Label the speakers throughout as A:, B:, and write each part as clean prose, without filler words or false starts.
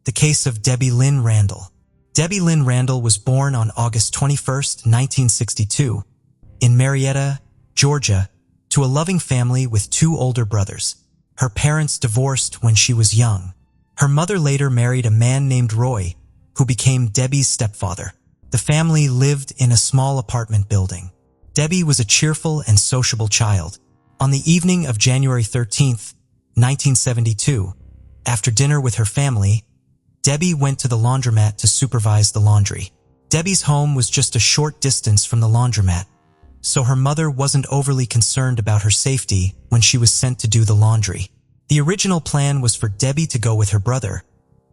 A: the case of Debbie Lynn Randall. Debbie Lynn Randall was born on August 21, 1962, in Marietta, Georgia, to a loving family with 2 older brothers. Her parents divorced when she was young. Her mother later married a man named Roy, who became Debbie's stepfather. The family lived in a small apartment building. Debbie was a cheerful and sociable child. On the evening of January 13, 1972, after dinner with her family, Debbie went to the laundromat to supervise the laundry. Debbie's home was just a short distance from the laundromat, so her mother wasn't overly concerned about her safety when she was sent to do the laundry. The original plan was for Debbie to go with her brother,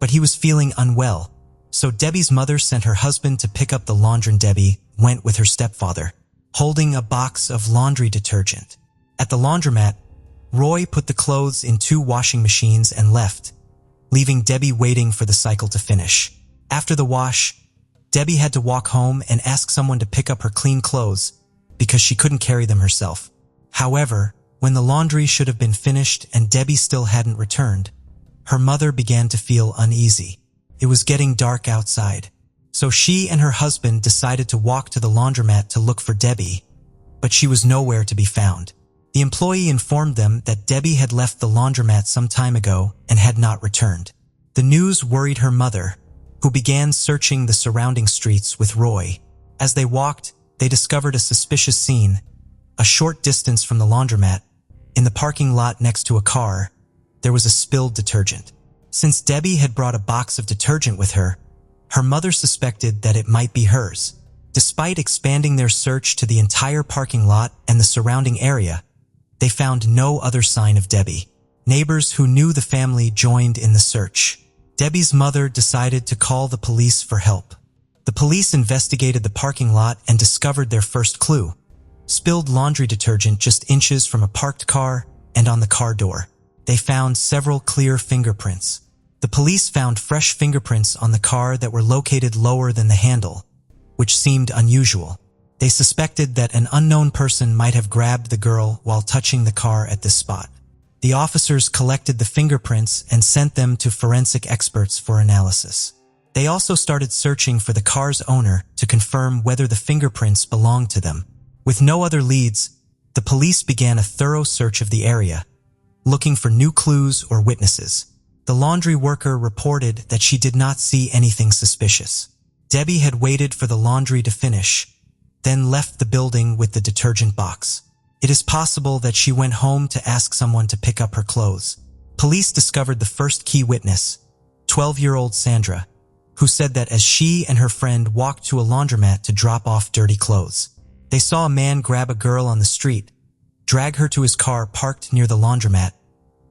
A: but he was feeling unwell, so Debbie's mother sent her husband to pick up the laundry and Debbie went with her stepfather, holding a box of laundry detergent. At the laundromat, Roy put the clothes in 2 washing machines and left, leaving Debbie waiting for the cycle to finish. After the wash, Debbie had to walk home and ask someone to pick up her clean clothes because she couldn't carry them herself. However, when the laundry should have been finished and Debbie still hadn't returned, her mother began to feel uneasy. It was getting dark outside, so she and her husband decided to walk to the laundromat to look for Debbie, but she was nowhere to be found. The employee informed them that Debbie had left the laundromat some time ago and had not returned. The news worried her mother, who began searching the surrounding streets with Roy. As they walked, they discovered a suspicious scene. A short distance from the laundromat, in the parking lot next to a car, there was a spilled detergent. Since Debbie had brought a box of detergent with her, her mother suspected that it might be hers. Despite expanding their search to the entire parking lot and the surrounding area, they found no other sign of Debbie. Neighbors who knew the family joined in the search. Debbie's mother decided to call the police for help. The police investigated the parking lot and discovered their first clue: spilled laundry detergent just inches from a parked car and on the car door. They found several clear fingerprints. The police found fresh fingerprints on the car that were located lower than the handle, which seemed unusual. They suspected that an unknown person might have grabbed the girl while touching the car at this spot. The officers collected the fingerprints and sent them to forensic experts for analysis. They also started searching for the car's owner to confirm whether the fingerprints belonged to them. With no other leads, the police began a thorough search of the area, looking for new clues or witnesses. The laundry worker reported that she did not see anything suspicious. Debbie had waited for the laundry to finish, then left the building with the detergent box. It is possible that she went home to ask someone to pick up her clothes. Police discovered the first key witness, 12-year-old Sandra, who said that as she and her friend walked to a laundromat to drop off dirty clothes, they saw a man grab a girl on the street, drag her to his car parked near the laundromat,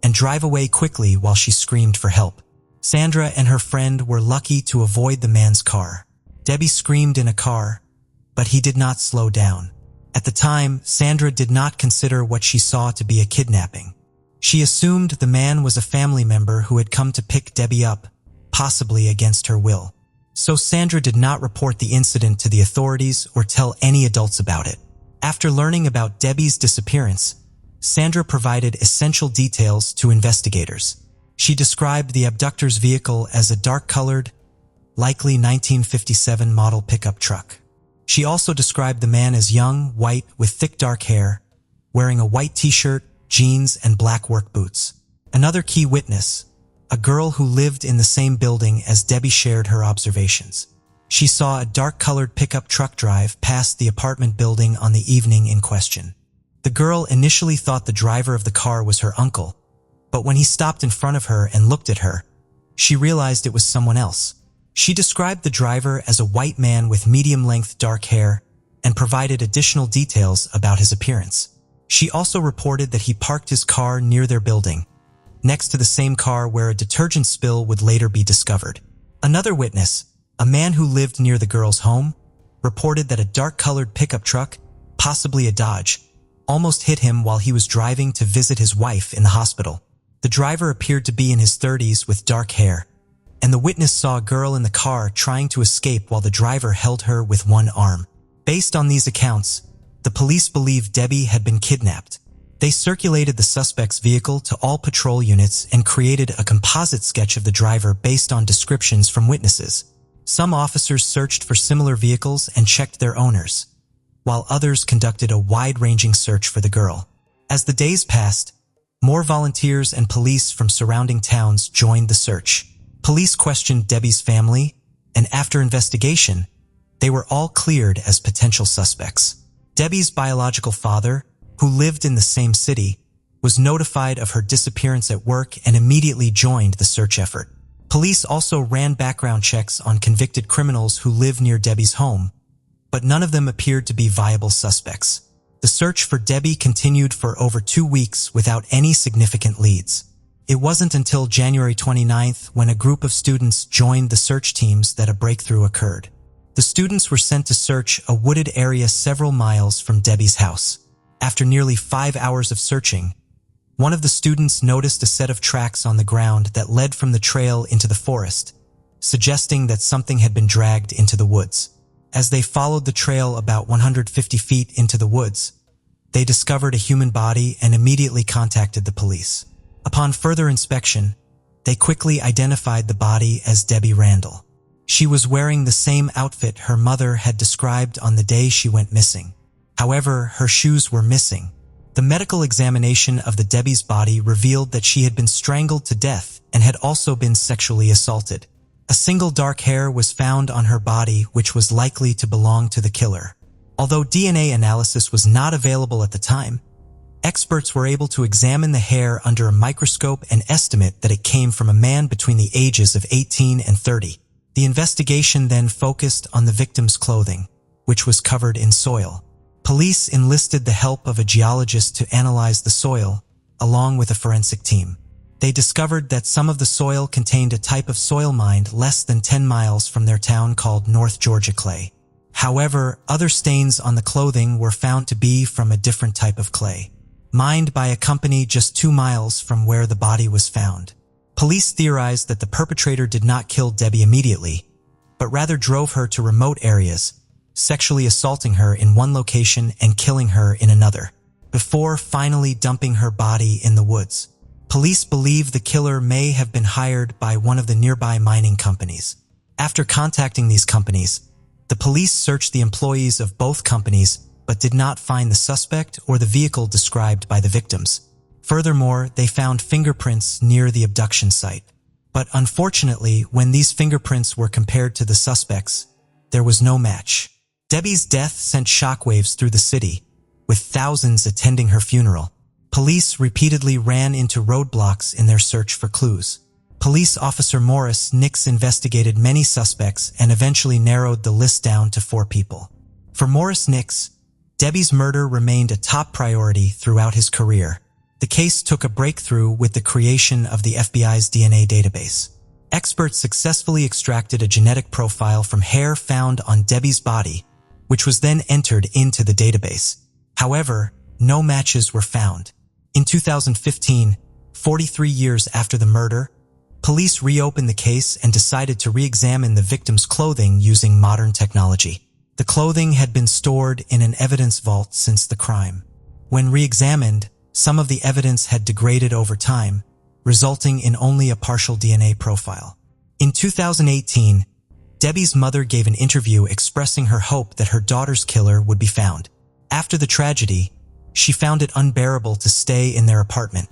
A: and drive away quickly while she screamed for help. Sandra and her friend were lucky to avoid the man's car. Debbie screamed in a car, but he did not slow down. At the time, Sandra did not consider what she saw to be a kidnapping. She assumed the man was a family member who had come to pick Debbie up, possibly against her will. So Sandra did not report the incident to the authorities or tell any adults about it. After learning about Debbie's disappearance, Sandra provided essential details to investigators. She described the abductor's vehicle as a dark-colored, likely 1957 model pickup truck. She also described the man as young, white, with thick dark hair, wearing a white t-shirt, jeans, and black work boots. Another key witness, a girl who lived in the same building as Debbie, shared her observations. She saw a dark-colored pickup truck drive past the apartment building on the evening in question. The girl initially thought the driver of the car was her uncle, but when he stopped in front of her and looked at her, she realized it was someone else. She described the driver as a white man with medium-length dark hair and provided additional details about his appearance. She also reported that he parked his car near their building, next to the same car where a detergent spill would later be discovered. Another witness, a man who lived near the girl's home, reported that a dark-colored pickup truck, possibly a Dodge, almost hit him while he was driving to visit his wife in the hospital. The driver appeared to be in his 30s with dark hair, and the witness saw a girl in the car trying to escape while the driver held her with one arm. Based on these accounts, the police believed Debbie had been kidnapped. They circulated the suspect's vehicle to all patrol units and created a composite sketch of the driver based on descriptions from witnesses. Some officers searched for similar vehicles and checked their owners, while others conducted a wide-ranging search for the girl. As the days passed, more volunteers and police from surrounding towns joined the search. Police questioned Debbie's family, and after investigation, they were all cleared as potential suspects. Debbie's biological father, who lived in the same city, was notified of her disappearance at work and immediately joined the search effort. Police also ran background checks on convicted criminals who lived near Debbie's home, but none of them appeared to be viable suspects. The search for Debbie continued for over 2 weeks without any significant leads. It wasn't until January 29th, when a group of students joined the search teams, that a breakthrough occurred. The students were sent to search a wooded area several miles from Debbie's house. After nearly 5 hours of searching, one of the students noticed a set of tracks on the ground that led from the trail into the forest, suggesting that something had been dragged into the woods. As they followed the trail about 150 feet into the woods, they discovered a human body and immediately contacted the police. Upon further inspection, they quickly identified the body as Debbie Randall. She was wearing the same outfit her mother had described on the day she went missing. However, her shoes were missing. The medical examination of the Debbie's body revealed that she had been strangled to death and had also been sexually assaulted. A single dark hair was found on her body, which was likely to belong to the killer. Although DNA analysis was not available at the time, experts were able to examine the hair under a microscope and estimate that it came from a man between the ages of 18 and 30. The investigation then focused on the victim's clothing, which was covered in soil. Police enlisted the help of a geologist to analyze the soil, along with a forensic team. They discovered that some of the soil contained a type of soil mined less than 10 miles from their town called North Georgia clay. However, other stains on the clothing were found to be from a different type of clay, mined by a company just 2 miles from where the body was found. Police theorized that the perpetrator did not kill Debbie immediately, but rather drove her to remote areas, sexually assaulting her in one location and killing her in another, before finally dumping her body in the woods. Police believe the killer may have been hired by one of the nearby mining companies. After contacting these companies, the police searched the employees of both companies but did not find the suspect or the vehicle described by the victims. Furthermore, they found fingerprints near the abduction site. But unfortunately, when these fingerprints were compared to the suspects, there was no match. Debbie's death sent shockwaves through the city, with thousands attending her funeral. Police repeatedly ran into roadblocks in their search for clues. Police officer Morris Nix investigated many suspects and eventually narrowed the list down to 4 people. For Morris Nix, Debbie's murder remained a top priority throughout his career. The case took a breakthrough with the creation of the FBI's DNA database. Experts successfully extracted a genetic profile from hair found on Debbie's body, which was then entered into the database. However, no matches were found. In 2015, 43 years after the murder, police reopened the case and decided to re-examine the victim's clothing using modern technology. The clothing had been stored in an evidence vault since the crime. When re-examined, some of the evidence had degraded over time, resulting in only a partial DNA profile. In 2018, Debbie's mother gave an interview expressing her hope that her daughter's killer would be found. After the tragedy, she found it unbearable to stay in their apartment,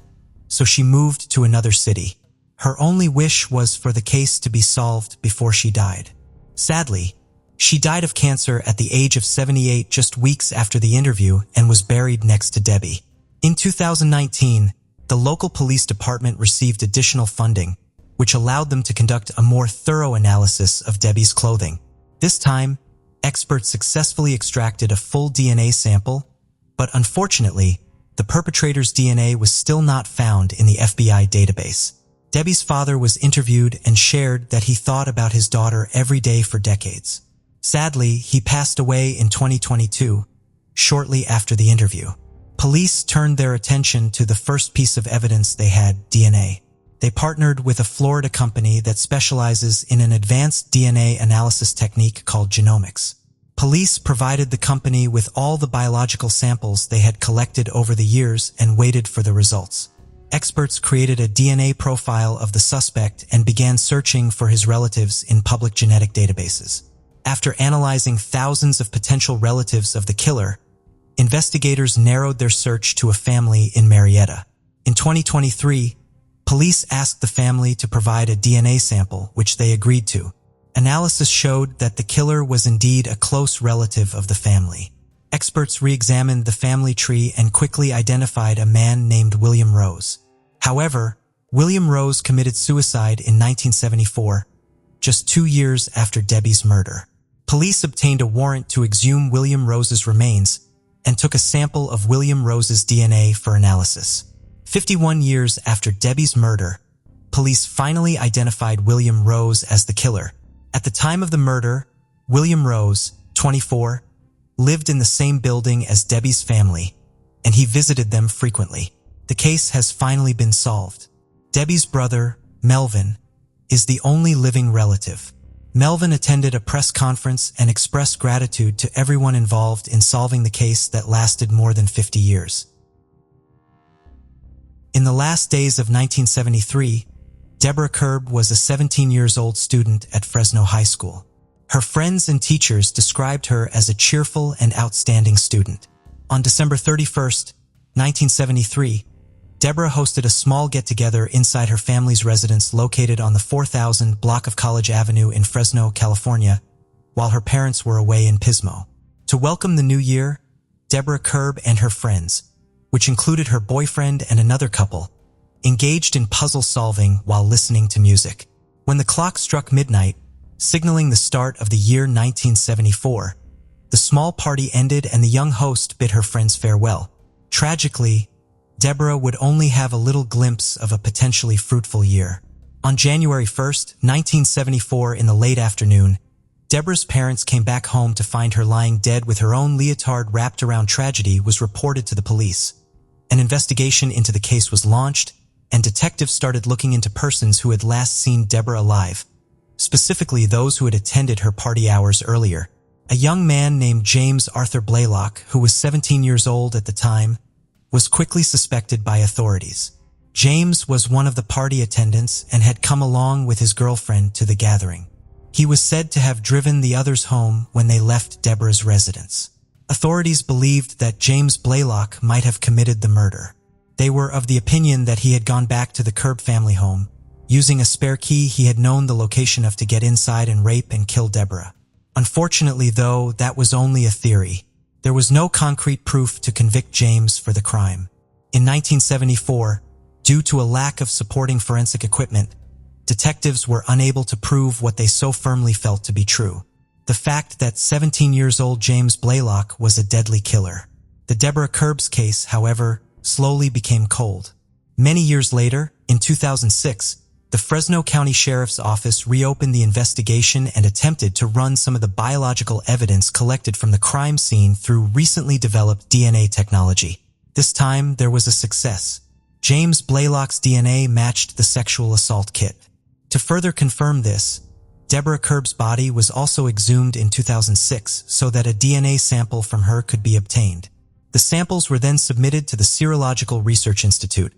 A: so she moved to another city. Her only wish was for the case to be solved before she died. Sadly, she died of cancer at the age of 78 just weeks after the interview and was buried next to Debbie. In 2019, the local police department received additional funding, which allowed them to conduct a more thorough analysis of Debbie's clothing. This time, experts successfully extracted a full DNA sample, but unfortunately, the perpetrator's DNA was still not found in the FBI database. Debbie's father was interviewed and shared that he thought about his daughter every day for decades. Sadly, he passed away in 2022, shortly after the interview. Police turned their attention to the first piece of evidence they had, DNA. They partnered with a Florida company that specializes in an advanced DNA analysis technique called genomics. Police provided the company with all the biological samples they had collected over the years and waited for the results. Experts created a DNA profile of the suspect and began searching for his relatives in public genetic databases. After analyzing thousands of potential relatives of the killer, investigators narrowed their search to a family in Marietta. In 2023, police asked the family to provide a DNA sample, which they agreed to. Analysis showed that the killer was indeed a close relative of the family. Experts re-examined the family tree and quickly identified a man named William Rose. However, William Rose committed suicide in 1974, just 2 years after Debbie's murder. Police obtained a warrant to exhume William Rose's remains and took a sample of William Rose's DNA for analysis. 51 years after Debbie's murder, police finally identified William Rose as the killer. At the time of the murder, William Rose, 24, lived in the same building as Debbie's family, and he visited them frequently. The case has finally been solved. Debbie's brother, Melvin, is the only living relative. Melvin attended a press conference and expressed gratitude to everyone involved in solving the case that lasted more than 50 years. In the last days of 1973, Deborah Kerbs was a 17-year-old student at Fresno High School. Her friends and teachers described her as a cheerful and outstanding student. On December 31, 1973, Deborah hosted a small get-together inside her family's residence located on the 4000 block of College Avenue in Fresno, California, while her parents were away in Pismo. To welcome the new year, Deborah Kerbs and her friends, which included her boyfriend and another couple, engaged in puzzle solving while listening to music. When the clock struck midnight, signaling the start of the year 1974, the small party ended and the young host bid her friends farewell. Tragically, Deborah would only have a little glimpse of a potentially fruitful year. On January 1, 1974, in the late afternoon, Deborah's parents came back home to find her lying dead with her own leotard wrapped around. Tragedy was reported to the police. An investigation into the case was launched, and detectives started looking into persons who had last seen Deborah alive, specifically those who had attended her party hours earlier. A young man named James Arthur Blaylock, who was 17 years old at the time, was quickly suspected by authorities. James was one of the party attendants and had come along with his girlfriend to the gathering. He was said to have driven the others home when they left Deborah's residence. Authorities believed that James Blaylock might have committed the murder. They were of the opinion that he had gone back to the Kerbs family home, using a spare key he had known the location of to get inside and rape and kill Deborah. Unfortunately, though, that was only a theory. There was no concrete proof to convict James for the crime. In 1974, due to a lack of supporting forensic equipment, detectives were unable to prove what they so firmly felt to be true: the fact that 17-year-old James Blaylock was a deadly killer. The Deborah Kerbs case, however, slowly became cold. Many years later, in 2006, the Fresno County Sheriff's Office reopened the investigation and attempted to run some of the biological evidence collected from the crime scene through recently developed DNA technology. This time, there was a success. James Blaylock's DNA matched the sexual assault kit. To further confirm this, Deborah Kerbs' body was also exhumed in 2006 so that a DNA sample from her could be obtained. The samples were then submitted to the Serological Research Institute,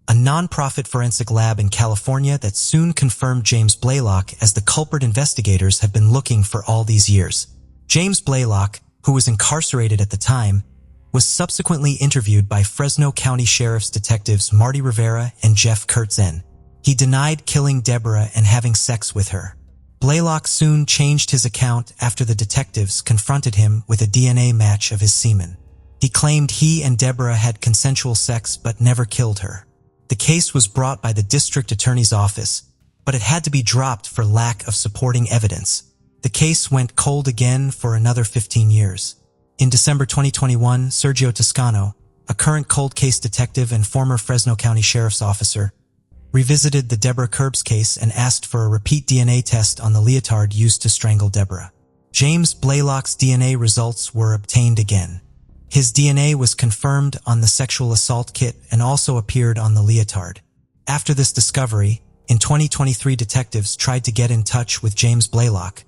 A: a non-profit forensic lab in California that soon confirmed James Blaylock as the culprit investigators had been looking for all these years. James Blaylock, who was incarcerated at the time, was subsequently interviewed by Fresno County Sheriff's detectives Marty Rivera and Jeff Kurtzen. He denied killing Deborah and having sex with her. Blaylock soon changed his account after the detectives confronted him with a DNA match of his semen. He claimed he and Deborah had consensual sex but never killed her. The case was brought by the district attorney's office, but it had to be dropped for lack of supporting evidence. The case went cold again for another 15 years. In December 2021, Sergio Toscano, a current cold case detective and former Fresno County Sheriff's officer, revisited the Deborah Kerbs case and asked for a repeat DNA test on the leotard used to strangle Deborah. James Blaylock's DNA results were obtained again. His DNA was confirmed on the sexual assault kit and also appeared on the leotard. After this discovery, in 2023, detectives tried to get in touch with James Blaylock,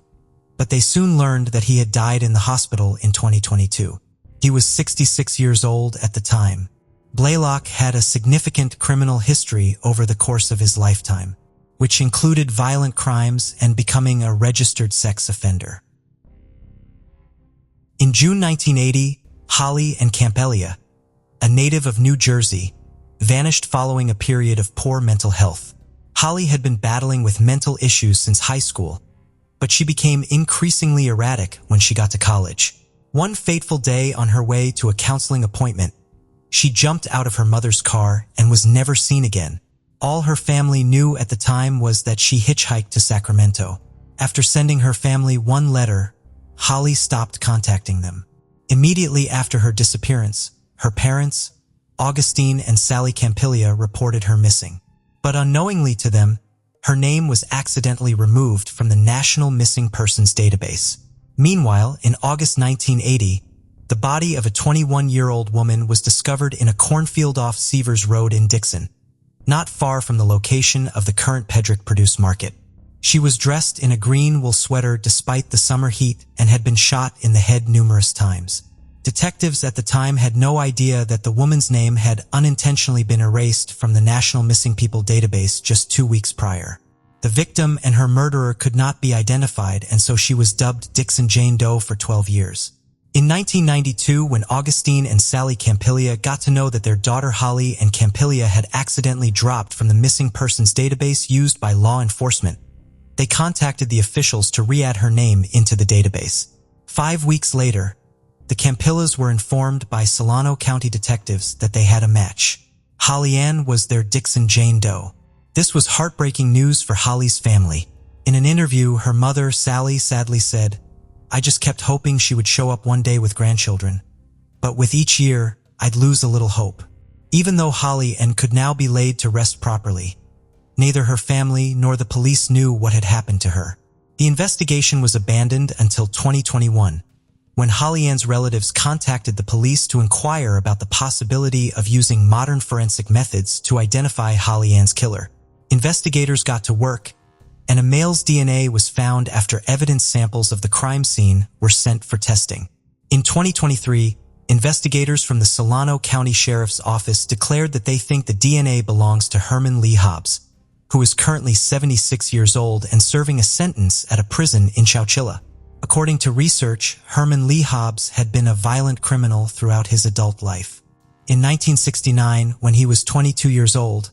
A: but they soon learned that he had died in the hospital in 2022. He was 66 years old at the time. Blaylock had a significant criminal history over the course of his lifetime, which included violent crimes and becoming a registered sex offender. In June 1980, Holly Campiglia, a native of New Jersey, vanished following a period of poor mental health. Holly had been battling with mental issues since high school, but she became increasingly erratic when she got to college. One fateful day on her way to a counseling appointment, she jumped out of her mother's car and was never seen again. All her family knew at the time was that she hitchhiked to Sacramento. After sending her family one letter, Holly stopped contacting them. Immediately after her disappearance, her parents, Augustine and Sally Campiglia, reported her missing. But unknowingly to them, her name was accidentally removed from the National Missing Persons Database. Meanwhile, in August 1980, the body of a 21-year-old woman was discovered in a cornfield off Seavers Road in Dixon, not far from the location of the current Pedrick Produce Market. She was dressed in a green wool sweater despite the summer heat and had been shot in the head numerous times. Detectives at the time had no idea that the woman's name had unintentionally been erased from the National Missing People database just 2 weeks prior. The victim and her murderer could not be identified, and so she was dubbed Dixon Jane Doe for 12 years. In 1992, when Augustine and Sally Campiglia got to know that their daughter Holly Campiglia had accidentally dropped from the missing persons database used by law enforcement, they contacted the officials to re-add her name into the database. 5 weeks later, the Campiglias were informed by Solano County detectives that they had a match. Holly Ann was their Dixon Jane Doe. This was heartbreaking news for Holly's family. In an interview, her mother, Sally, sadly said, "I just kept hoping she would show up one day with grandchildren. But with each year, I'd lose a little hope." Even though Holly Ann could now be laid to rest properly, neither her family nor the police knew what had happened to her. The investigation was abandoned until 2021, when Holly Ann's relatives contacted the police to inquire about the possibility of using modern forensic methods to identify Holly Ann's killer. Investigators got to work, and a male's DNA was found after evidence samples of the crime scene were sent for testing. In 2023, investigators from the Solano County Sheriff's Office declared that they think the DNA belongs to Herman Lee Hobbs, who is currently 76 years old and serving a sentence at a prison in Chowchilla. According to research, Herman Lee Hobbs had been a violent criminal throughout his adult life. In 1969, when he was 22 years old,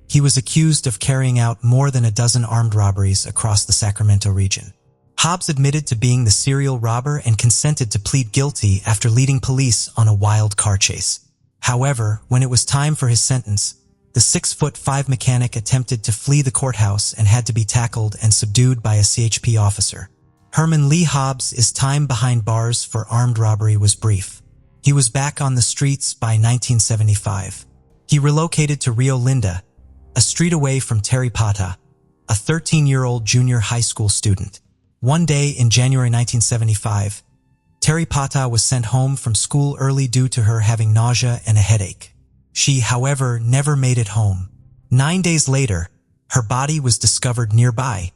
A: he was accused of carrying out more than a dozen armed robberies across the Sacramento region. Hobbs admitted to being the serial robber and consented to plead guilty after leading police on a wild car chase. However, when it was time for his sentence, the 6'5" mechanic attempted to flee the courthouse and had to be tackled and subdued by a CHP officer. Herman Lee Hobbs' time behind bars for armed robbery was brief. He was back on the streets by 1975. He relocated to Rio Linda, a street away from Terry Pata, a 13-year-old junior high school student. One day in January 1975, Terry Pata was sent home from school early due to her having nausea and a headache. She, however, never made it home. 9 days later, her body was discovered nearby,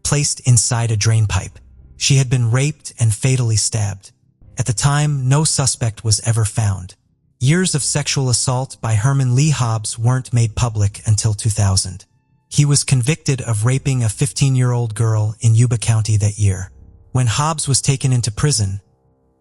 A: placed inside a drain pipe. She had been raped and fatally stabbed. At the time, no suspect was ever found. Years of sexual assault by Herman Lee Hobbs weren't made public until 2000. He was convicted of raping a 15-year-old girl in Yuba County that year. When Hobbs was taken into prison,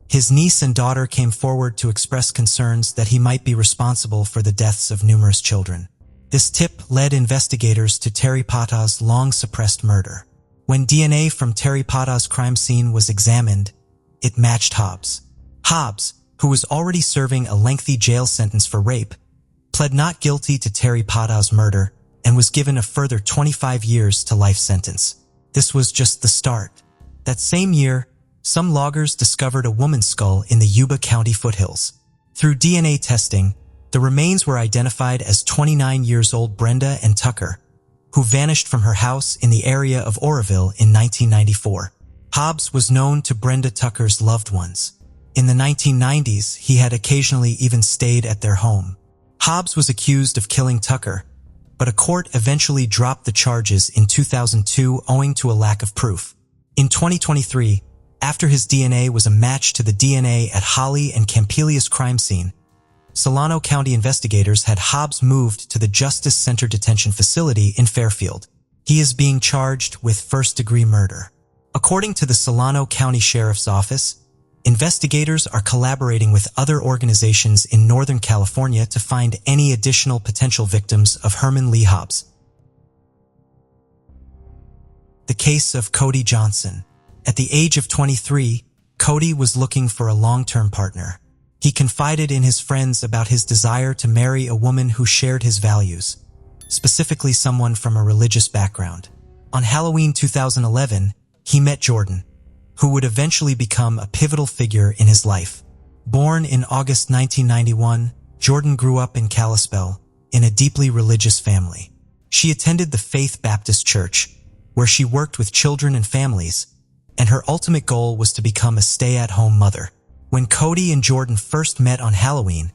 A: his niece and daughter came forward to express concerns that he might be responsible for the deaths of numerous children. This tip led investigators to Terry Pata's long-suppressed murder. When DNA from Terry Pata's crime scene was examined, it matched Hobbs. Hobbs, who was already serving a lengthy jail sentence for rape, pled not guilty to Terry Pata's murder and was given a further 25 years to life sentence. This was just the start. That same year, some loggers discovered a woman's skull in the Yuba County foothills. Through DNA testing, the remains were identified as 29-year-old Brenda and Tucker, who vanished from her house in the area of Oroville in 1994. Hobbs was known to Brenda Tucker's loved ones. In the 1990s, he had occasionally even stayed at their home. Hobbs was accused of killing Tucker, but a court eventually dropped the charges in 2002 owing to a lack of proof. In 2023, After his DNA was a match to the DNA at Holly and Campiglia's crime scene, Solano County investigators had Hobbs moved to the Justice Center Detention Facility in Fairfield. He is being charged with first-degree murder. According to the Solano County Sheriff's Office, investigators are collaborating with other organizations in Northern California to find any additional potential victims of Herman Lee Hobbs. The case of Cody Johnson. At the age of 23, Cody was looking for a long-term partner. He confided in his friends about his desire to marry a woman who shared his values, specifically someone from a religious background. On Halloween 2011, he met Jordan, who would eventually become a pivotal figure in his life. Born in August 1991, Jordan grew up in Kalispell, in a deeply religious family. She attended the Faith Baptist Church, where she worked with children and families, and her ultimate goal was to become a stay-at-home mother. When Cody and Jordan first met on Halloween,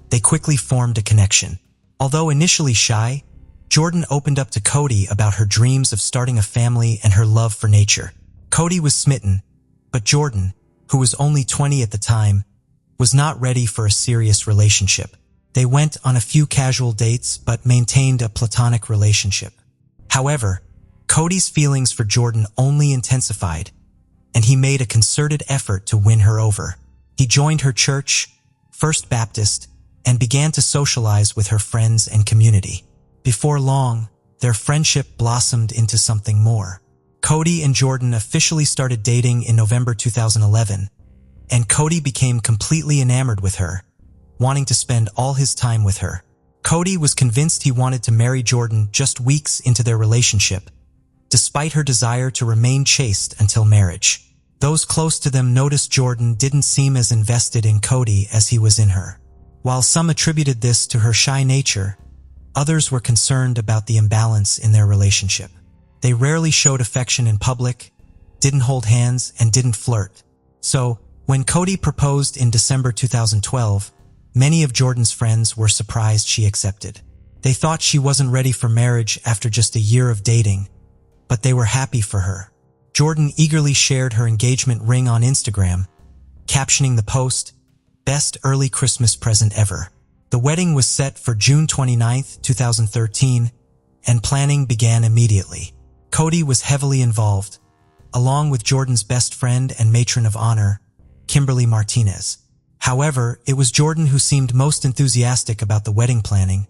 A: they quickly formed a connection. Although initially shy, Jordan opened up to Cody about her dreams of starting a family and her love for nature. Cody was smitten, but Jordan, who was only 20 at the time, was not ready for a serious relationship. They went on a few casual dates but maintained a platonic relationship. However, Cody's feelings for Jordan only intensified, and he made a concerted effort to win her over. He joined her church, First Baptist, and began to socialize with her friends and community. Before long, their friendship blossomed into something more. Cody and Jordan officially started dating in November 2011, and Cody became completely enamored with her, wanting to spend all his time with her. Cody was convinced he wanted to marry Jordan just weeks into their relationship, despite her desire to remain chaste until marriage. Those close to them noticed Jordan didn't seem as invested in Cody as he was in her. While some attributed this to her shy nature, others were concerned about the imbalance in their relationship. They rarely showed affection in public, didn't hold hands, and didn't flirt. So, when Cody proposed in December 2012, many of Jordan's friends were surprised she accepted. They thought she wasn't ready for marriage after just a year of dating, but they were happy for her. Jordan eagerly shared her engagement ring on Instagram, captioning the post, "Best early Christmas present ever." The wedding was set for June 29, 2013, and planning began immediately. Cody was heavily involved, along with Jordan's best friend and matron of honor, Kimberly Martinez. However, it was Jordan who seemed most enthusiastic about the wedding planning,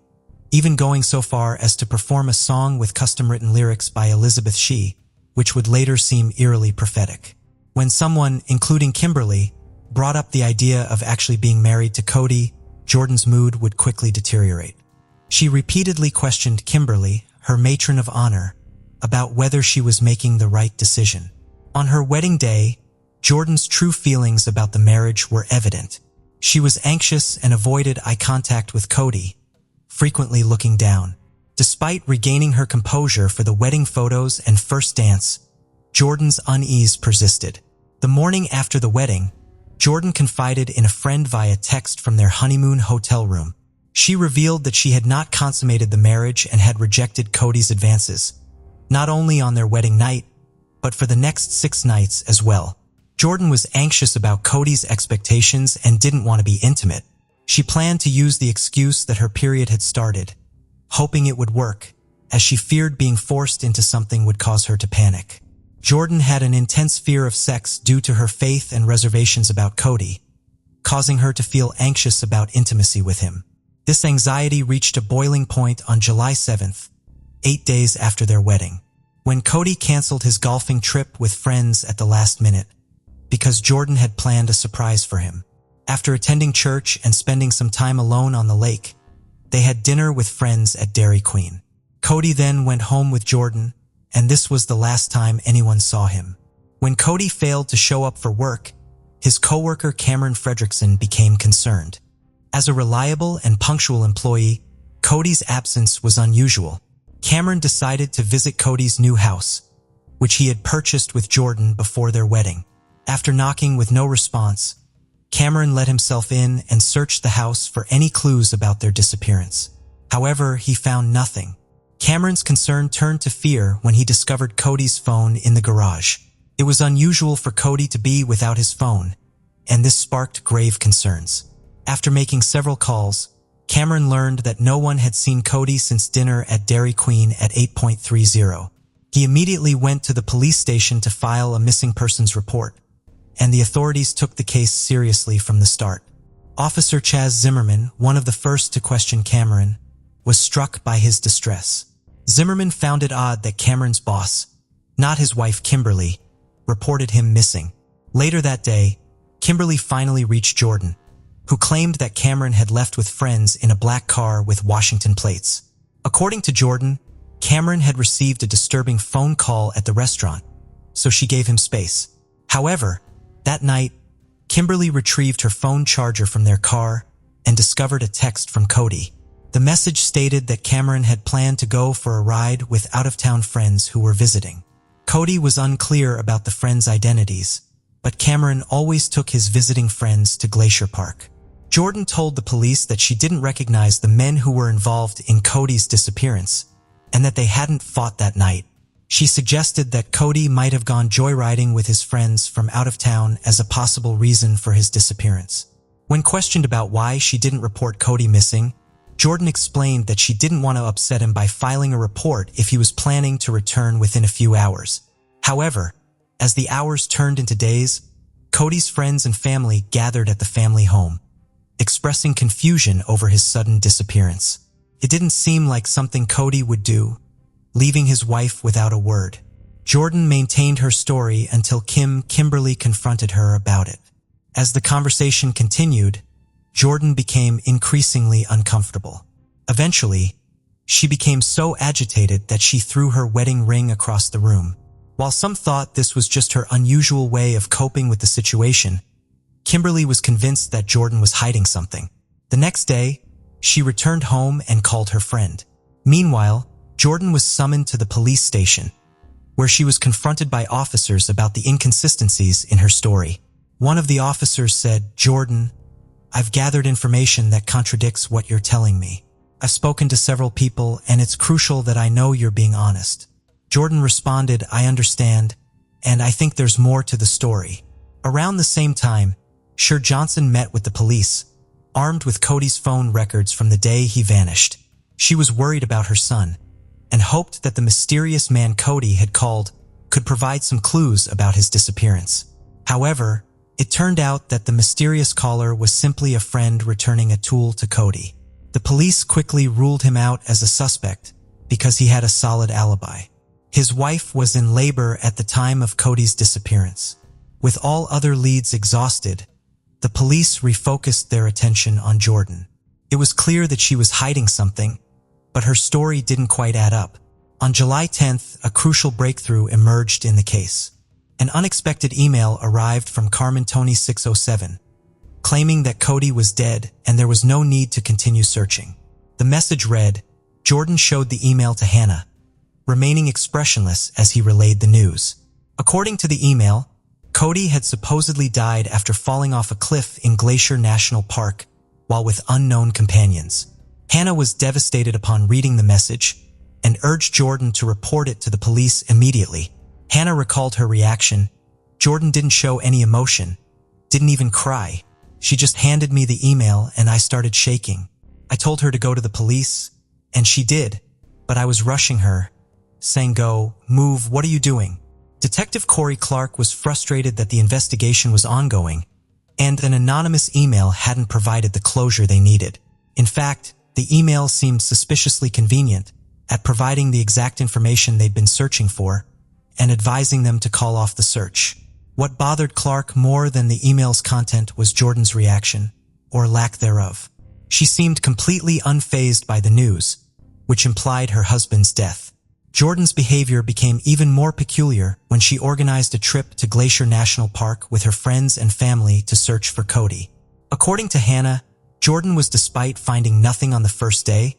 A: even going so far as to perform a song with custom-written lyrics by Elizabeth Shee, which would later seem eerily prophetic. When someone, including Kimberly, brought up the idea of actually being married to Cody, Jordan's mood would quickly deteriorate. She repeatedly questioned Kimberly, her matron of honor, about whether she was making the right decision. On her wedding day, Jordan's true feelings about the marriage were evident. She was anxious and avoided eye contact with Cody, frequently looking down. Despite regaining her composure for the wedding photos and first dance, Jordan's unease persisted. The morning after the wedding, Jordan confided in a friend via text from their honeymoon hotel room. She revealed that she had not consummated the marriage and had rejected Cody's advances, not only on their wedding night, but for the next 6 nights as well. Jordan was anxious about Cody's expectations and didn't want to be intimate. She planned to use the excuse that her period had started, hoping it would work, as she feared being forced into something would cause her to panic. Jordan had an intense fear of sex due to her faith and reservations about Cody, causing her to feel anxious about intimacy with him. This anxiety reached a boiling point on July 7th, 8 days after their wedding, when Cody canceled his golfing trip with friends at the last minute, because Jordan had planned a surprise for him. After attending church and spending some time alone on the lake, they had dinner with friends at Dairy Queen. Cody then went home with Jordan, and this was the last time anyone saw him. When Cody failed to show up for work, his coworker Cameron Fredrickson became concerned. As a reliable and punctual employee, Cody's absence was unusual. Cameron decided to visit Cody's new house, which he had purchased with Jordan before their wedding. After knocking with no response, Cameron let himself in and searched the house for any clues about their disappearance. However, he found nothing. Cameron's concern turned to fear when he discovered Cody's phone in the garage. It was unusual for Cody to be without his phone, and this sparked grave concerns. After making several calls, Cameron learned that no one had seen Cody since dinner at Dairy Queen at 8:30. He immediately went to the police station to file a missing persons report, and the authorities took the case seriously from the start. Officer Chaz Zimmerman, one of the first to question Cameron, was struck by his distress. Zimmerman found it odd that Cameron's boss, not his wife Kimberly, reported him missing. Later that day, Kimberly finally reached Jordan, who claimed that Cameron had left with friends in a black car with Washington plates. According to Jordan, Cameron had received a disturbing phone call at the restaurant, so she gave him space. However, that night, Kimberly retrieved her phone charger from their car and discovered a text from Cody. The message stated that Cameron had planned to go for a ride with out-of-town friends who were visiting. Cody was unclear about the friends' identities, but Cameron always took his visiting friends to Glacier Park. Jordan told the police that she didn't recognize the men who were involved in Cody's disappearance, and that they hadn't fought that night. She suggested that Cody might have gone joyriding with his friends from out of town as a possible reason for his disappearance. When questioned about why she didn't report Cody missing, Jordan explained that she didn't want to upset him by filing a report if he was planning to return within a few hours. However, as the hours turned into days, Cody's friends and family gathered at the family home, expressing confusion over his sudden disappearance. It didn't seem like something Cody would do, leaving his wife without a word. Jordan maintained her story until Kimberly confronted her about it. As the conversation continued, Jordan became increasingly uncomfortable. Eventually, she became so agitated that she threw her wedding ring across the room. While some thought this was just her unusual way of coping with the situation, Kimberly was convinced that Jordan was hiding something. The next day, she returned home and called her friend. Meanwhile, Jordan was summoned to the police station, where she was confronted by officers about the inconsistencies in her story. One of the officers said, "Jordan, I've gathered information that contradicts what you're telling me. I've spoken to several people, and it's crucial that I know you're being honest." Jordan responded, "I understand, and I think there's more to the story." Around the same time, Sher Johnson met with the police, armed with Cody's phone records from the day he vanished. She was worried about her son, and hoped that the mysterious man Cody had called could provide some clues about his disappearance. However, it turned out that the mysterious caller was simply a friend returning a tool to Cody. The police quickly ruled him out as a suspect because he had a solid alibi. His wife was in labor at the time of Cody's disappearance. With all other leads exhausted, the police refocused their attention on Jordan. It was clear that she was hiding something, but her story didn't quite add up. On July 10th, a crucial breakthrough emerged in the case. An unexpected email arrived from Carmen Tony 607, claiming that Cody was dead and there was no need to continue searching. The message read, Jordan showed the email to Hannah, remaining expressionless as he relayed the news. According to the email, Cody had supposedly died after falling off a cliff in Glacier National Park while with unknown companions. Hannah was devastated upon reading the message and urged Jordan to report it to the police immediately. Hannah recalled her reaction. Jordan didn't show any emotion, didn't even cry. She just handed me the email and I started shaking. I told her to go to the police, and she did, but I was rushing her, saying, "Go, move, what are you doing?" Detective Corey Clark was frustrated that the investigation was ongoing, and an anonymous email hadn't provided the closure they needed. In fact, the email seemed suspiciously convenient at providing the exact information they'd been searching for and advising them to call off the search. What bothered Clark more than the email's content was Jordan's reaction, or lack thereof. She seemed completely unfazed by the news, which implied her husband's death. Jordan's behavior became even more peculiar when she organized a trip to Glacier National Park with her friends and family to search for Cody. According to Hannah, Jordan was, despite finding nothing on the first day,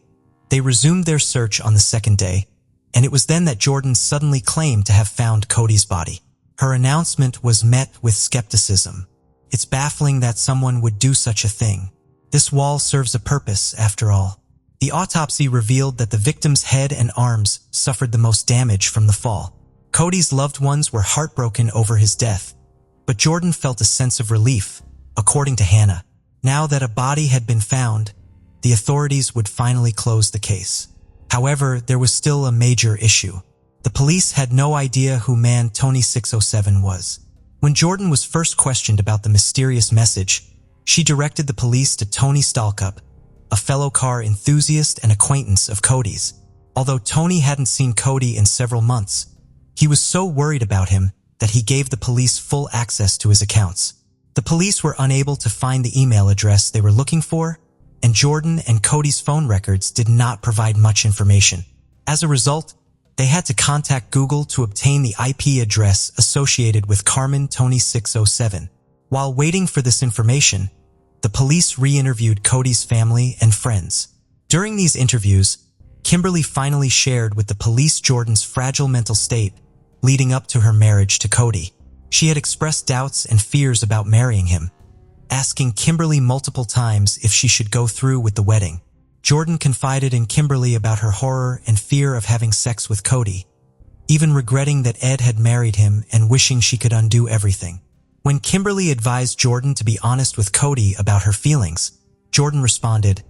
A: they resumed their search on the second day, and it was then that Jordan suddenly claimed to have found Cody's body. Her announcement was met with skepticism. It's baffling that someone would do such a thing. This wall serves a purpose, after all. The autopsy revealed that the victim's head and arms suffered the most damage from the fall. Cody's loved ones were heartbroken over his death, but Jordan felt a sense of relief, according to Hannah. Now that a body had been found, the authorities would finally close the case. However, there was still a major issue. The police had no idea who man Tony 607 was. When Jordan was first questioned about the mysterious message, she directed the police to Tony Stalkup, a fellow car enthusiast and acquaintance of Cody's. Although Tony hadn't seen Cody in several months, he was so worried about him that he gave the police full access to his accounts. The police were unable to find the email address they were looking for, and Jordan and Cody's phone records did not provide much information. As a result, they had to contact Google to obtain the IP address associated with Carmen Tony 607. While waiting for this information, the police re-interviewed Cody's family and friends. During these interviews, Kimberly finally shared with the police Jordan's fragile mental state leading up to her marriage to Cody. She had expressed doubts and fears about marrying him, asking Kimberly multiple times if she should go through with the wedding. Jordan confided in Kimberly about her horror and fear of having sex with Cody, even regretting that Ed had married him and wishing she could undo everything. When Kimberly advised Jordan to be honest with Cody about her feelings, Jordan responded,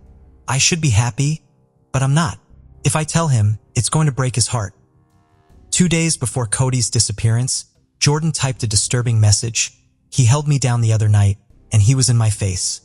A: "I should be happy, but I'm not. If I tell him, it's going to break his heart." 2 days before Cody's disappearance, Jordan typed a disturbing message. "He held me down the other night, and he was in my face."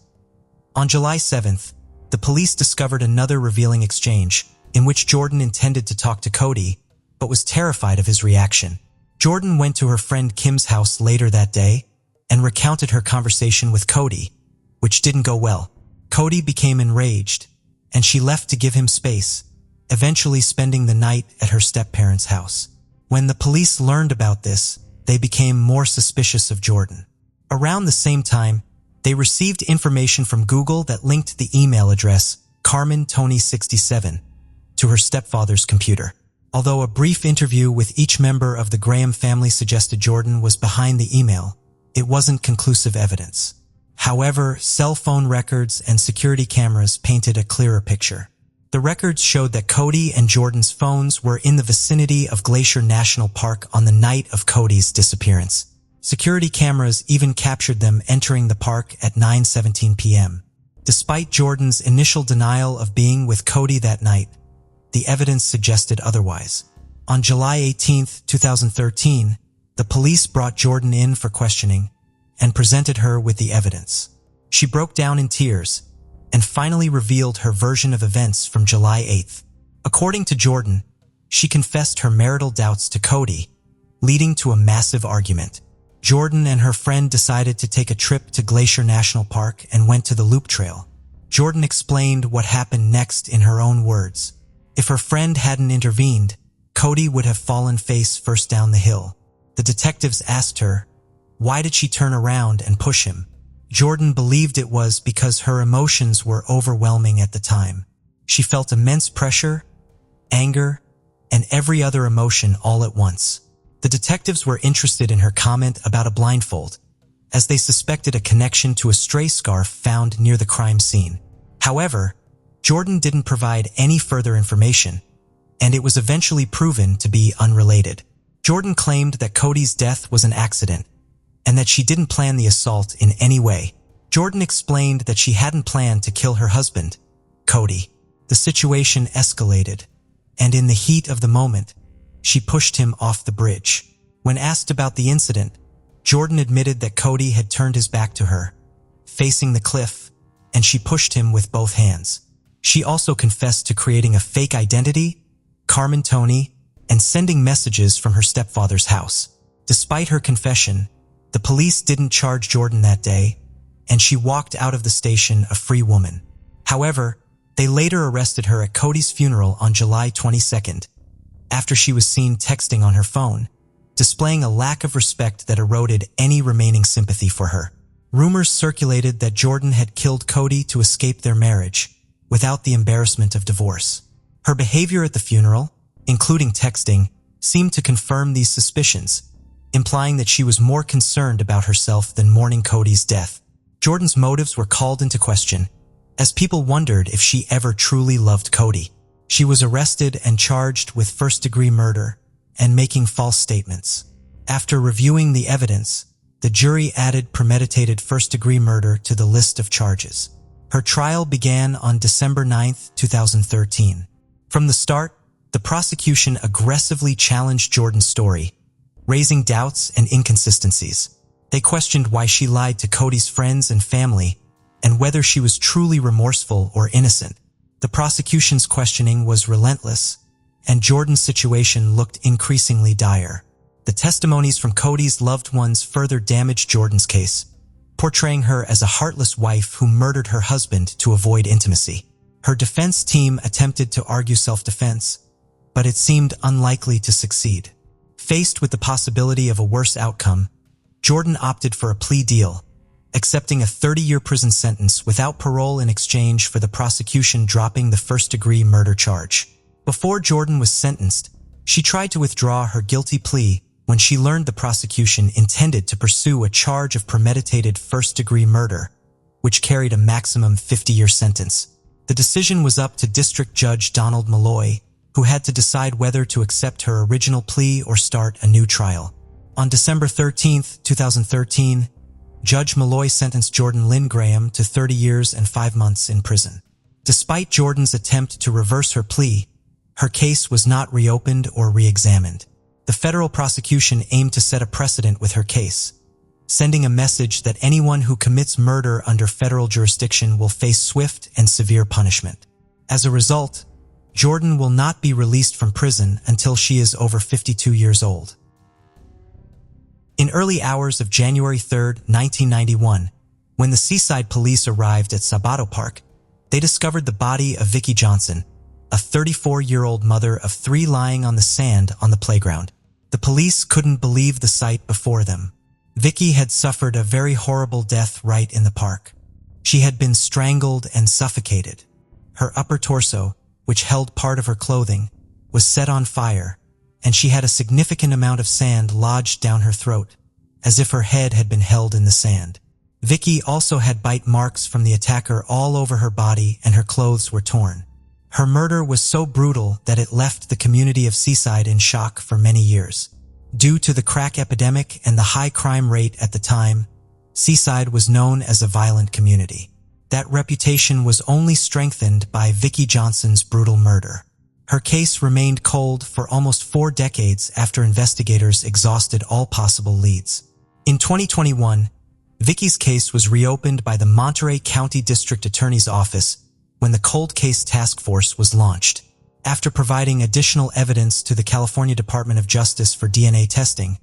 A: On July 7th, the police discovered another revealing exchange in which Jordan intended to talk to Cody, but was terrified of his reaction. Jordan went to her friend Kim's house later that day and recounted her conversation with Cody, which didn't go well. Cody became enraged, and she left to give him space, eventually spending the night at her step-parents' house. When the police learned about this, they became more suspicious of Jordan. Around the same time, they received information from Google that linked the email address Carmen Tony 67 to her stepfather's computer. Although a brief interview with each member of the Graham family suggested Jordan was behind the email, it wasn't conclusive evidence. However, cell phone records and security cameras painted a clearer picture. The records showed that Cody and Jordan's phones were in the vicinity of Glacier National Park on the night of Cody's disappearance. Security cameras even captured them entering the park at 9:17 p.m. Despite Jordan's initial denial of being with Cody that night, the evidence suggested otherwise. On July 18, 2013, the police brought Jordan in for questioning and presented her with the evidence. She broke down in tears and finally revealed her version of events from July 8th. According to Jordan, she confessed her marital doubts to Cody, leading to a massive argument. Jordan and her friend decided to take a trip to Glacier National Park and went to the Loop Trail. Jordan explained what happened next in her own words. If her friend hadn't intervened, Cody would have fallen face first down the hill. The detectives asked her, why did she turn around and push him? Jordan believed it was because her emotions were overwhelming at the time. She felt immense pressure, anger, and every other emotion all at once. The detectives were interested in her comment about a blindfold, as they suspected a connection to a stray scarf found near the crime scene. However, Jordan didn't provide any further information, and it was eventually proven to be unrelated. Jordan claimed that Cody's death was an accident, and that she didn't plan the assault in any way. Jordan explained that she hadn't planned to kill her husband, Cody. The situation escalated, and in the heat of the moment, she pushed him off the bridge. When asked about the incident, Jordan admitted that Cody had turned his back to her, facing the cliff, and she pushed him with both hands. She also confessed to creating a fake identity, Carmen Tony, and sending messages from her stepfather's house. Despite her confession, the police didn't charge Jordan that day, and she walked out of the station a free woman. However, they later arrested her at Cody's funeral on July 22nd, after she was seen texting on her phone, displaying a lack of respect that eroded any remaining sympathy for her. Rumors circulated that Jordan had killed Cody to escape their marriage, without the embarrassment of divorce. Her behavior at the funeral, including texting, seemed to confirm these suspicions, implying that she was more concerned about herself than mourning Cody's death. Jordan's motives were called into question, as people wondered if she ever truly loved Cody. She was arrested and charged with first-degree murder and making false statements. After reviewing the evidence, the jury added premeditated first-degree murder to the list of charges. Her trial began on December 9, 2013. From the start, the prosecution aggressively challenged Jordan's story, raising doubts and inconsistencies. They questioned why she lied to Cody's friends and family and whether she was truly remorseful or innocent. The prosecution's questioning was relentless, and Jordan's situation looked increasingly dire. The testimonies from Cody's loved ones further damaged Jordan's case, portraying her as a heartless wife who murdered her husband to avoid intimacy. Her defense team attempted to argue self-defense, but it seemed unlikely to succeed. Faced with the possibility of a worse outcome, Jordan opted for a plea deal, accepting a 30-year prison sentence without parole in exchange for the prosecution dropping the first-degree murder charge. Before Jordan was sentenced, she tried to withdraw her guilty plea when she learned the prosecution intended to pursue a charge of premeditated first-degree murder, which carried a maximum 50-year sentence. The decision was up to District Judge Donald Malloy, who had to decide whether to accept her original plea or start a new trial. On December 13, 2013, Judge Malloy sentenced Jordan Lynn Graham to 30 years and 5 months in prison. Despite Jordan's attempt to reverse her plea, her case was not reopened or re-examined. The federal prosecution aimed to set a precedent with her case, sending a message that anyone who commits murder under federal jurisdiction will face swift and severe punishment. As a result, Jordan will not be released from prison until she is over 52 years old. In early hours of January 3, 1991, when the Seaside police arrived at Sabato Park, they discovered the body of Vicky Johnson, a 34-year-old mother of 3 lying on the sand on the playground. The police couldn't believe the sight before them. Vicky had suffered a very horrible death right in the park. She had been strangled and suffocated. Her upper torso, which held part of her clothing, was set on fire, and she had a significant amount of sand lodged down her throat, as if her head had been held in the sand. Vicky also had bite marks from the attacker all over her body, and her clothes were torn. Her murder was so brutal that it left the community of Seaside in shock for many years. Due to the crack epidemic and the high crime rate at the time, Seaside was known as a violent community. That reputation was only strengthened by Vicky Johnson's brutal murder. Her case remained cold for almost 4 decades after investigators exhausted all possible leads. In 2021, Vicky's case was reopened by the Monterey County District Attorney's Office when the Cold Case Task Force was launched. After providing additional evidence to the California Department of Justice for DNA testing,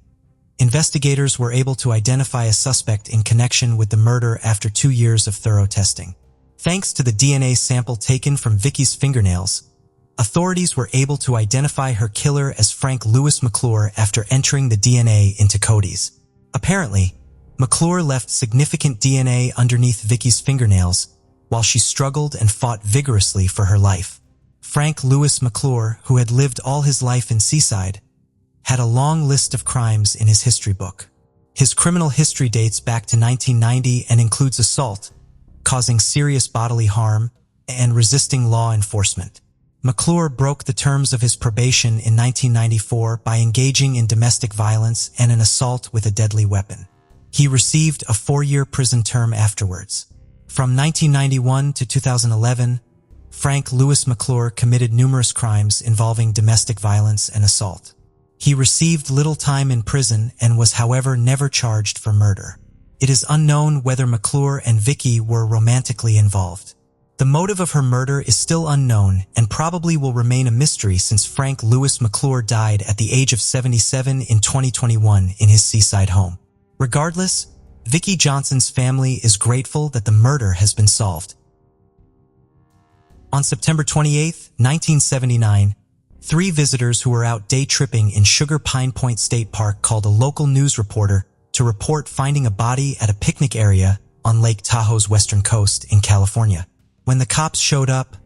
A: investigators were able to identify a suspect in connection with the murder after 2 years of thorough testing. Thanks to the DNA sample taken from Vicky's fingernails, authorities were able to identify her killer as Frank Lewis McClure after entering the DNA into Cody's. Apparently, McClure left significant DNA underneath Vicky's fingernails while she struggled and fought vigorously for her life. Frank Lewis McClure, who had lived all his life in Seaside, had a long list of crimes in his history book. His criminal history dates back to 1990 and includes assault, causing serious bodily harm, and resisting law enforcement. McClure broke the terms of his probation in 1994 by engaging in domestic violence and an assault with a deadly weapon. He received a 4-year prison term afterwards. From 1991 to 2011, Frank Lewis McClure committed numerous crimes involving domestic violence and assault. He received little time in prison and was, however, never charged for murder. It is unknown whether McClure and Vicky were romantically involved. The motive of her murder is still unknown and probably will remain a mystery since Frank Lewis McClure died at the age of 77 in 2021 in his Seaside home. Regardless, Vicky Johnson's family is grateful that the murder has been solved. On September 28, 1979, 3 visitors who were out day tripping in Sugar Pine Point State Park called a local news reporter to report finding a body at a picnic area on Lake Tahoe's western coast in California. When the cops showed up,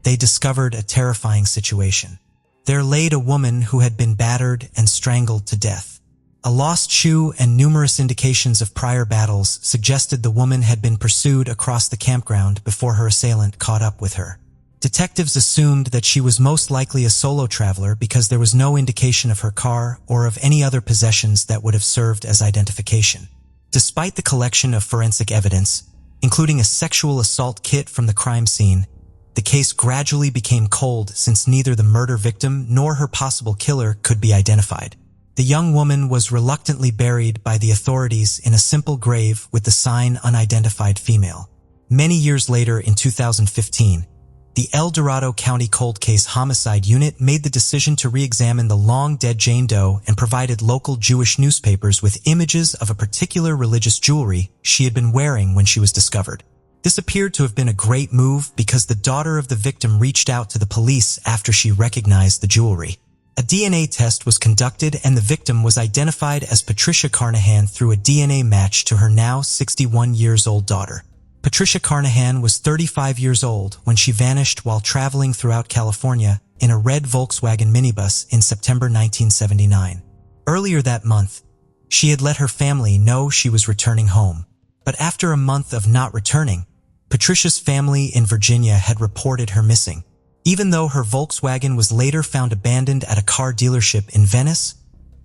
A: they discovered a terrifying situation. There laid a woman who had been battered and strangled to death. A lost shoe and numerous indications of prior battles suggested the woman had been pursued across the campground before her assailant caught up with her. Detectives assumed that she was most likely a solo traveler because there was no indication of her car or of any other possessions that would have served as identification. Despite the collection of forensic evidence, including a sexual assault kit from the crime scene, the case gradually became cold since neither the murder victim nor her possible killer could be identified. The young woman was reluctantly buried by the authorities in a simple grave with the sign unidentified female. Many years later, in 2015, the El Dorado County Cold Case Homicide Unit made the decision to re-examine the long-dead Jane Doe and provided local Jewish newspapers with images of a particular religious jewelry she had been wearing when she was discovered. This appeared to have been a great move because the daughter of the victim reached out to the police after she recognized the jewelry. A DNA test was conducted and the victim was identified as Patricia Carneahan through a DNA match to her now 61-years-old daughter. Patricia Carneahan was 35 years old when she vanished while traveling throughout California in a red Volkswagen minibus in September 1979. Earlier that month, she had let her family know she was returning home. But after a month of not returning, Patricia's family in Virginia had reported her missing. Even though her Volkswagen was later found abandoned at a car dealership in Venice,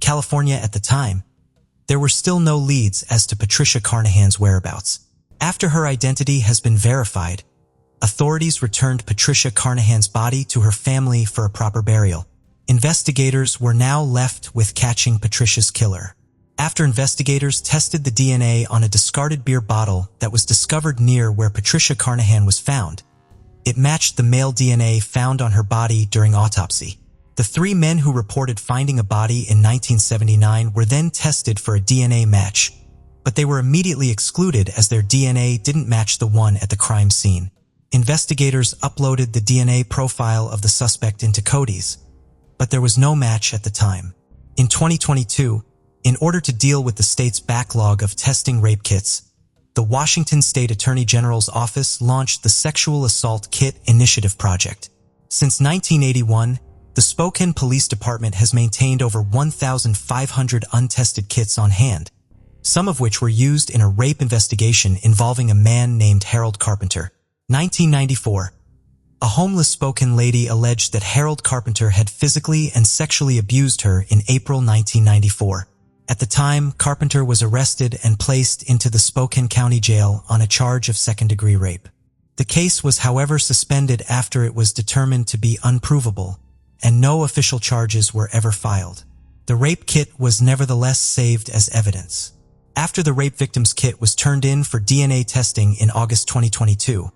A: California at the time, there were still no leads as to Patricia Carneahan's whereabouts. After her identity has been verified, authorities returned Patricia Carneahan's body to her family for a proper burial. Investigators were now left with catching Patricia's killer. After investigators tested the DNA on a discarded beer bottle that was discovered near where Patricia Carneahan was found, it matched the male DNA found on her body during autopsy. The 3 men who reported finding a body in 1979 were then tested for a DNA match, but they were immediately excluded as their DNA didn't match the one at the crime scene. Investigators uploaded the DNA profile of the suspect into Cody's, but there was no match at the time. In 2022, in order to deal with the state's backlog of testing rape kits, the Washington State Attorney General's office launched the Sexual Assault Kit Initiative Project. Since 1981, the Spokane Police Department has maintained over 1,500 untested kits on hand, some of which were used in a rape investigation involving a man named Harold Carpenter. 1994. A homeless Spokane lady alleged that Harold Carpenter had physically and sexually abused her in April 1994. At the time, Carpenter was arrested and placed into the Spokane County Jail on a charge of second-degree rape. The case was, however, suspended after it was determined to be unprovable, and no official charges were ever filed. The rape kit was nevertheless saved as evidence. After the rape victim's kit was turned in for DNA testing in August 2022,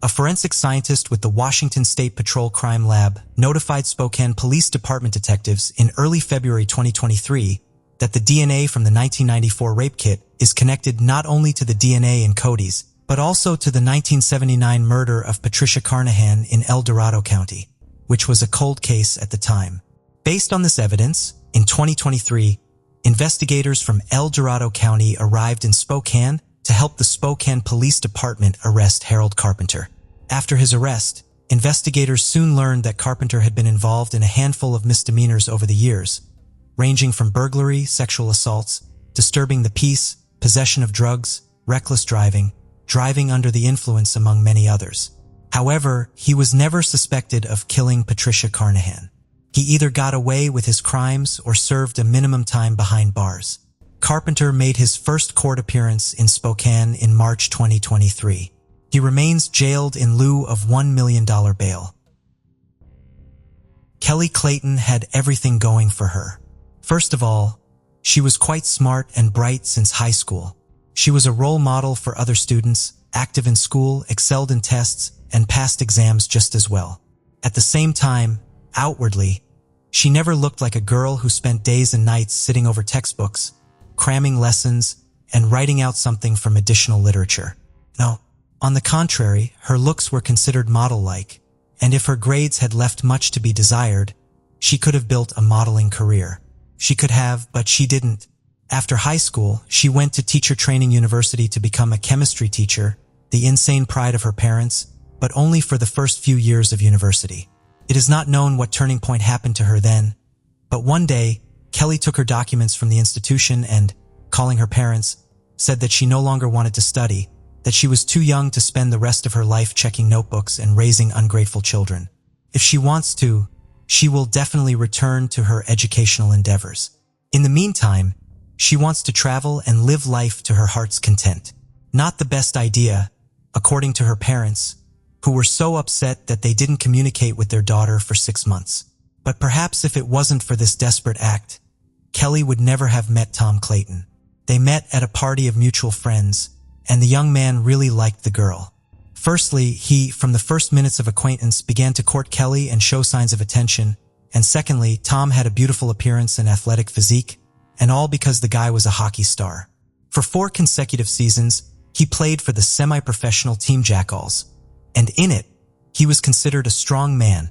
A: a forensic scientist with the Washington State Patrol Crime Lab notified Spokane Police Department detectives in early February 2023 that the DNA from the 1994 rape kit is connected not only to the DNA in Cody's, but also to the 1979 murder of Patricia Carneahan in El Dorado County, which was a cold case at the time. Based on this evidence, in 2023, investigators from El Dorado County arrived in Spokane to help the Spokane Police Department arrest Harold Carpenter. After his arrest, investigators soon learned that Carpenter had been involved in a handful of misdemeanors over the years, ranging from burglary, sexual assaults, disturbing the peace, possession of drugs, reckless driving, driving under the influence, among many others. However, he was never suspected of killing Patricia Carneahan. He either got away with his crimes or served a minimum time behind bars. Carpenter made his first court appearance in Spokane in March 2023. He remains jailed in lieu of $1 million bail. Kelly Clayton had everything going for her. First of all, she was quite smart and bright since high school. She was a role model for other students, active in school, excelled in tests, and passed exams just as well. At the same time, outwardly, she never looked like a girl who spent days and nights sitting over textbooks, cramming lessons, and writing out something from additional literature. No, on the contrary, her looks were considered model-like, and if her grades had left much to be desired, she could have built a modeling career. She could have, but she didn't. After high school, she went to Teacher Training University to become a chemistry teacher, the insane pride of her parents, but only for the first few years of university. It is not known what turning point happened to her then, but one day, Kelly took her documents from the institution and, calling her parents, said that she no longer wanted to study, that she was too young to spend the rest of her life checking notebooks and raising ungrateful children. If she wants to, she will definitely return to her educational endeavors. In the meantime, she wants to travel and live life to her heart's content. Not the best idea, according to her parents, who were so upset that they didn't communicate with their daughter for 6 months. But perhaps if it wasn't for this desperate act, Kelly would never have met Tom Clayton. They met at a party of mutual friends, and the young man really liked the girl. Firstly, he, from the first minutes of acquaintance, began to court Kelly and show signs of attention, and secondly, Tom had a beautiful appearance and athletic physique, and all because the guy was a hockey star. For 4 consecutive seasons, he played for the semi-professional Team Jackals, and in it, he was considered a strong man,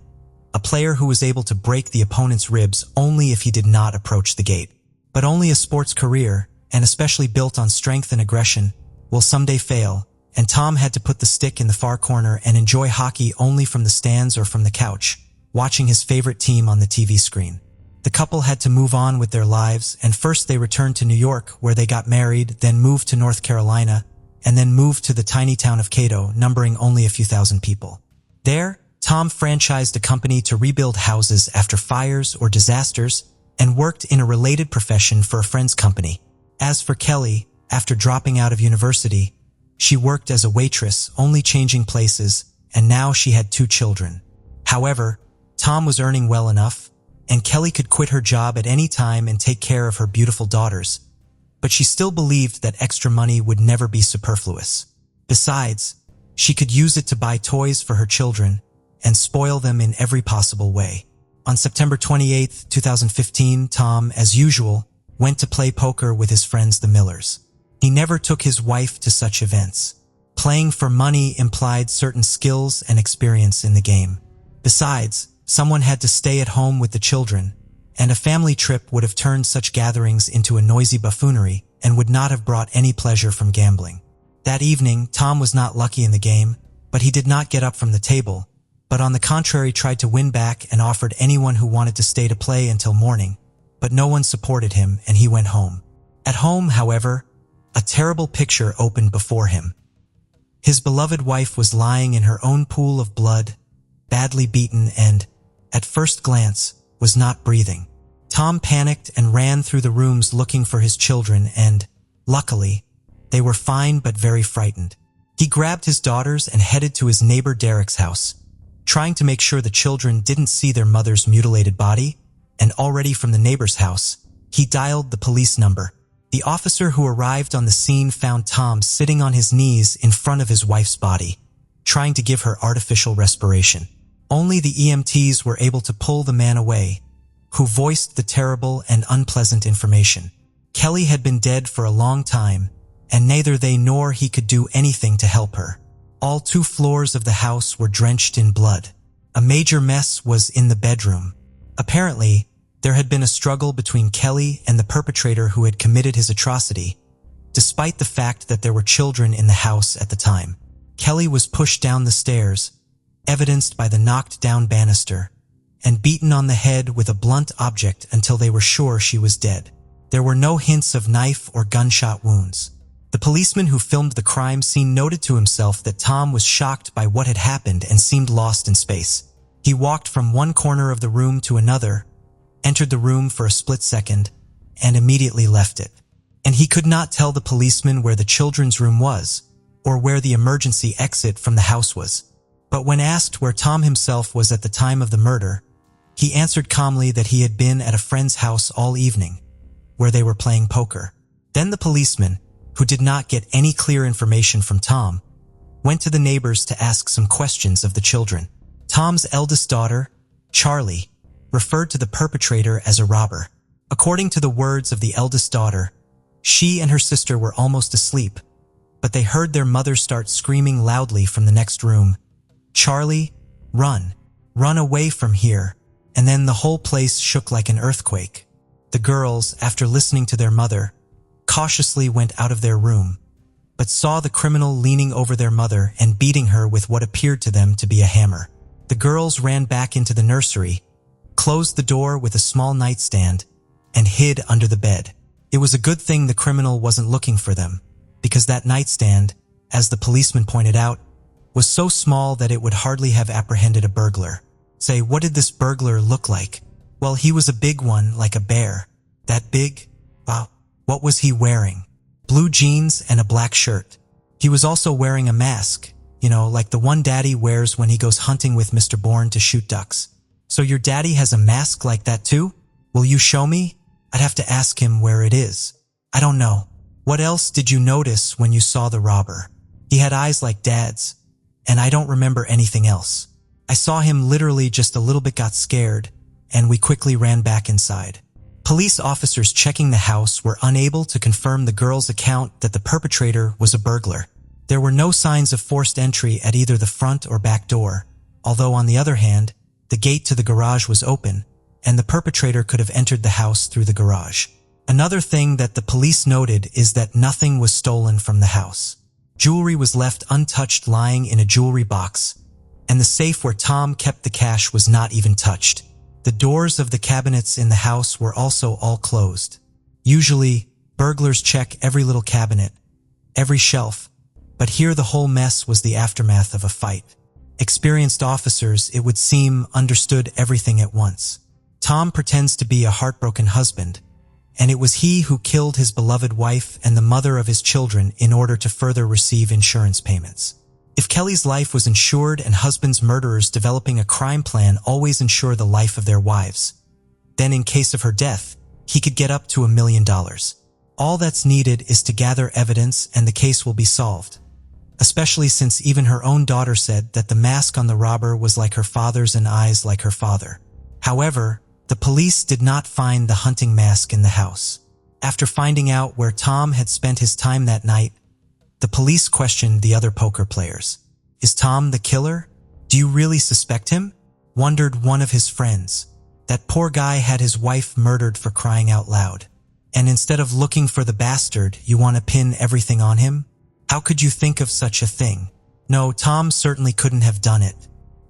A: a player who was able to break the opponent's ribs only if he did not approach the gate. But only a sports career, and especially built on strength and aggression, will someday fail, and Tom had to put the stick in the far corner and enjoy hockey only from the stands or from the couch, watching his favorite team on the TV screen. The couple had to move on with their lives, and first they returned to New York, where they got married, then moved to North Carolina, and then moved to the tiny town of Cato, numbering only a few thousand people. There, Tom franchised a company to rebuild houses after fires or disasters and worked in a related profession for a friend's company. As for Kelly, after dropping out of university, she worked as a waitress, only changing places, and now she had 2 children. However, Tom was earning well enough, and Kelly could quit her job at any time and take care of her beautiful daughters, but she still believed that extra money would never be superfluous. Besides, she could use it to buy toys for her children and spoil them in every possible way. On September 28, 2015, Tom, as usual, went to play poker with his friends the Millers. He never took his wife to such events. Playing for money implied certain skills and experience in the game. Besides, someone had to stay at home with the children, and a family trip would have turned such gatherings into a noisy buffoonery and would not have brought any pleasure from gambling. That evening, Tom was not lucky in the game, but he did not get up from the table, but on the contrary tried to win back and offered anyone who wanted to stay to play until morning, but no one supported him and he went home. At home, however, a terrible picture opened before him. His beloved wife was lying in her own pool of blood, badly beaten and, at first glance, was not breathing. Tom panicked and ran through the rooms looking for his children and, luckily, they were fine but very frightened. He grabbed his daughters and headed to his neighbor Derek's house, trying to make sure the children didn't see their mother's mutilated body, and already from the neighbor's house, he dialed the police number. The officer who arrived on the scene found Tom sitting on his knees in front of his wife's body, trying to give her artificial respiration. Only the EMTs were able to pull the man away, who voiced the terrible and unpleasant information. Kelly had been dead for a long time, and neither they nor he could do anything to help her. All 2 floors of the house were drenched in blood. A major mess was in the bedroom. Apparently, there had been a struggle between Kelly and the perpetrator who had committed his atrocity, despite the fact that there were children in the house at the time. Kelly was pushed down the stairs, evidenced by the knocked-down banister, and beaten on the head with a blunt object until they were sure she was dead. There were no hints of knife or gunshot wounds. The policeman who filmed the crime scene noted to himself that Tom was shocked by what had happened and seemed lost in space. He walked from one corner of the room to another, entered the room for a split second, and immediately left it. And he could not tell the policeman where the children's room was, or where the emergency exit from the house was. But when asked where Tom himself was at the time of the murder, he answered calmly that he had been at a friend's house all evening, where they were playing poker. Then the policeman, who did not get any clear information from Tom, went to the neighbors to ask some questions of the children. Tom's eldest daughter, Charlie, referred to the perpetrator as a robber. According to the words of the eldest daughter, she and her sister were almost asleep, but they heard their mother start screaming loudly from the next room, "Charlie, run! Run away from here!" And then the whole place shook like an earthquake. The girls, after listening to their mother, cautiously went out of their room, but saw the criminal leaning over their mother and beating her with what appeared to them to be a hammer. The girls ran back into the nursery, closed the door with a small nightstand, and hid under the bed. It was a good thing the criminal wasn't looking for them, because that nightstand, as the policeman pointed out, was so small that it would hardly have apprehended a burglar. Say, what did this burglar look like? Well, he was a big one, like a bear. That big? Wow. What was he wearing? Blue jeans and a black shirt. He was also wearing a mask, like the one Daddy wears when he goes hunting with Mr. Bourne to shoot ducks. So your daddy has a mask like that too? Will you show me? I'd have to ask him where it is. I don't know. What else did you notice when you saw the robber? He had eyes like Dad's, and I don't remember anything else. I saw him literally just a little bit got scared, and we quickly ran back inside. Police officers checking the house were unable to confirm the girl's account that the perpetrator was a burglar. There were no signs of forced entry at either the front or back door, although on the other hand, the gate to the garage was open, and the perpetrator could have entered the house through the garage. Another thing that the police noted is that nothing was stolen from the house. Jewelry was left untouched lying in a jewelry box, and the safe where Tom kept the cash was not even touched. The doors of the cabinets in the house were also all closed. Usually, burglars check every little cabinet, every shelf, but here the whole mess was the aftermath of a fight. Experienced officers, it would seem, understood everything at once. Tom pretends to be a heartbroken husband, and it was he who killed his beloved wife and the mother of his children in order to further receive insurance payments. If Kelly's life was insured and husbands' murderers developing a crime plan always ensure the life of their wives, then in case of her death, he could get up to $1 million. All that's needed is to gather evidence and the case will be solved, especially since even her own daughter said that the mask on the robber was like her father's and eyes like her father. However, the police did not find the hunting mask in the house. After finding out where Tom had spent his time that night, the police questioned the other poker players. Is Tom the killer? Do you really suspect him? Wondered one of his friends. That poor guy had his wife murdered for crying out loud. And instead of looking for the bastard, you want to pin everything on him? How could you think of such a thing? No, Tom certainly couldn't have done it.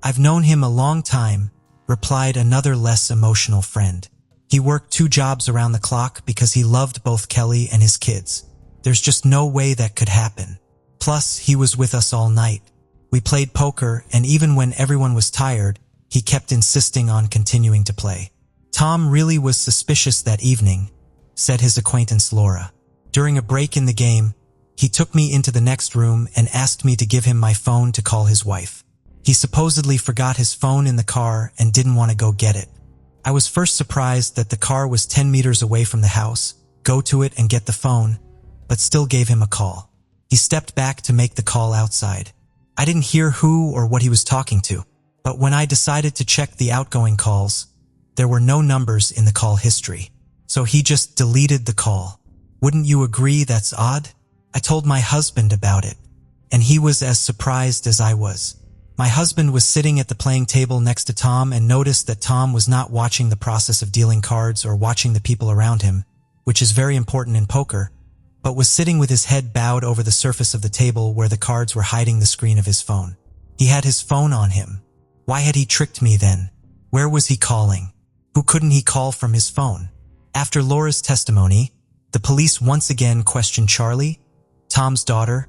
A: I've known him a long time, replied another less emotional friend. He worked 2 jobs around the clock because he loved both Kelly and his kids. There's just no way that could happen. Plus, he was with us all night. We played poker, and even when everyone was tired, he kept insisting on continuing to play. Tom really was suspicious that evening, said his acquaintance Laura. During a break in the game, he took me into the next room and asked me to give him my phone to call his wife. He supposedly forgot his phone in the car and didn't want to go get it. I was first surprised that the car was 10 meters away from the house, go to it and get the phone, but still gave him a call. He stepped back to make the call outside. I didn't hear who or what he was talking to, but when I decided to check the outgoing calls, there were no numbers in the call history, so he just deleted the call. Wouldn't you agree that's odd? I told my husband about it, and he was as surprised as I was. My husband was sitting at the playing table next to Tom and noticed that Tom was not watching the process of dealing cards or watching the people around him, which is very important in poker, but was sitting with his head bowed over the surface of the table where the cards were hiding the screen of his phone. He had his phone on him. Why had he tricked me then? Where was he calling? Who couldn't he call from his phone? After Laura's testimony, the police once again questioned Charlie, Tom's daughter,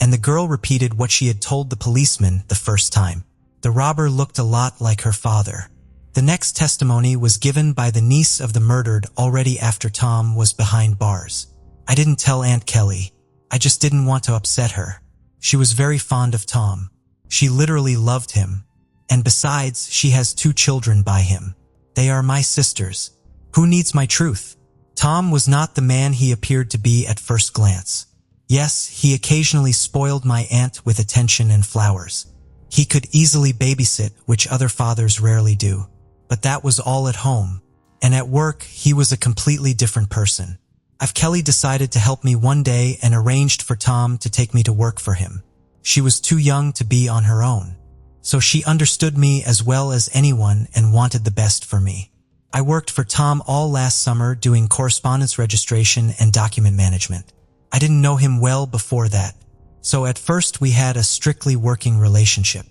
A: and the girl repeated what she had told the policeman the first time. The robber looked a lot like her father. The next testimony was given by the niece of the murdered already after Tom was behind bars. I didn't tell Aunt Kelly. I just didn't want to upset her. She was very fond of Tom. She literally loved him. And besides, she has 2 children by him. They are my sisters. Who needs my truth? Tom was not the man he appeared to be at first glance. Yes, he occasionally spoiled my aunt with attention and flowers. He could easily babysit, which other fathers rarely do. But that was all at home. And at work, he was a completely different person. Kelly decided to help me one day and arranged for Tom to take me to work for him. She was too young to be on her own, so she understood me as well as anyone and wanted the best for me. I worked for Tom all last summer doing correspondence registration and document management. I didn't know him well before that, so at first we had a strictly working relationship.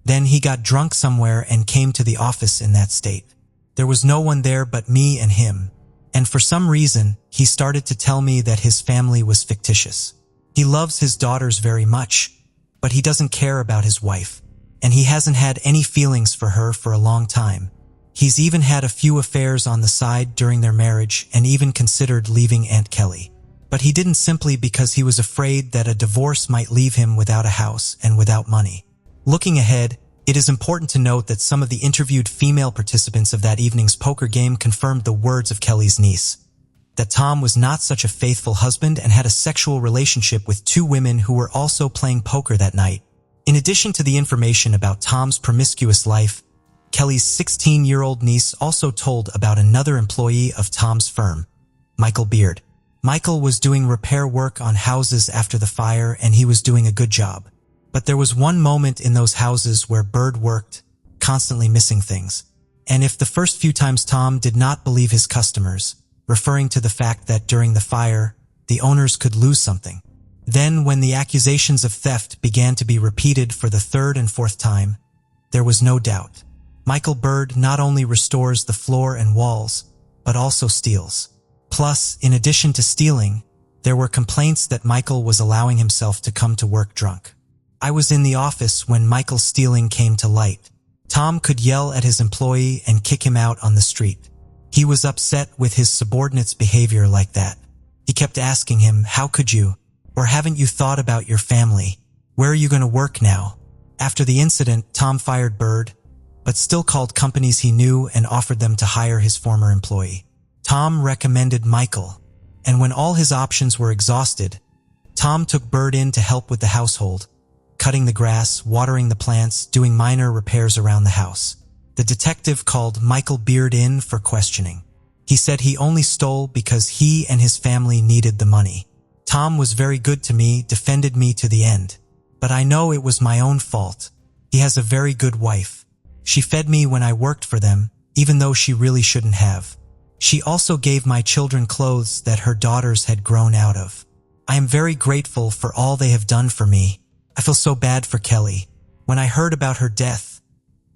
A: Then he got drunk somewhere and came to the office in that state. There was no one there but me and him. And for some reason, he started to tell me that his family was fictitious. He loves his daughters very much, but he doesn't care about his wife, and he hasn't had any feelings for her for a long time. He's even had a few affairs on the side during their marriage and even considered leaving Aunt Kelly. But he didn't simply because he was afraid that a divorce might leave him without a house and without money. Looking ahead, it is important to note that some of the interviewed female participants of that evening's poker game confirmed the words of Kelly's niece, that Tom was not such a faithful husband and had a sexual relationship with two women who were also playing poker that night. In addition to the information about Tom's promiscuous life, Kelly's 16-year-old niece also told about another employee of Tom's firm, Michael Beard. Michael was doing repair work on houses after the fire, and he was doing a good job. But there was one moment in those houses where Bird worked, constantly missing things. And if the first few times Tom did not believe his customers, referring to the fact that during the fire, the owners could lose something. Then when the accusations of theft began to be repeated for the third and fourth time, there was no doubt. Michael Bird not only restores the floor and walls, but also steals. Plus, in addition to stealing, there were complaints that Michael was allowing himself to come to work drunk. I was in the office when Michael's stealing came to light. Tom could yell at his employee and kick him out on the street. He was upset with his subordinate's behavior like that. He kept asking him, "How could you? Or haven't you thought about your family? Where are you going to work now?" After the incident, Tom fired Bird, but still called companies he knew and offered them to hire his former employee. Tom recommended Michael, and when all his options were exhausted, Tom took Bird in to help with the household, cutting the grass, watering the plants, doing minor repairs around the house. The detective called Michael Beard in for questioning. He said he only stole because he and his family needed the money. Tom was very good to me, defended me to the end. But I know it was my own fault. He has a very good wife. She fed me when I worked for them, even though she really shouldn't have. She also gave my children clothes that her daughters had grown out of. I am very grateful for all they have done for me. I feel so bad for Kelly. When I heard about her death,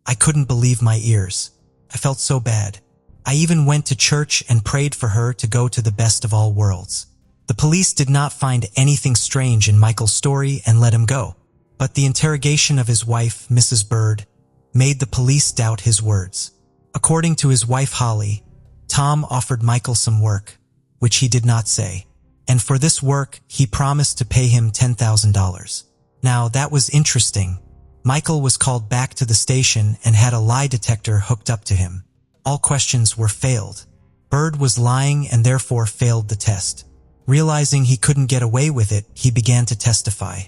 A: I couldn't believe my ears. I felt so bad. I even went to church and prayed for her to go to the best of all worlds. The police did not find anything strange in Michael's story and let him go. But the interrogation of his wife, Mrs. Bird, made the police doubt his words. According to his wife Holly, Tom offered Michael some work, which he did not say. And for this work, he promised to pay him $10,000. Now, that was interesting. Michael was called back to the station and had a lie detector hooked up to him. All questions were failed. Bird was lying and therefore failed the test. Realizing he couldn't get away with it, he began to testify.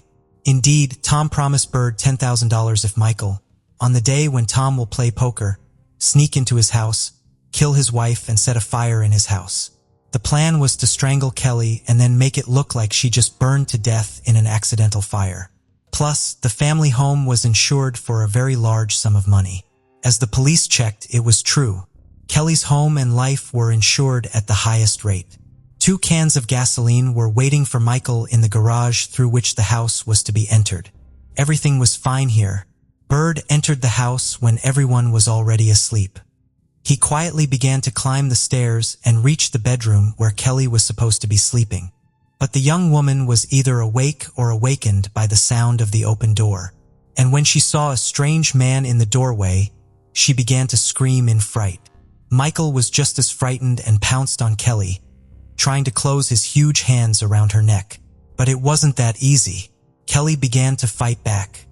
A: Indeed, Tom promised Bird $10,000 if Michael, on the day when Tom will play poker, sneak into his house, kill his wife and set a fire in his house. The plan was to strangle Kelly and then make it look like she just burned to death in an accidental fire. Plus, the family home was insured for a very large sum of money. As the police checked, it was true. Kelly's home and life were insured at the highest rate. 2 cans of gasoline were waiting for Michael in the garage through which the house was to be entered. Everything was fine here. Bird entered the house when everyone was already asleep. He quietly began to climb the stairs and reach the bedroom where Kelly was supposed to be sleeping. But the young woman was either awake or awakened by the sound of the open door. And when she saw a strange man in the doorway, she began to scream in fright. Michael was just as frightened and pounced on Kelly, trying to close his huge hands around her neck. But it wasn't that easy. Kelly began to fight back.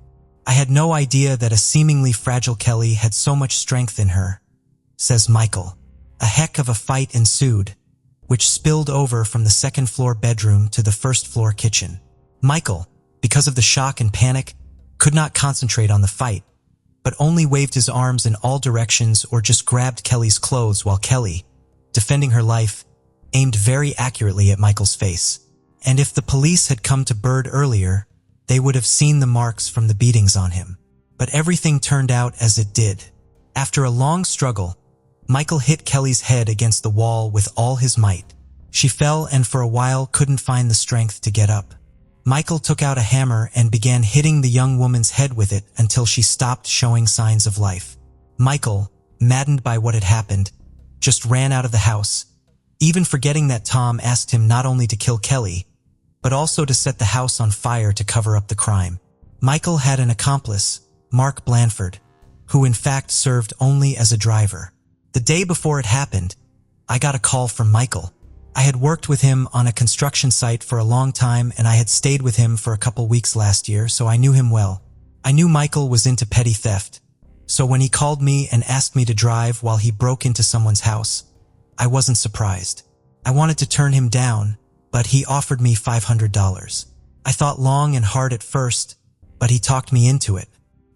A: "I had no idea that a seemingly fragile Kelly had so much strength in her," says Michael. A heck of a fight ensued, which spilled over from the second-floor bedroom to the first-floor kitchen. Michael, because of the shock and panic, could not concentrate on the fight, but only waved his arms in all directions or just grabbed Kelly's clothes while Kelly, defending her life, aimed very accurately at Michael's face. And if the police had come to Bird earlier, they would have seen the marks from the beatings on him. But everything turned out as it did. After a long struggle, Michael hit Kelly's head against the wall with all his might. She fell and for a while couldn't find the strength to get up. Michael took out a hammer and began hitting the young woman's head with it until she stopped showing signs of life. Michael, maddened by what had happened, just ran out of the house, even forgetting that Tom asked him not only to kill Kelly, but also to set the house on fire to cover up the crime. Michael had an accomplice, Mark Blanford, who in fact served only as a driver. The day before it happened, I got a call from Michael. I had worked with him on a construction site for a long time, and I had stayed with him for a couple weeks last year, so I knew him well. I knew Michael was into petty theft, so when he called me and asked me to drive while he broke into someone's house, I wasn't surprised. I wanted to turn him down, but he offered me $500. I thought long and hard at first, but he talked me into it.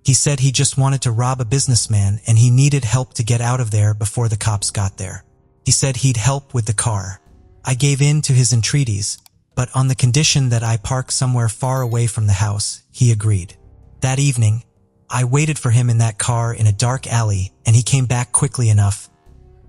A: He said he just wanted to rob a businessman and he needed help to get out of there before the cops got there. He said he'd help with the car. I gave in to his entreaties, but on the condition that I park somewhere far away from the house, he agreed. That evening, I waited for him in that car in a dark alley, and he came back quickly enough,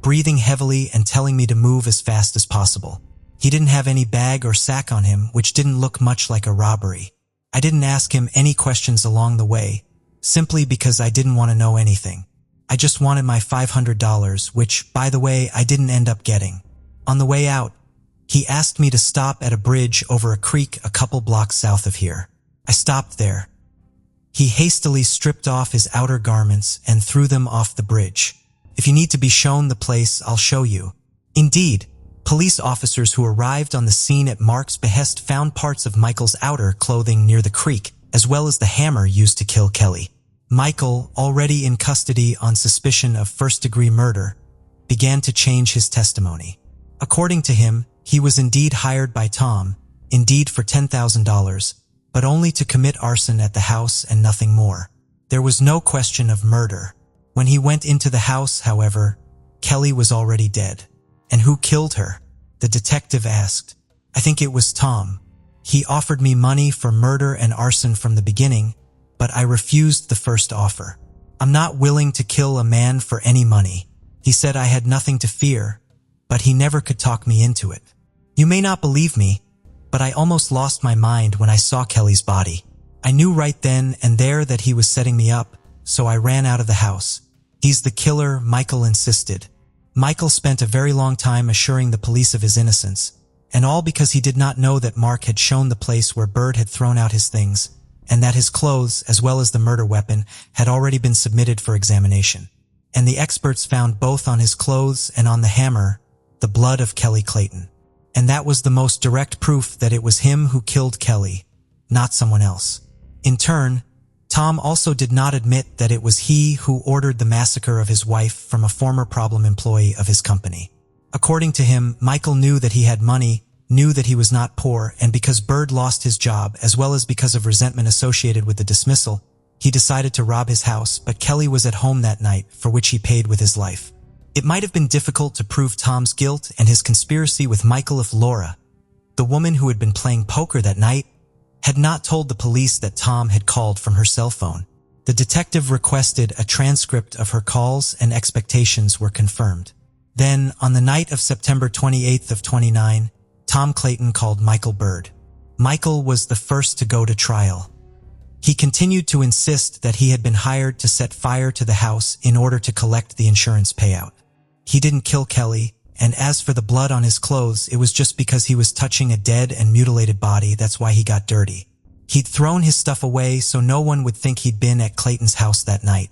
A: breathing heavily and telling me to move as fast as possible. He didn't have any bag or sack on him, which didn't look much like a robbery. I didn't ask him any questions along the way, simply because I didn't want to know anything. I just wanted my $500, which, by the way, I didn't end up getting. On the way out, he asked me to stop at a bridge over a creek a couple blocks south of here. I stopped there. He hastily stripped off his outer garments and threw them off the bridge. If you need to be shown the place, I'll show you. Indeed, police officers who arrived on the scene at Mark's behest found parts of Michael's outer clothing near the creek, as well as the hammer used to kill Kelly. Michael, already in custody on suspicion of first-degree murder, began to change his testimony. According to him, he was indeed hired by Tom, indeed for $10,000, but only to commit arson at the house and nothing more. There was no question of murder. When he went into the house, however, Kelly was already dead. And who killed her? The detective asked. I think it was Tom. He offered me money for murder and arson from the beginning, but I refused the first offer. I'm not willing to kill a man for any money. He said I had nothing to fear, but he never could talk me into it. You may not believe me, but I almost lost my mind when I saw Kelly's body. I knew right then and there that he was setting me up, so I ran out of the house. He's the killer, Michael insisted. Michael spent a very long time assuring the police of his innocence, and all because he did not know that Mark had shown the place where Bird had thrown out his things, and that his clothes, as well as the murder weapon, had already been submitted for examination. And the experts found both on his clothes and on the hammer the blood of Kelly Clayton. And that was the most direct proof that it was him who killed Kelly, not someone else. In turn, Tom also did not admit that it was he who ordered the massacre of his wife from a former problem employee of his company. According to him, Michael knew that he had money, knew that he was not poor, and because Bird lost his job, as well as because of resentment associated with the dismissal, he decided to rob his house, but Kelly was at home that night, for which he paid with his life. It might have been difficult to prove Tom's guilt and his conspiracy with Michael if Laura, the woman who had been playing poker that night, had not told the police that Tom had called from her cell phone. The detective requested a transcript of her calls and expectations were confirmed. Then, on the night of September 28th of 29, Tom Clayton called Michael Bird. Michael was the first to go to trial. He continued to insist that he had been hired to set fire to the house in order to collect the insurance payout. He didn't kill Kelly, and as for the blood on his clothes, it was just because he was touching a dead and mutilated body, that's why he got dirty. He'd thrown his stuff away so no one would think he'd been at Clayton's house that night.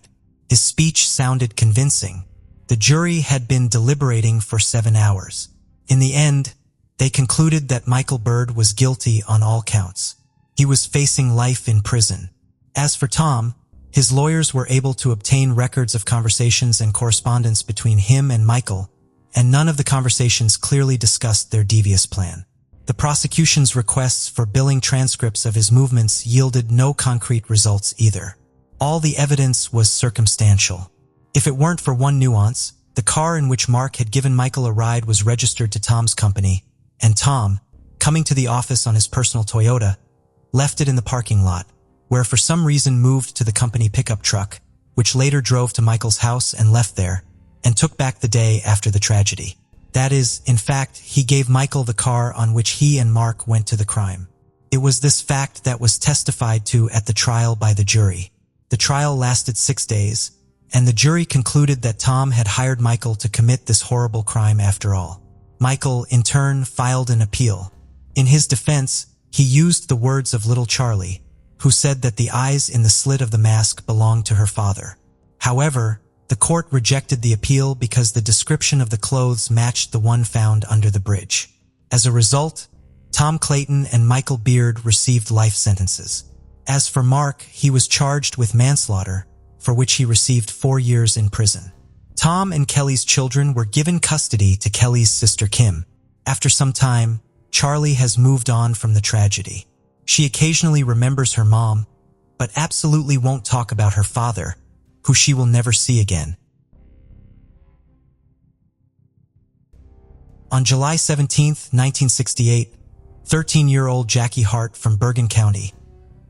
A: His speech sounded convincing. The jury had been deliberating for 7 hours. In the end, they concluded that Michael Bird was guilty on all counts. He was facing life in prison. As for Tom, his lawyers were able to obtain records of conversations and correspondence between him and Michael, and none of the conversations clearly discussed their devious plan. The prosecution's requests for billing transcripts of his movements yielded no concrete results either. All the evidence was circumstantial. If it weren't for one nuance, the car in which Mark had given Michael a ride was registered to Tom's company, and Tom, coming to the office on his personal Toyota, left it in the parking lot, where for some reason moved to the company pickup truck, which later drove to Michael's house and left there, and took back the day after the tragedy. That is, in fact, he gave Michael the car on which he and Mark went to the crime. It was this fact that was testified to at the trial by the jury. The trial lasted 6 days, and the jury concluded that Tom had hired Michael to commit this horrible crime after all. Michael, in turn, filed an appeal. In his defense, He used the words of little Charlie, who said that the eyes in the slit of the mask belonged to her father. However, the court rejected the appeal because the description of the clothes matched the one found under the bridge. As a result, Tom Clayton and Michael Beard received life sentences. As for Mark, he was charged with manslaughter, for which he received 4 years in prison. Tom and Kelly's children were given custody to Kelly's sister Kim. After some time, Charlie has moved on from the tragedy. She occasionally remembers her mom, but absolutely won't talk about her father, who she will never see again. On July 17, 1968, 13-year-old Jackie Hart from Bergen County,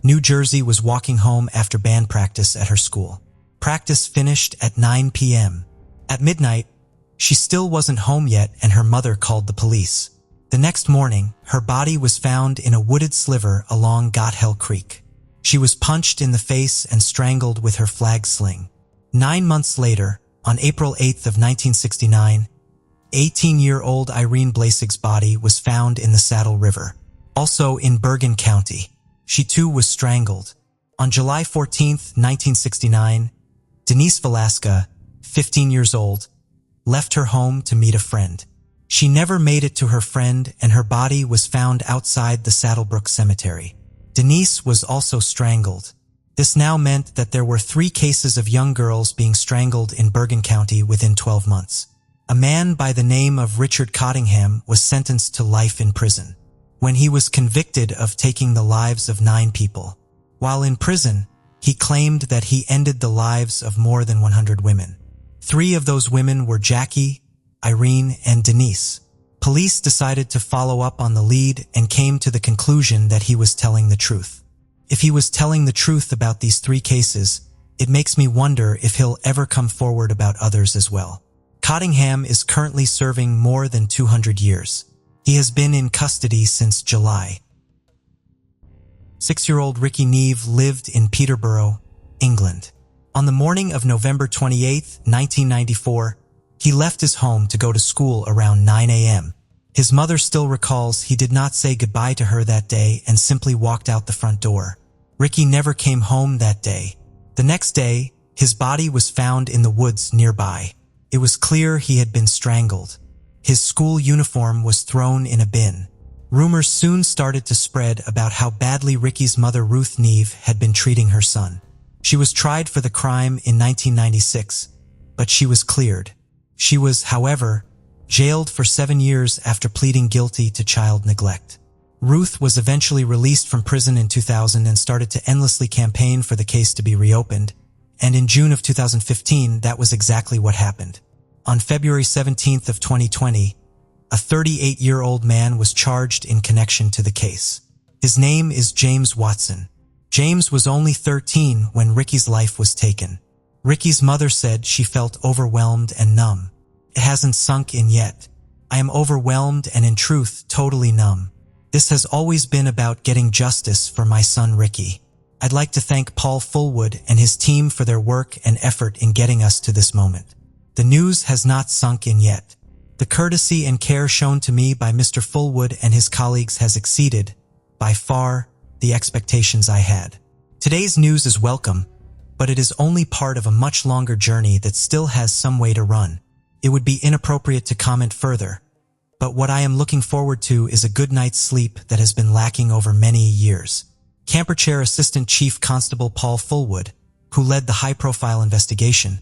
A: New Jersey was walking home after band practice at her school. Practice finished at 9 p.m. At midnight, she still wasn't home yet and her mother called the police. The next morning, her body was found in a wooded sliver along Gothell Creek. She was punched in the face and strangled with her flag sling. 9 months later, on April 8 of 1969, 18-year-old Irene Blasig's body was found in the Saddle River, also in Bergen County. She too was strangled. On July 14, 1969, Denise Velasca, 15 years old, left her home to meet a friend. She never made it to her friend and her body was found outside the Saddlebrook Cemetery. Denise was also strangled. This now meant that there were 3 cases of young girls being strangled in Bergen County within 12 months. A man by the name of Richard Cotttingham was sentenced to life in prison when he was convicted of taking the lives of 9 people. While in prison, he claimed that he ended the lives of more than 100 women. 3 of those women were Jackie, Irene, and Denise. Police decided to follow up on the lead and came to the conclusion that he was telling the truth. If he was telling the truth about these 3 cases, it makes me wonder if he'll ever come forward about others as well. Cotttingham is currently serving more than 200 years. He has been in custody since July. 6-year-old Ricky Neve lived in Peterborough, England. On the morning of November 28, 1994, he left his home to go to school around 9 a.m. His mother still recalls he did not say goodbye to her that day and simply walked out the front door. Ricky never came home that day. The next day, his body was found in the woods nearby. It was clear he had been strangled. His school uniform was thrown in a bin. Rumors soon started to spread about how badly Ricky's mother Ruth Neve had been treating her son. She was tried for the crime in 1996, but she was cleared. She was, however, jailed for 7 years after pleading guilty to child neglect. Ruth was eventually released from prison in 2000 and started to endlessly campaign for the case to be reopened, and in June of 2015, that was exactly what happened. On February 17th of 2020, a 38-year-old man was charged in connection to the case. His name is James Watson. James was only 13 when Ricky's life was taken. Ricky's mother said she felt overwhelmed and numb. It hasn't sunk in yet. I am overwhelmed and in truth totally numb. This has always been about getting justice for my son Ricky. I'd like to thank Paul Fullwood and his team for their work and effort in getting us to this moment. The news has not sunk in yet. The courtesy and care shown to me by Mr. Fullwood and his colleagues has exceeded, by far, the expectations I had. Today's news is welcome, but it is only part of a much longer journey that still has some way to run. It would be inappropriate to comment further, but what I am looking forward to is a good night's sleep that has been lacking over many years. Camperchair Assistant Chief Constable Paul Fullwood, who led the high-profile investigation,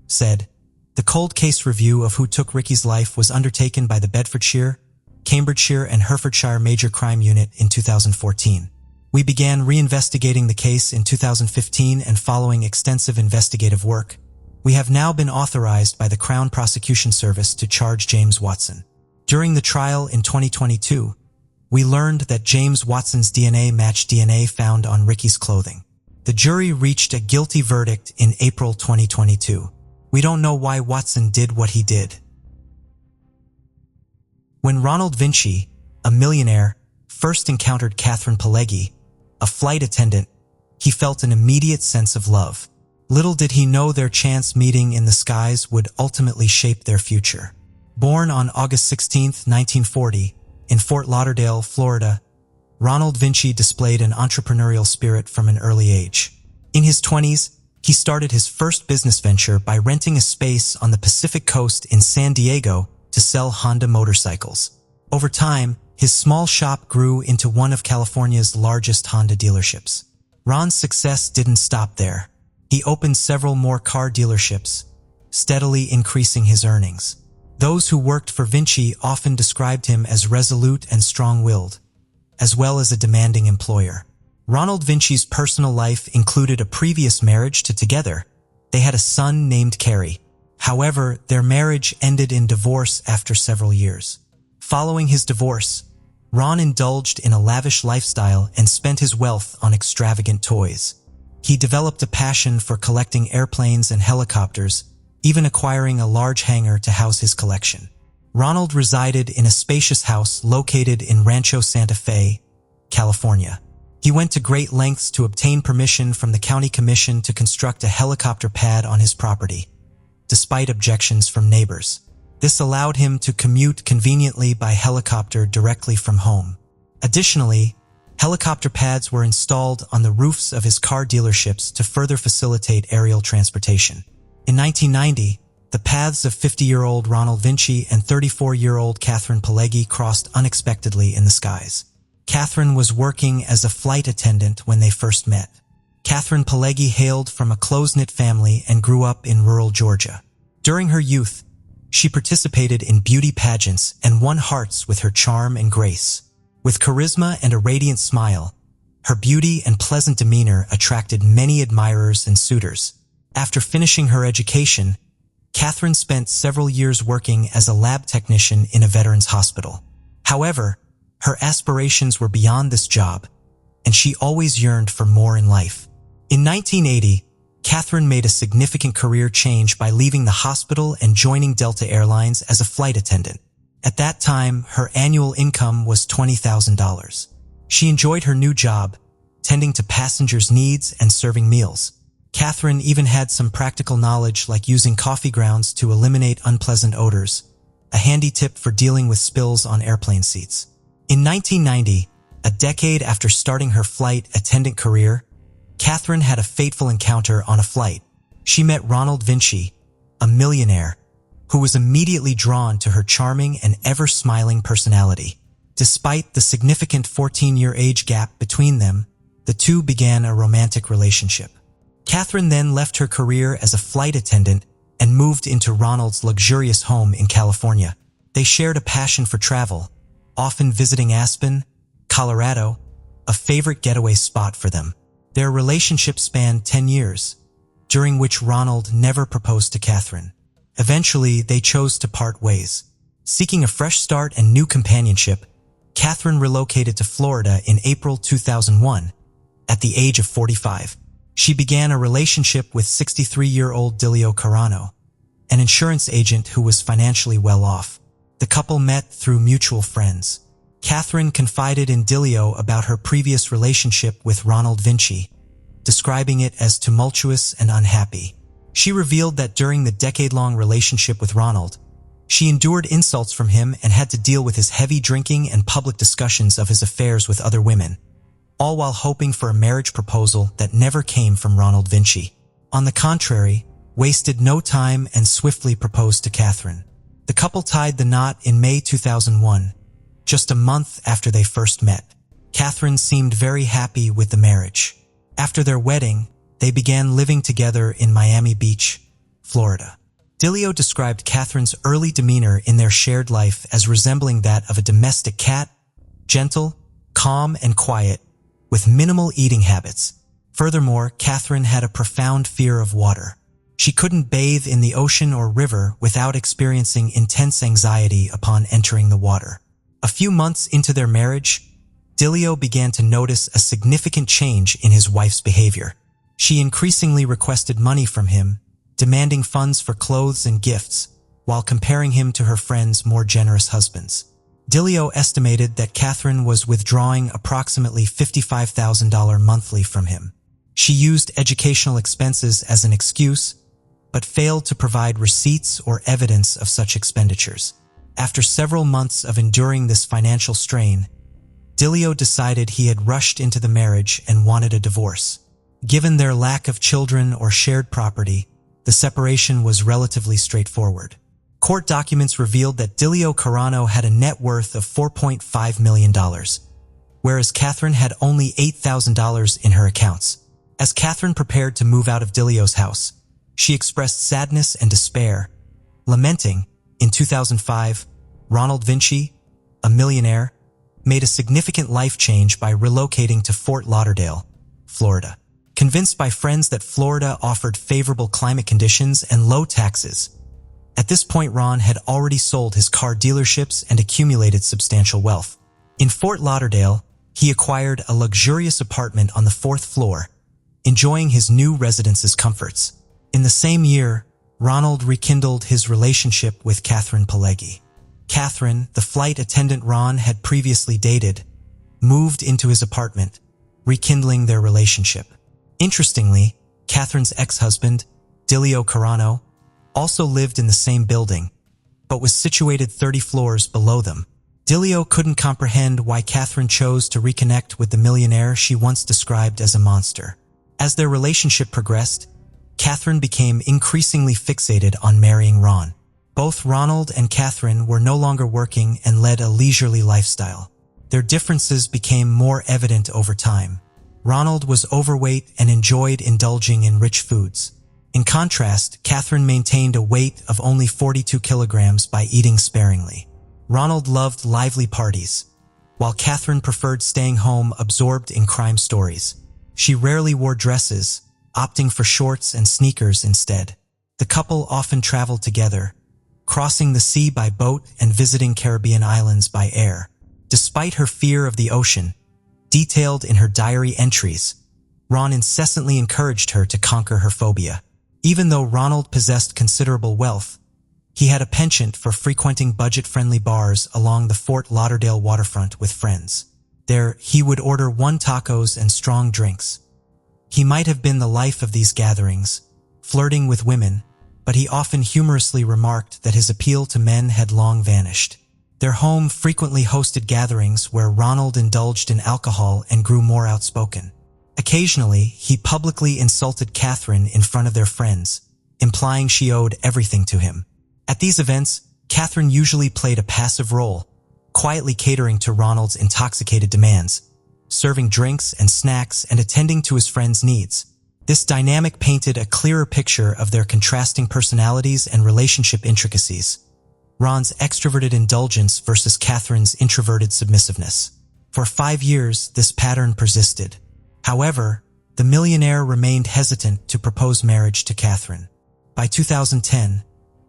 A: said, "The cold case review of who took Ricky's life was undertaken by the Bedfordshire, Cambridgeshire, and Herefordshire Major Crime Unit in 2014. We began reinvestigating the case in 2015 and following extensive investigative work, we have now been authorized by the Crown Prosecution Service to charge James Watson. During the trial in 2022, we learned that James Watson's DNA matched DNA found on Ricky's clothing. The jury reached a guilty verdict in April 2022. We don't know why Watson did what he did." When Ronald Vinci, a millionaire, first encountered Catherine Pileggi, a flight attendant, he felt an immediate sense of love. Little did he know their chance meeting in the skies would ultimately shape their future. Born on August 16, 1940, in Fort Lauderdale, Florida, Ronald Vinci displayed an entrepreneurial spirit from an early age. In his 20s, he started his first business venture by renting a space on the Pacific Coast in San Diego to sell Honda motorcycles. Over time, his small shop grew into one of California's largest Honda dealerships. Ron's success didn't stop there. He opened several more car dealerships, steadily increasing his earnings. Those who worked for Vinci often described him as resolute and strong-willed, as well as a demanding employer. Ronald Vinci's personal life included a previous marriage to together. They had a son named Kerry. However, their marriage ended in divorce after several years. Following his divorce, Ron indulged in a lavish lifestyle and spent his wealth on extravagant toys. He developed a passion for collecting airplanes and helicopters, even acquiring a large hangar to house his collection. Ronald resided in a spacious house located in Rancho Santa Fe, California. He went to great lengths to obtain permission from the county commission to construct a helicopter pad on his property, despite objections from neighbors. This allowed him to commute conveniently by helicopter directly from home. Additionally, helicopter pads were installed on the roofs of his car dealerships to further facilitate aerial transportation. In 1990, the paths of 50-year-old Ronald Vinci and 34-year-old Catherine Pileggi crossed unexpectedly in the skies. Catherine was working as a flight attendant when they first met. Catherine Pileggi hailed from a close-knit family and grew up in rural Georgia. During her youth, she participated in beauty pageants and won hearts with her charm and grace. With charisma and a radiant smile, her beauty and pleasant demeanor attracted many admirers and suitors. After finishing her education, Catherine spent several years working as a lab technician in a veterans hospital. However, her aspirations were beyond this job, and she always yearned for more in life. In 1980, Catherine made a significant career change by leaving the hospital and joining Delta Airlines as a flight attendant. At that time, her annual income was $20,000. She enjoyed her new job, tending to passengers' needs and serving meals. Catherine even had some practical knowledge like using coffee grounds to eliminate unpleasant odors, a handy tip for dealing with spills on airplane seats. In 1990, a decade after starting her flight attendant career, Catherine had a fateful encounter on a flight. She met Ronald Vinci, a millionaire, who was immediately drawn to her charming and ever-smiling personality. Despite the significant 14-year age gap between them, the two began a romantic relationship. Catherine then left her career as a flight attendant and moved into Ronald's luxurious home in California. They shared a passion for travel, often visiting Aspen, Colorado, a favorite getaway spot for them. Their relationship spanned 10 years, during which Ronald never proposed to Catherine. Eventually, they chose to part ways. Seeking a fresh start and new companionship, Catherine relocated to Florida in April 2001, at the age of 45. She began a relationship with 63-year-old Dilio Carano, an insurance agent who was financially well off. The couple met through mutual friends. Catherine confided in Dilio about her previous relationship with Ronald Vinci, describing it as tumultuous and unhappy. She revealed that during the decade-long relationship with Ronald, she endured insults from him and had to deal with his heavy drinking and public discussions of his affairs with other women, all while hoping for a marriage proposal that never came from Ronald Vinci. On the contrary, wasted no time and swiftly proposed to Catherine. The couple tied the knot in May 2001, just a month after they first met. Catherine seemed very happy with the marriage. After their wedding, they began living together in Miami Beach, Florida. Dilio described Catherine's early demeanor in their shared life as resembling that of a domestic cat, gentle, calm, and quiet, with minimal eating habits. Furthermore, Catherine had a profound fear of water. She couldn't bathe in the ocean or river without experiencing intense anxiety upon entering the water. A few months into their marriage, Dilio began to notice a significant change in his wife's behavior. She increasingly requested money from him, demanding funds for clothes and gifts, while comparing him to her friends' more generous husbands. Dilio estimated that Catherine was withdrawing approximately $55,000 monthly from him. She used educational expenses as an excuse, but failed to provide receipts or evidence of such expenditures. After several months of enduring this financial strain, Dilio decided he had rushed into the marriage and wanted a divorce. Given their lack of children or shared property, the separation was relatively straightforward. Court documents revealed that Dilio Carano had a net worth of $4.5 million, whereas Catherine had only $8,000 in her accounts. As Catherine prepared to move out of Dilio's house, she expressed sadness and despair, lamenting, in 2005, Ronald Vinci, a millionaire, made a significant life change by relocating to Fort Lauderdale, Florida. Convinced by friends that Florida offered favorable climate conditions and low taxes. At this point, Ron had already sold his car dealerships and accumulated substantial wealth. In Fort Lauderdale, he acquired a luxurious apartment on the 4th floor, enjoying his new residence's comforts. In the same year, Ronald rekindled his relationship with Catherine Pileggi. Catherine, the flight attendant Ron had previously dated, moved into his apartment, rekindling their relationship. Interestingly, Catherine's ex-husband, Dilio Carano, also lived in the same building, but was situated 30 floors below them. Dilio couldn't comprehend why Catherine chose to reconnect with the millionaire she once described as a monster. As their relationship progressed, Catherine became increasingly fixated on marrying Ron. Both Ronald and Catherine were no longer working and led a leisurely lifestyle. Their differences became more evident over time. Ronald was overweight and enjoyed indulging in rich foods. In contrast, Catherine maintained a weight of only 42 kilograms by eating sparingly. Ronald loved lively parties, while Catherine preferred staying home absorbed in crime stories. She rarely wore dresses, opting for shorts and sneakers instead. The couple often traveled together, crossing the sea by boat and visiting Caribbean islands by air. Despite her fear of the ocean, detailed in her diary entries, Ron incessantly encouraged her to conquer her phobia. Even though Ronald possessed considerable wealth, he had a penchant for frequenting budget-friendly bars along the Fort Lauderdale waterfront with friends. There, he would order 1 tacos and strong drinks. He might have been the life of these gatherings, flirting with women, but he often humorously remarked that his appeal to men had long vanished. Their home frequently hosted gatherings where Ronald indulged in alcohol and grew more outspoken. Occasionally, he publicly insulted Catherine in front of their friends, implying she owed everything to him. At these events, Catherine usually played a passive role, quietly catering to Ronald's intoxicated demands, serving drinks and snacks and attending to his friends' needs. This dynamic painted a clearer picture of their contrasting personalities and relationship intricacies. Ron's extroverted indulgence versus Catherine's introverted submissiveness. For 5 years, this pattern persisted. However, the millionaire remained hesitant to propose marriage to Catherine. By 2010,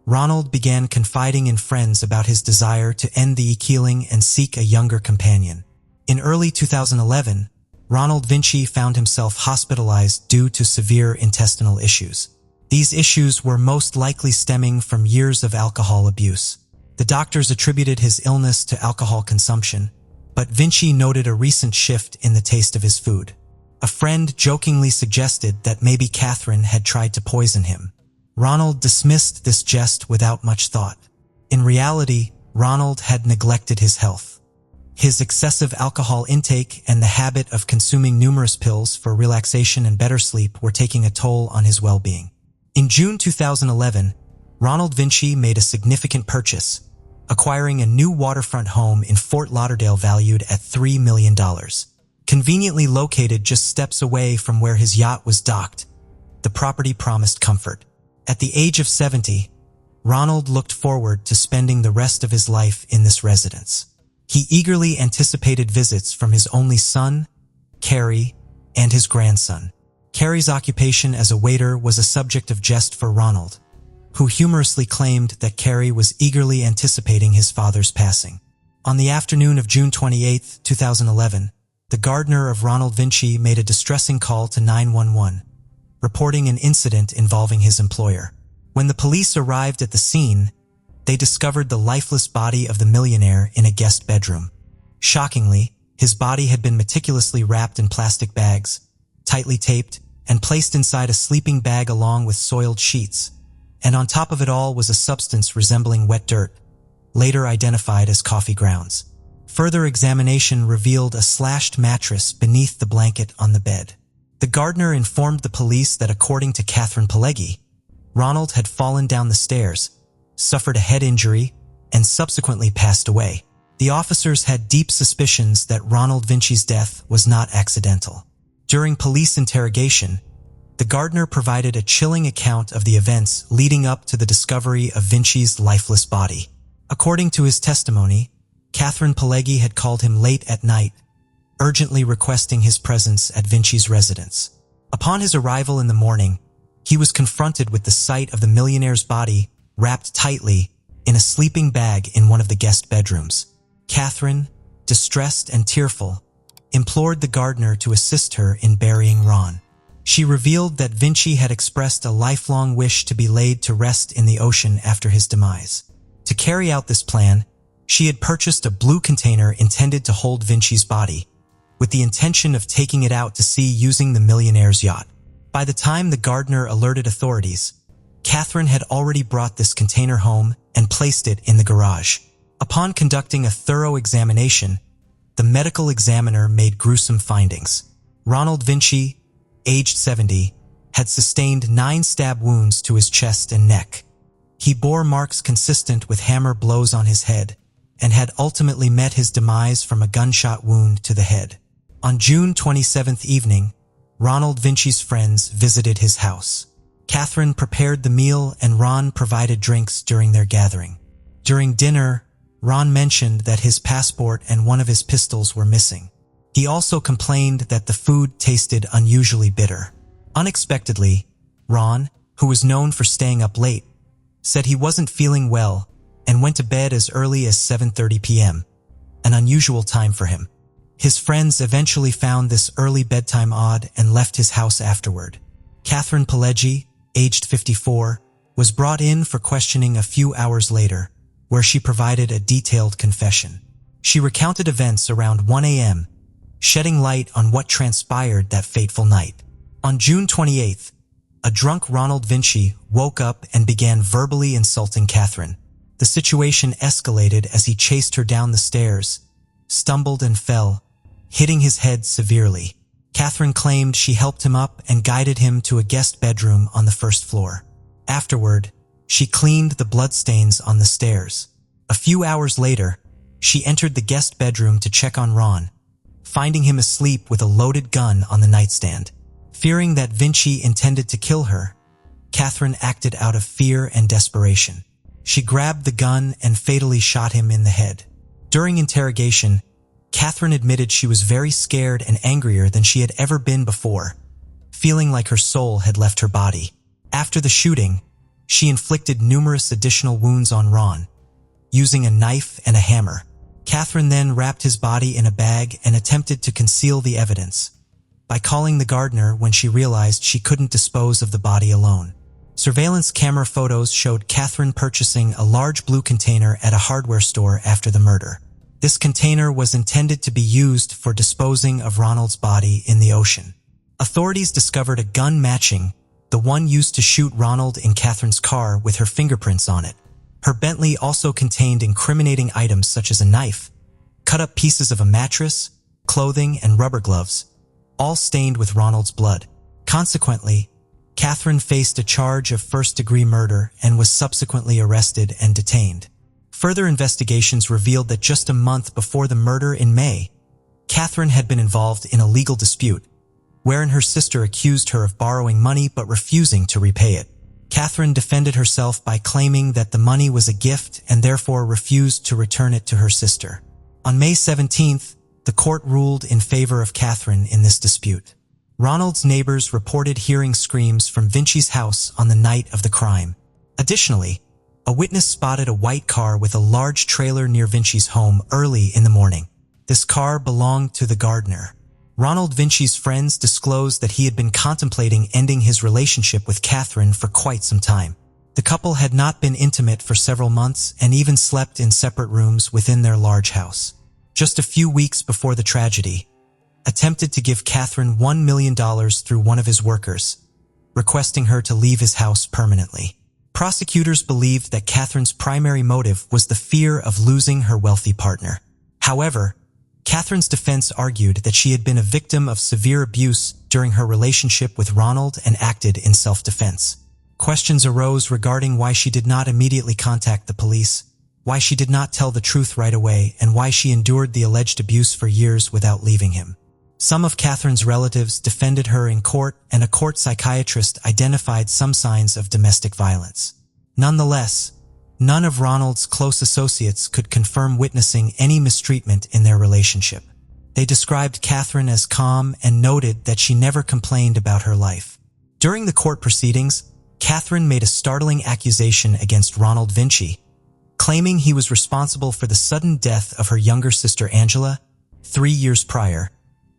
A: Ronald began confiding in friends about his desire to end the e-killing and seek a younger companion. In early 2011, Ronald Vinci found himself hospitalized due to severe intestinal issues. These issues were most likely stemming from years of alcohol abuse. The doctors attributed his illness to alcohol consumption, but Vinci noted a recent shift in the taste of his food. A friend jokingly suggested that maybe Catherine had tried to poison him. Ronald dismissed this jest without much thought. In reality, Ronald had neglected his health. His excessive alcohol intake and the habit of consuming numerous pills for relaxation and better sleep were taking a toll on his well-being. In June 2011, Ronald Vinci made a significant purchase, acquiring a new waterfront home in Fort Lauderdale valued at $3 million. Conveniently located just steps away from where his yacht was docked, the property promised comfort. At the age of 70, Ronald looked forward to spending the rest of his life in this residence. He eagerly anticipated visits from his only son, Carrie, and his grandson. Carrie's occupation as a waiter was a subject of jest for Ronald, who humorously claimed that Carrie was eagerly anticipating his father's passing. On the afternoon of June 28, 2011, the gardener of Ronald Vinci made a distressing call to 911, reporting an incident involving his employer. When the police arrived at the scene, they discovered the lifeless body of the millionaire in a guest bedroom. Shockingly, his body had been meticulously wrapped in plastic bags, tightly taped, and placed inside a sleeping bag along with soiled sheets, and on top of it all was a substance resembling wet dirt, later identified as coffee grounds. Further examination revealed a slashed mattress beneath the blanket on the bed. The gardener informed the police that according to Catherine Pileggi, Ronald had fallen down the stairs, suffered a head injury, and subsequently passed away. The officers had deep suspicions that Ronald Vinci's death was not accidental. During police interrogation, the gardener provided a chilling account of the events leading up to the discovery of Vinci's lifeless body. According to his testimony, Catherine Pileggi had called him late at night, urgently requesting his presence at Vinci's residence. Upon his arrival in the morning, he was confronted with the sight of the millionaire's body wrapped tightly in a sleeping bag in one of the guest bedrooms. Catherine, distressed and tearful, implored the gardener to assist her in burying Ron. She revealed that Vinci had expressed a lifelong wish to be laid to rest in the ocean after his demise. To carry out this plan, she had purchased a blue container intended to hold Vinci's body, with the intention of taking it out to sea using the millionaire's yacht. By the time the gardener alerted authorities, Catherine had already brought this container home and placed it in the garage. Upon conducting a thorough examination, the medical examiner made gruesome findings. Ronald Vinci, aged 70, had sustained 9 stab wounds to his chest and neck. He bore marks consistent with hammer blows on his head and had ultimately met his demise from a gunshot wound to the head. On June 27th evening, Ronald Vinci's friends visited his house. Catherine prepared the meal and Ron provided drinks during their gathering. During dinner, Ron mentioned that his passport and one of his pistols were missing. He also complained that the food tasted unusually bitter. Unexpectedly, Ron, who was known for staying up late, said he wasn't feeling well and went to bed as early as 7:30 p.m., an unusual time for him. His friends eventually found this early bedtime odd and left his house afterward. Catherine Pileggi, aged 54, was brought in for questioning a few hours later, where she provided a detailed confession. She recounted events around 1 a.m., shedding light on what transpired that fateful night. On June 28th, a drunk Ronald Vinci woke up and began verbally insulting Catherine. The situation escalated as he chased her down the stairs, stumbled and fell, hitting his head severely. Catherine claimed she helped him up and guided him to a guest bedroom on the first floor. Afterward, she cleaned the bloodstains on the stairs. A few hours later, she entered the guest bedroom to check on Ron, finding him asleep with a loaded gun on the nightstand. Fearing that Vinci intended to kill her, Catherine acted out of fear and desperation. She grabbed the gun and fatally shot him in the head. During interrogation, Catherine admitted she was very scared and angrier than she had ever been before, feeling like her soul had left her body. After the shooting, she inflicted numerous additional wounds on Ron, using a knife and a hammer. Catherine then wrapped his body in a bag and attempted to conceal the evidence by calling the gardener when she realized she couldn't dispose of the body alone. Surveillance camera photos showed Catherine purchasing a large blue container at a hardware store after the murder. This container was intended to be used for disposing of Ronald's body in the ocean. Authorities discovered a gun matching the one used to shoot Ronald in Catherine's car with her fingerprints on it. Her Bentley also contained incriminating items such as a knife, cut-up pieces of a mattress, clothing, and rubber gloves, all stained with Ronald's blood. Consequently, Catherine faced a charge of first-degree murder and was subsequently arrested and detained. Further investigations revealed that just a month before the murder in May, Catherine had been involved in a legal dispute, wherein her sister accused her of borrowing money but refusing to repay it. Catherine defended herself by claiming that the money was a gift and therefore refused to return it to her sister. On May 17th, the court ruled in favor of Catherine in this dispute. Ronald's neighbors reported hearing screams from Vinci's house on the night of the crime. Additionally, a witness spotted a white car with a large trailer near Vinci's home early in the morning. This car belonged to the gardener. Ronald Vinci's friends disclosed that he had been contemplating ending his relationship with Catherine for quite some time. The couple had not been intimate for several months and even slept in separate rooms within their large house. Just a few weeks before the tragedy, attempted to give Catherine $1 million through one of his workers, requesting her to leave his house permanently. Prosecutors believed that Catherine's primary motive was the fear of losing her wealthy partner. However, Catherine's defense argued that she had been a victim of severe abuse during her relationship with Ronald and acted in self-defense. Questions arose regarding why she did not immediately contact the police, why she did not tell the truth right away, and why she endured the alleged abuse for years without leaving him. Some of Catherine's relatives defended her in court, and a court psychiatrist identified some signs of domestic violence. Nonetheless, none of Ronald's close associates could confirm witnessing any mistreatment in their relationship. They described Catherine as calm and noted that she never complained about her life. During the court proceedings, Catherine made a startling accusation against Ronald Vinci, claiming he was responsible for the sudden death of her younger sister Angela 3 years prior.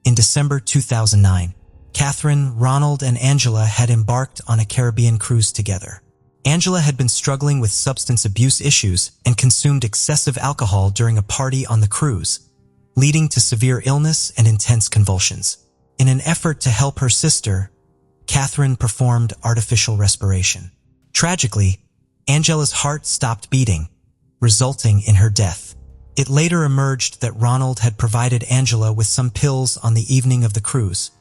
A: In December 2009, Catherine, Ronald, and Angela had embarked on a Caribbean cruise together. Angela had been struggling with substance abuse issues and consumed excessive alcohol during a party on the cruise, leading to severe illness and intense convulsions. In an effort to help her sister, Catherine performed artificial respiration. Tragically, Angela's heart stopped beating, resulting in her death. It later emerged that Ronald had provided Angela with some pills on the evening of the cruise,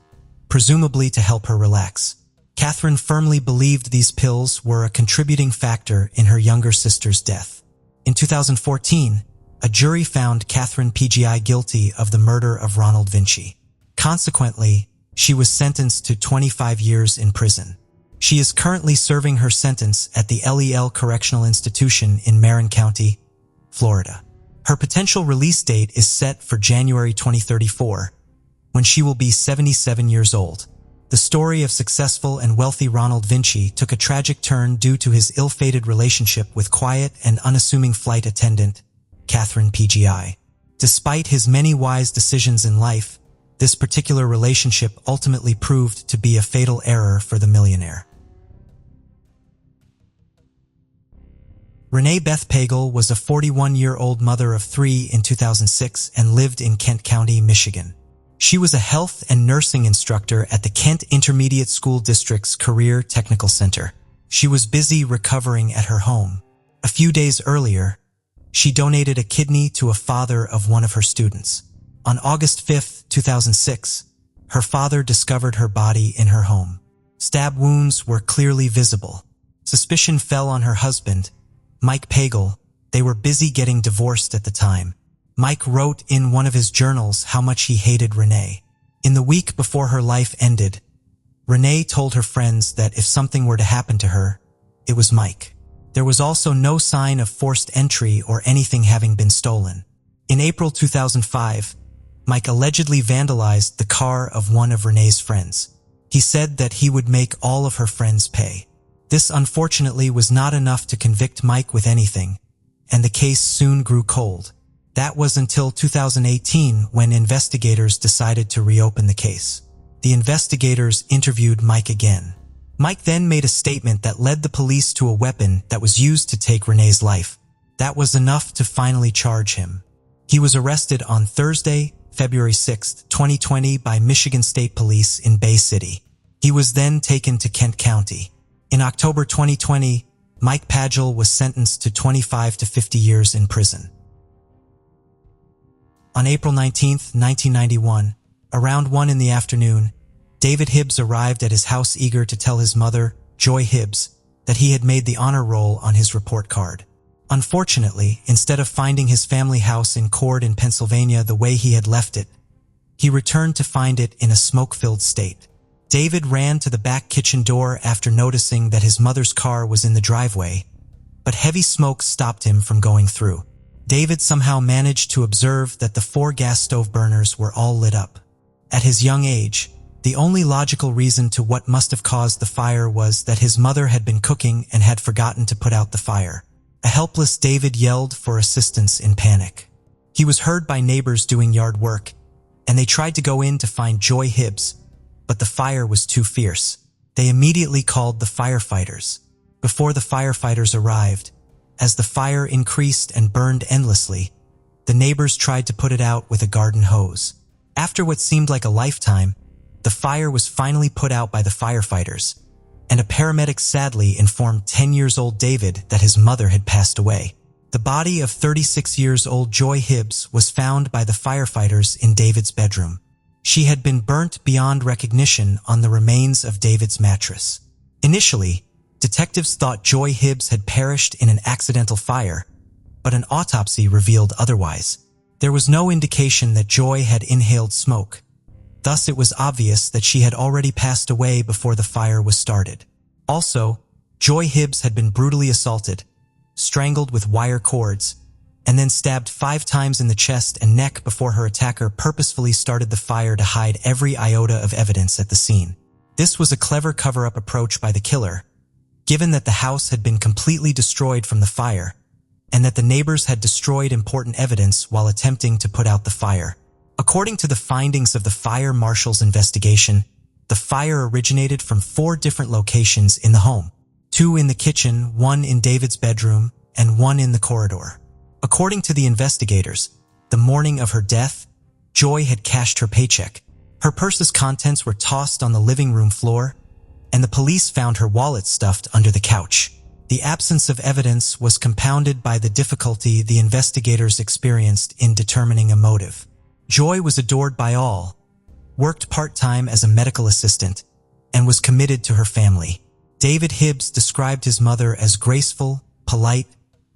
A: presumably to help her relax. Catherine firmly believed these pills were a contributing factor in her younger sister's death. In 2014, a jury found Catherine Pagel guilty of the murder of Ronald Vinci. Consequently, she was sentenced to 25 years in prison. She is currently serving her sentence at the LEL Correctional Institution in Marin County, Florida. Her potential release date is set for January 2034, when she will be 77 years old. The story of successful and wealthy Ronald Vinci took a tragic turn due to his ill-fated relationship with quiet and unassuming flight attendant Catherine Pagel. Despite his many wise decisions in life, this particular relationship ultimately proved to be a fatal error for the millionaire. Renee Pagel was a 41-year-old mother of 3 in 2006 and lived in Kent County, Michigan. She was a health and nursing instructor at the Kent Intermediate School District's Career Technical Center. She was busy recovering at her home. A few days earlier, she donated a kidney to a father of one of her students. On August 5, 2006, her father discovered her body in her home. Stab wounds were clearly visible. Suspicion fell on her husband, Mike Pagel. They were busy getting divorced at the time. Mike wrote in one of his journals how much he hated Renee. In the week before her life ended, Renee told her friends that if something were to happen to her, it was Mike. There was also no sign of forced entry or anything having been stolen. In April 2005, Mike allegedly vandalized the car of one of Renee's friends. He said that he would make all of her friends pay. This unfortunately was not enough to convict Mike with anything, and the case soon grew cold. That was until 2018 when investigators decided to reopen the case. The investigators interviewed Mike again. Mike then made a statement that led the police to a weapon that was used to take Renee's life. That was enough to finally charge him. He was arrested on Thursday, February 6, 2020 by Michigan State Police in Bay City. He was then taken to Kent County. In October 2020, Mike Pagel was sentenced to 25 to 50 years in prison. On April 19, 1991, around 1 in the afternoon, David Hibbs arrived at his house eager to tell his mother, Joy Hibbs, that he had made the honor roll on his report card. Unfortunately, instead of finding his family house in Cord in Pennsylvania the way he had left it, he returned to find it in a smoke-filled state. David ran to the back kitchen door after noticing that his mother's car was in the driveway, but heavy smoke stopped him from going through. David somehow managed to observe that the 4 gas stove burners were all lit up. At his young age, the only logical reason to what must have caused the fire was that his mother had been cooking and had forgotten to put out the fire. A helpless David yelled for assistance in panic. He was heard by neighbors doing yard work, and they tried to go in to find Joy Hibbs, but the fire was too fierce. They immediately called the firefighters. Before the firefighters arrived, as the fire increased and burned endlessly, the neighbors tried to put it out with a garden hose. After what seemed like a lifetime, the fire was finally put out by the firefighters, and a paramedic sadly informed 10-year-old David that his mother had passed away. The body of 36-year-old Joy Hibbs was found by the firefighters in David's bedroom. She had been burnt beyond recognition on the remains of David's mattress. Initially, detectives thought Joy Hibbs had perished in an accidental fire, but an autopsy revealed otherwise. There was no indication that Joy had inhaled smoke. Thus, it was obvious that she had already passed away before the fire was started. Also, Joy Hibbs had been brutally assaulted, strangled with wire cords, and then stabbed 5 times in the chest and neck before her attacker purposefully started the fire to hide every iota of evidence at the scene. This was a clever cover-up approach by the killer, given that the house had been completely destroyed from the fire, and that the neighbors had destroyed important evidence while attempting to put out the fire. According to the findings of the fire marshal's investigation, the fire originated from 4 different locations in the home. 2 in the kitchen, 1 in David's bedroom, and 1 in the corridor. According to the investigators, the morning of her death, Joy had cashed her paycheck. Her purse's contents were tossed on the living room floor, and the police found her wallet stuffed under the couch. The absence of evidence was compounded by the difficulty the investigators experienced in determining a motive. Joy was adored by all, worked part-time as a medical assistant, and was committed to her family. David Hibbs described his mother as graceful, polite,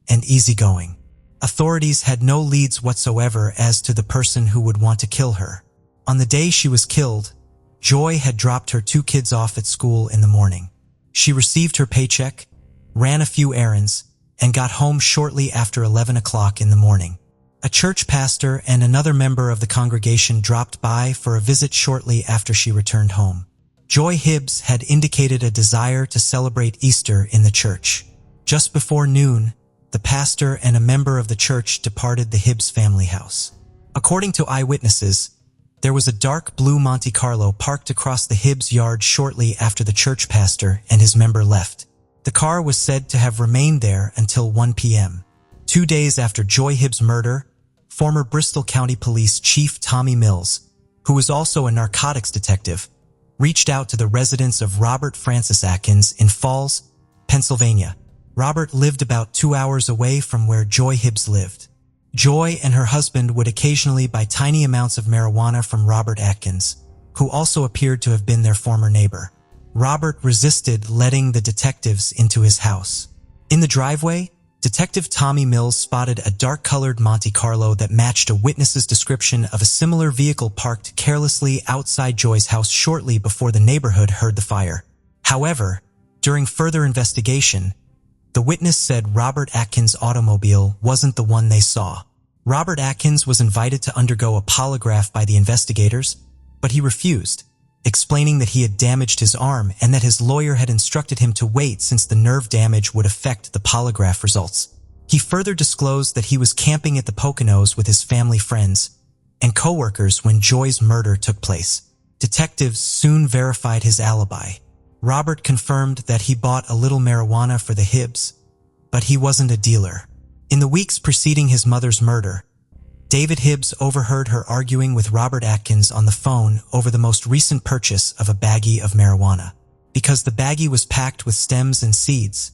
A: and easygoing. Authorities had no leads whatsoever as to the person who would want to kill her. On the day she was killed, Joy had dropped her 2 kids off at school in the morning. She received her paycheck, ran a few errands, and got home shortly after 11 o'clock in the morning. A church pastor and another member of the congregation dropped by for a visit shortly after she returned home. Joy Hibbs had indicated a desire to celebrate Easter in the church. Just before noon, the pastor and a member of the church departed the Hibbs family house. According to eyewitnesses, there was a dark blue Monte Carlo parked across the Hibbs yard shortly after the church pastor and his member left. The car was said to have remained there until 1 p.m. 2 days after Joy Hibbs' murder, former Bristol County Police Chief Tommy Mills, who was also a narcotics detective, reached out to the residence of Robert Francis Atkins in Falls, Pennsylvania. Robert lived about 2 hours away from where Joy Hibbs lived. Joy and her husband would occasionally buy tiny amounts of marijuana from Robert Atkins, who also appeared to have been their former neighbor. Robert resisted letting the detectives into his house. In the driveway, Detective Tommy Mills spotted a dark-colored Monte Carlo that matched a witness's description of a similar vehicle parked carelessly outside Joy's house shortly before the neighborhood heard the fire. However, during further investigation, the witness said Robert Atkins' automobile wasn't the one they saw. Robert Atkins was invited to undergo a polygraph by the investigators, but he refused, explaining that he had damaged his arm and that his lawyer had instructed him to wait since the nerve damage would affect the polygraph results. He further disclosed that he was camping at the Poconos with his family friends and co-workers when Joy's murder took place. Detectives soon verified his alibi. Robert confirmed that he bought a little marijuana for the Hibbs, but he wasn't a dealer. In the weeks preceding his mother's murder, David Hibbs overheard her arguing with Robert Atkins on the phone over the most recent purchase of a baggie of marijuana. Because the baggie was packed with stems and seeds,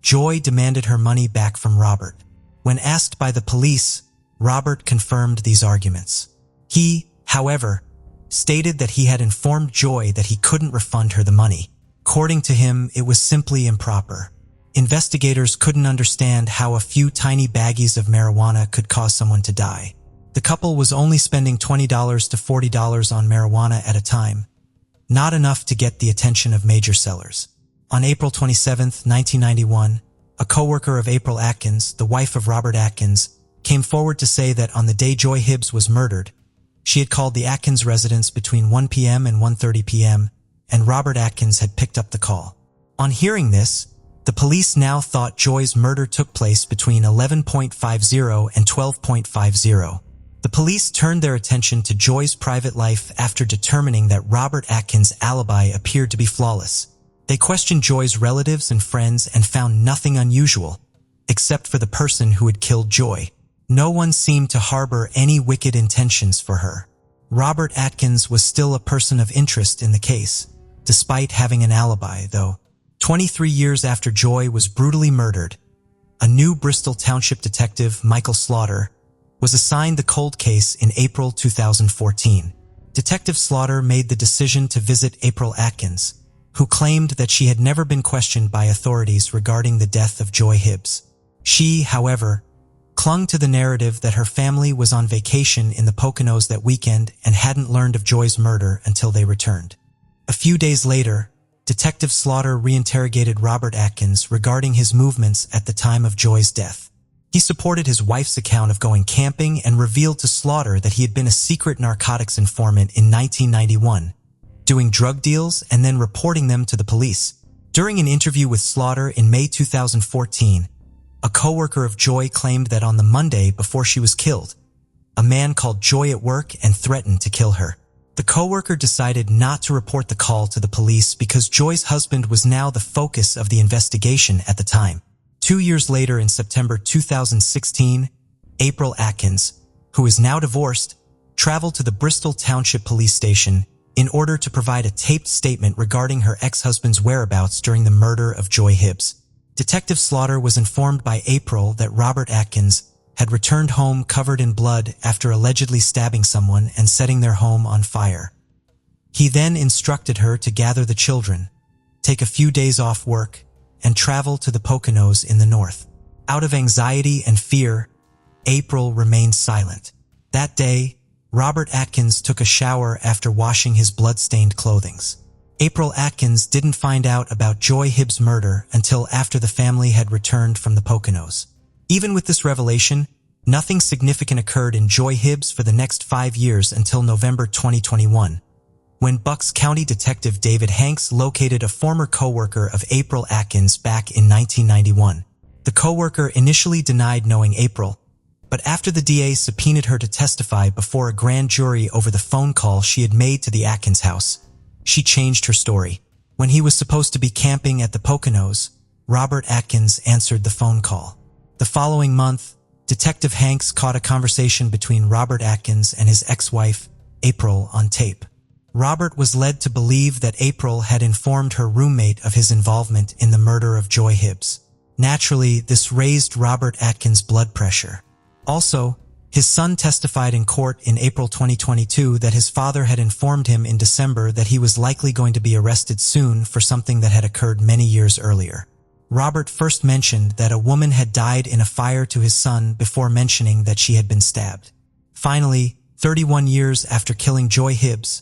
A: Joy demanded her money back from Robert. When asked by the police, Robert confirmed these arguments. He, however, stated that he had informed Joy that he couldn't refund her the money. According to him, it was simply improper. Investigators couldn't understand how a few tiny baggies of marijuana could cause someone to die. The couple was only spending $20 to $40 on marijuana at a time, not enough to get the attention of major sellers. On April 27, 1991, a co-worker of April Atkins, the wife of Robert Atkins, came forward to say that on the day Joy Hibbs was murdered, she had called the Atkins residence between 1 p.m. and 1:30 p.m., and Robert Atkins had picked up the call. On hearing this, the police now thought Joy's murder took place between 11:50 and 12:50. The police turned their attention to Joy's private life after determining that Robert Atkins' alibi appeared to be flawless. They questioned Joy's relatives and friends and found nothing unusual, except for the person who had killed Joy. No one seemed to harbor any wicked intentions for her. Robert Atkins was still a person of interest in the case, despite having an alibi, though. 23 years after Joy was brutally murdered, a new Bristol Township detective, Michael Slaughter, was assigned the cold case in April 2014. Detective Slaughter made the decision to visit April Atkins, who claimed that she had never been questioned by authorities regarding the death of Joy Hibbs. She, however, clung to the narrative that her family was on vacation in the Poconos that weekend and hadn't learned of Joy's murder until they returned. A few days later, Detective Slaughter reinterrogated Robert Atkins regarding his movements at the time of Joy's death. He supported his wife's account of going camping and revealed to Slaughter that he had been a secret narcotics informant in 1991, doing drug deals and then reporting them to the police. During an interview with Slaughter in May 2014, a coworker of Joy claimed that on the Monday before she was killed, a man called Joy at work and threatened to kill her. The coworker decided not to report the call to the police because Joy's husband was now the focus of the investigation at the time. 2 years later, in September 2016, April Atkins, who is now divorced, traveled to the Bristol Township Police Station in order to provide a taped statement regarding her ex-husband's whereabouts during the murder of Joy Hibbs. Detective Slaughter was informed by April that Robert Atkins had returned home covered in blood after allegedly stabbing someone and setting their home on fire. He then instructed her to gather the children, take a few days off work, and travel to the Poconos in the north. Out of anxiety and fear, April remained silent. That day, Robert Atkins took a shower after washing his blood-stained clothing. April Atkins didn't find out about Joy Hibbs' murder until after the family had returned from the Poconos. Even with this revelation, nothing significant occurred in Joy Hibbs for the next 5 years until November 2021, when Bucks County Detective David Hanks located a former coworker of April Atkins back in 1991. The coworker initially denied knowing April, but after the DA subpoenaed her to testify before a grand jury over the phone call she had made to the Atkins house, she changed her story. When he was supposed to be camping at the Poconos, Robert Atkins answered the phone call. The following month, Detective Hanks caught a conversation between Robert Atkins and his ex-wife, April, on tape. Robert was led to believe that April had informed her roommate of his involvement in the murder of Joy Hibbs. Naturally, this raised Robert Atkins' blood pressure. Also, his son testified in court in April 2022 that his father had informed him in December that he was likely going to be arrested soon for something that had occurred many years earlier. Robert first mentioned that a woman had died in a fire to his son before mentioning that she had been stabbed. Finally, 31 years after killing Joy Hibbs,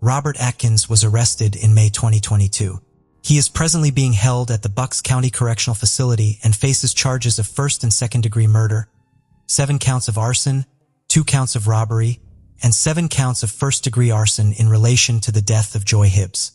A: Robert Atkins was arrested in May 2022. He is presently being held at the Bucks County Correctional Facility and faces charges of first and second-degree murder, 7 counts of arson, 2 counts of robbery, and 7 counts of first-degree arson in relation to the death of Joy Hibbs.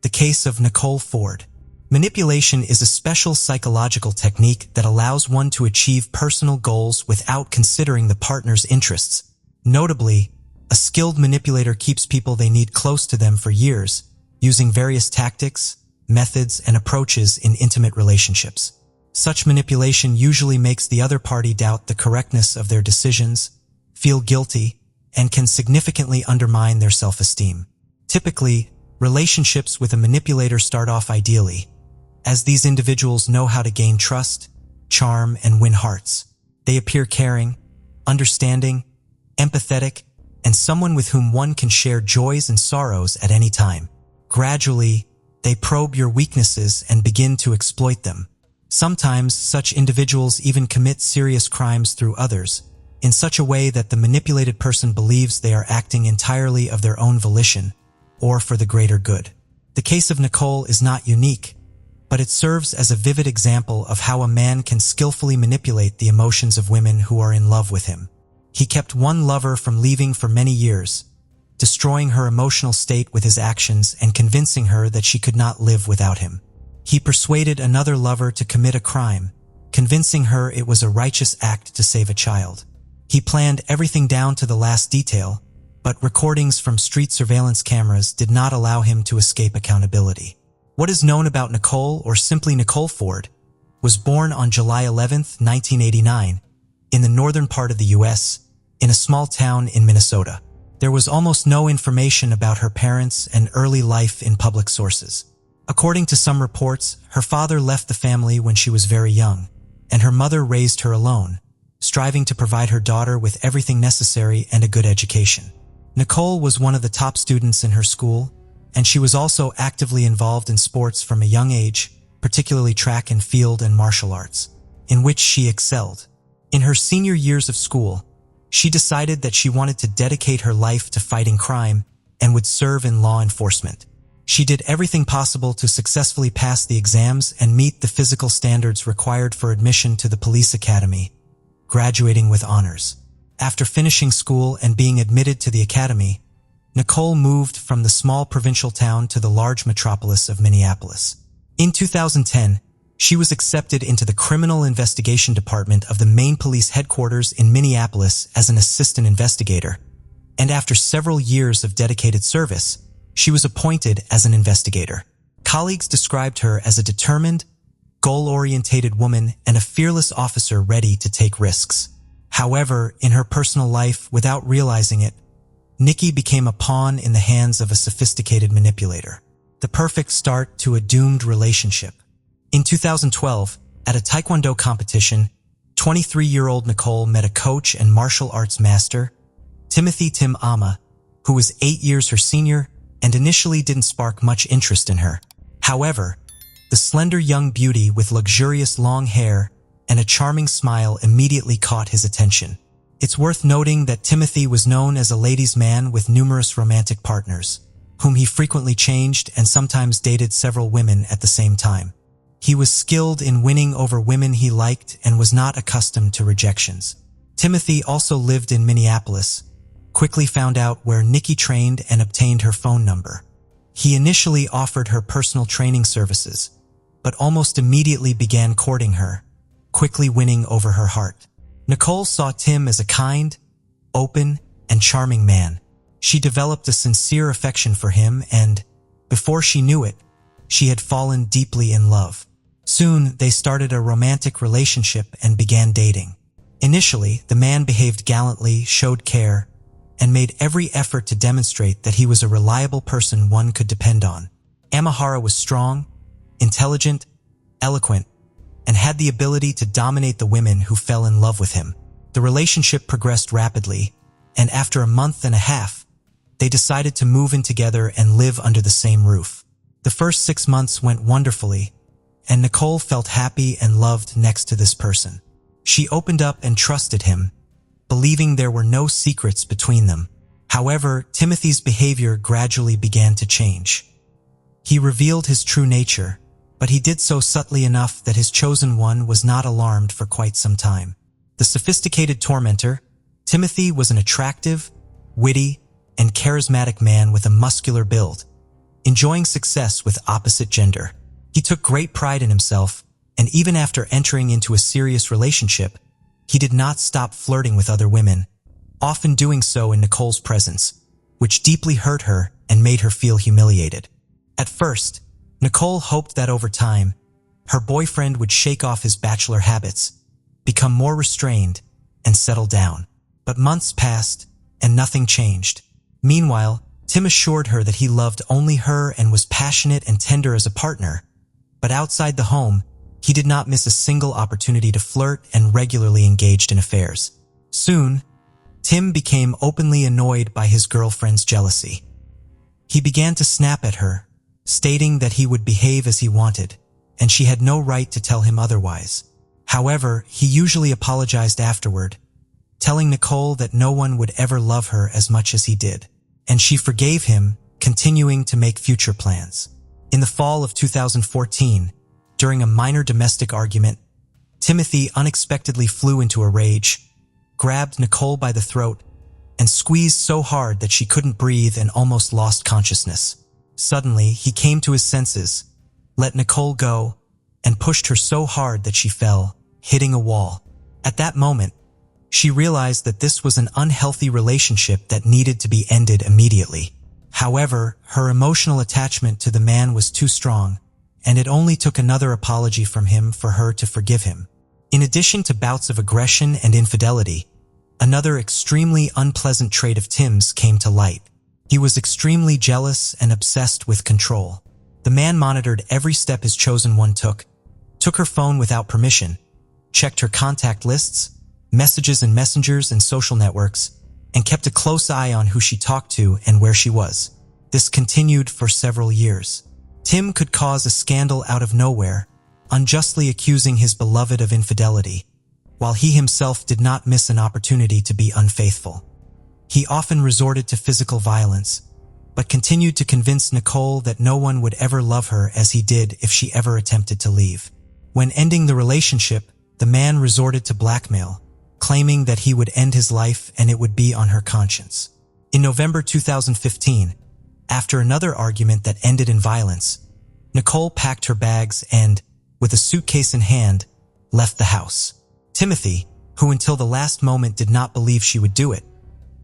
A: The case of Nicole Ford. Manipulation is a special psychological technique that allows one to achieve personal goals without considering the partner's interests. Notably, a skilled manipulator keeps people they need close to them for years, using various tactics, methods, and approaches in intimate relationships. Such manipulation usually makes the other party doubt the correctness of their decisions, feel guilty, and can significantly undermine their self-esteem. Typically, relationships with a manipulator start off ideally, as these individuals know how to gain trust, charm, and win hearts. They appear caring, understanding, empathetic, and someone with whom one can share joys and sorrows at any time. Gradually, they probe your weaknesses and begin to exploit them. Sometimes, such individuals even commit serious crimes through others, in such a way that the manipulated person believes they are acting entirely of their own volition, or for the greater good. The case of Nicole is not unique, but it serves as a vivid example of how a man can skillfully manipulate the emotions of women who are in love with him. He kept one lover from leaving for many years, destroying her emotional state with his actions and convincing her that she could not live without him. He persuaded another lover to commit a crime, convincing her it was a righteous act to save a child. He planned everything down to the last detail, but recordings from street surveillance cameras did not allow him to escape accountability. What is known about Nicole, or simply Nicole Ford, was born on July 11, 1989, in the northern part of the U.S., in a small town in Minnesota. There was almost no information about her parents and early life in public sources. According to some reports, her father left the family when she was very young, and her mother raised her alone, striving to provide her daughter with everything necessary and a good education. Nicole was one of the top students in her school, and she was also actively involved in sports from a young age, particularly track and field and martial arts, in which she excelled. In her senior years of school, she decided that she wanted to dedicate her life to fighting crime and would serve in law enforcement. She did everything possible to successfully pass the exams and meet the physical standards required for admission to the police academy, graduating with honors. After finishing school and being admitted to the academy, Nicole moved from the small provincial town to the large metropolis of Minneapolis. In 2010, she was accepted into the Criminal Investigation Department of the Maine Police Headquarters in Minneapolis as an assistant investigator, and after several years of dedicated service, she was appointed as an investigator. Colleagues described her as a determined, goal-orientated woman and a fearless officer ready to take risks. However, in her personal life, without realizing it, Nikki became a pawn in the hands of a sophisticated manipulator. The perfect start to a doomed relationship. In 2012, at a Taekwondo competition, 23-year-old Nicole met a coach and martial arts master, Timothy Amma, who was 8 years her senior and initially didn't spark much interest in her. However, the slender young beauty with luxurious long hair and a charming smile immediately caught his attention. It's worth noting that Timothy was known as a ladies' man with numerous romantic partners, whom he frequently changed and sometimes dated several women at the same time. He was skilled in winning over women he liked and was not accustomed to rejections. Timothy also lived in Minneapolis, quickly found out where Nikki trained and obtained her phone number. He initially offered her personal training services, but almost immediately began courting her, quickly winning over her heart. Nicole saw Tim as a kind, open, and charming man. She developed a sincere affection for him and, before she knew it, she had fallen deeply in love. Soon, they started a romantic relationship and began dating. Initially, the man behaved gallantly, showed care, and made every effort to demonstrate that he was a reliable person one could depend on. Amahara was strong, intelligent, eloquent, and had the ability to dominate the women who fell in love with him. The relationship progressed rapidly, and after a month and a half, they decided to move in together and live under the same roof. The first 6 months went wonderfully, and Nicole felt happy and loved next to this person. She opened up and trusted him, believing there were no secrets between them. However, Timothy's behavior gradually began to change. He revealed his true nature, but he did so subtly enough that his chosen one was not alarmed for quite some time. The sophisticated tormentor, Timothy was an attractive, witty, and charismatic man with a muscular build, enjoying success with opposite gender. He took great pride in himself, and even after entering into a serious relationship, he did not stop flirting with other women, often doing so in Nicole's presence, which deeply hurt her and made her feel humiliated. At first, Nicole hoped that over time, her boyfriend would shake off his bachelor habits, become more restrained, and settle down. But months passed, and nothing changed. Meanwhile, Tim assured her that he loved only her and was passionate and tender as a partner. But outside the home, he did not miss a single opportunity to flirt and regularly engaged in affairs. Soon, Tim became openly annoyed by his girlfriend's jealousy. He began to snap at her, stating that he would behave as he wanted, and she had no right to tell him otherwise. However, he usually apologized afterward, telling Nicole that no one would ever love her as much as he did, and she forgave him, continuing to make future plans. In the fall of 2014, during a minor domestic argument, Timothy unexpectedly flew into a rage, grabbed Nicole by the throat, and squeezed so hard that she couldn't breathe and almost lost consciousness. Suddenly, he came to his senses, let Nicole go, and pushed her so hard that she fell, hitting a wall. At that moment, she realized that this was an unhealthy relationship that needed to be ended immediately. However, her emotional attachment to the man was too strong, and it only took another apology from him for her to forgive him. In addition to bouts of aggression and infidelity, another extremely unpleasant trait of Tim's came to light. He was extremely jealous and obsessed with control. The man monitored every step his chosen one took her phone without permission, checked her contact lists, messages and messengers and social networks, and kept a close eye on who she talked to and where she was. This continued for several years. Tim could cause a scandal out of nowhere, unjustly accusing his beloved of infidelity, while he himself did not miss an opportunity to be unfaithful. He often resorted to physical violence, but continued to convince Nicole that no one would ever love her as he did if she ever attempted to leave. When ending the relationship, the man resorted to blackmail, claiming that he would end his life and it would be on her conscience. In November 2015, after another argument that ended in violence, Nicole packed her bags and, with a suitcase in hand, left the house. Timothy, who until the last moment did not believe she would do it,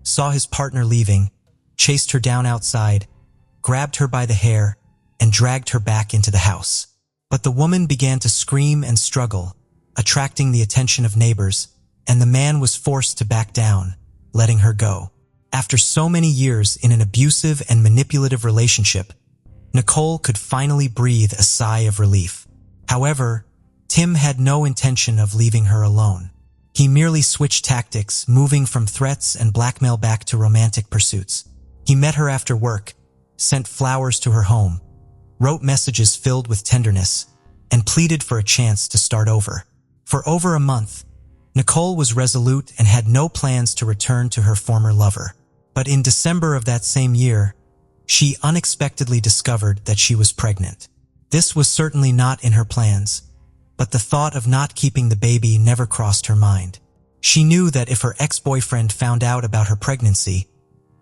A: saw his partner leaving, chased her down outside, grabbed her by the hair, and dragged her back into the house. But the woman began to scream and struggle, attracting the attention of neighbors, and the man was forced to back down, letting her go. After so many years in an abusive and manipulative relationship, Nicole could finally breathe a sigh of relief. However, Tim had no intention of leaving her alone. He merely switched tactics, moving from threats and blackmail back to romantic pursuits. He met her after work, sent flowers to her home, wrote messages filled with tenderness, and pleaded for a chance to start over. For over a month, Nicole was resolute and had no plans to return to her former lover. But in December of that same year, she unexpectedly discovered that she was pregnant. This was certainly not in her plans, but the thought of not keeping the baby never crossed her mind. She knew that if her ex-boyfriend found out about her pregnancy,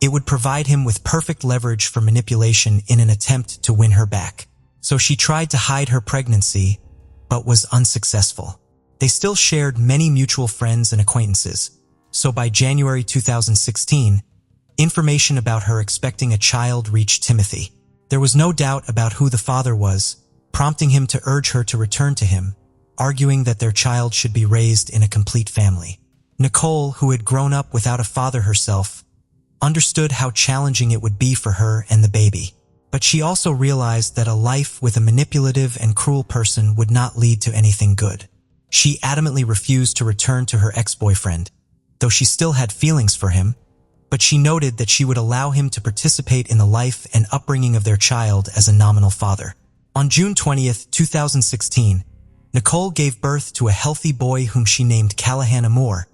A: it would provide him with perfect leverage for manipulation in an attempt to win her back. So she tried to hide her pregnancy, but was unsuccessful. They still shared many mutual friends and acquaintances, so by January 2016, information about her expecting a child reached Timothy. There was no doubt about who the father was, prompting him to urge her to return to him, arguing that their child should be raised in a complete family. Nicole, who had grown up without a father herself, understood how challenging it would be for her and the baby. But she also realized that a life with a manipulative and cruel person would not lead to anything good. She adamantly refused to return to her ex-boyfriend, though she still had feelings for him, but she noted that she would allow him to participate in the life and upbringing of their child as a nominal father. On June 20th, 2016, Nicole gave birth to a healthy boy whom she named Callahan Amor,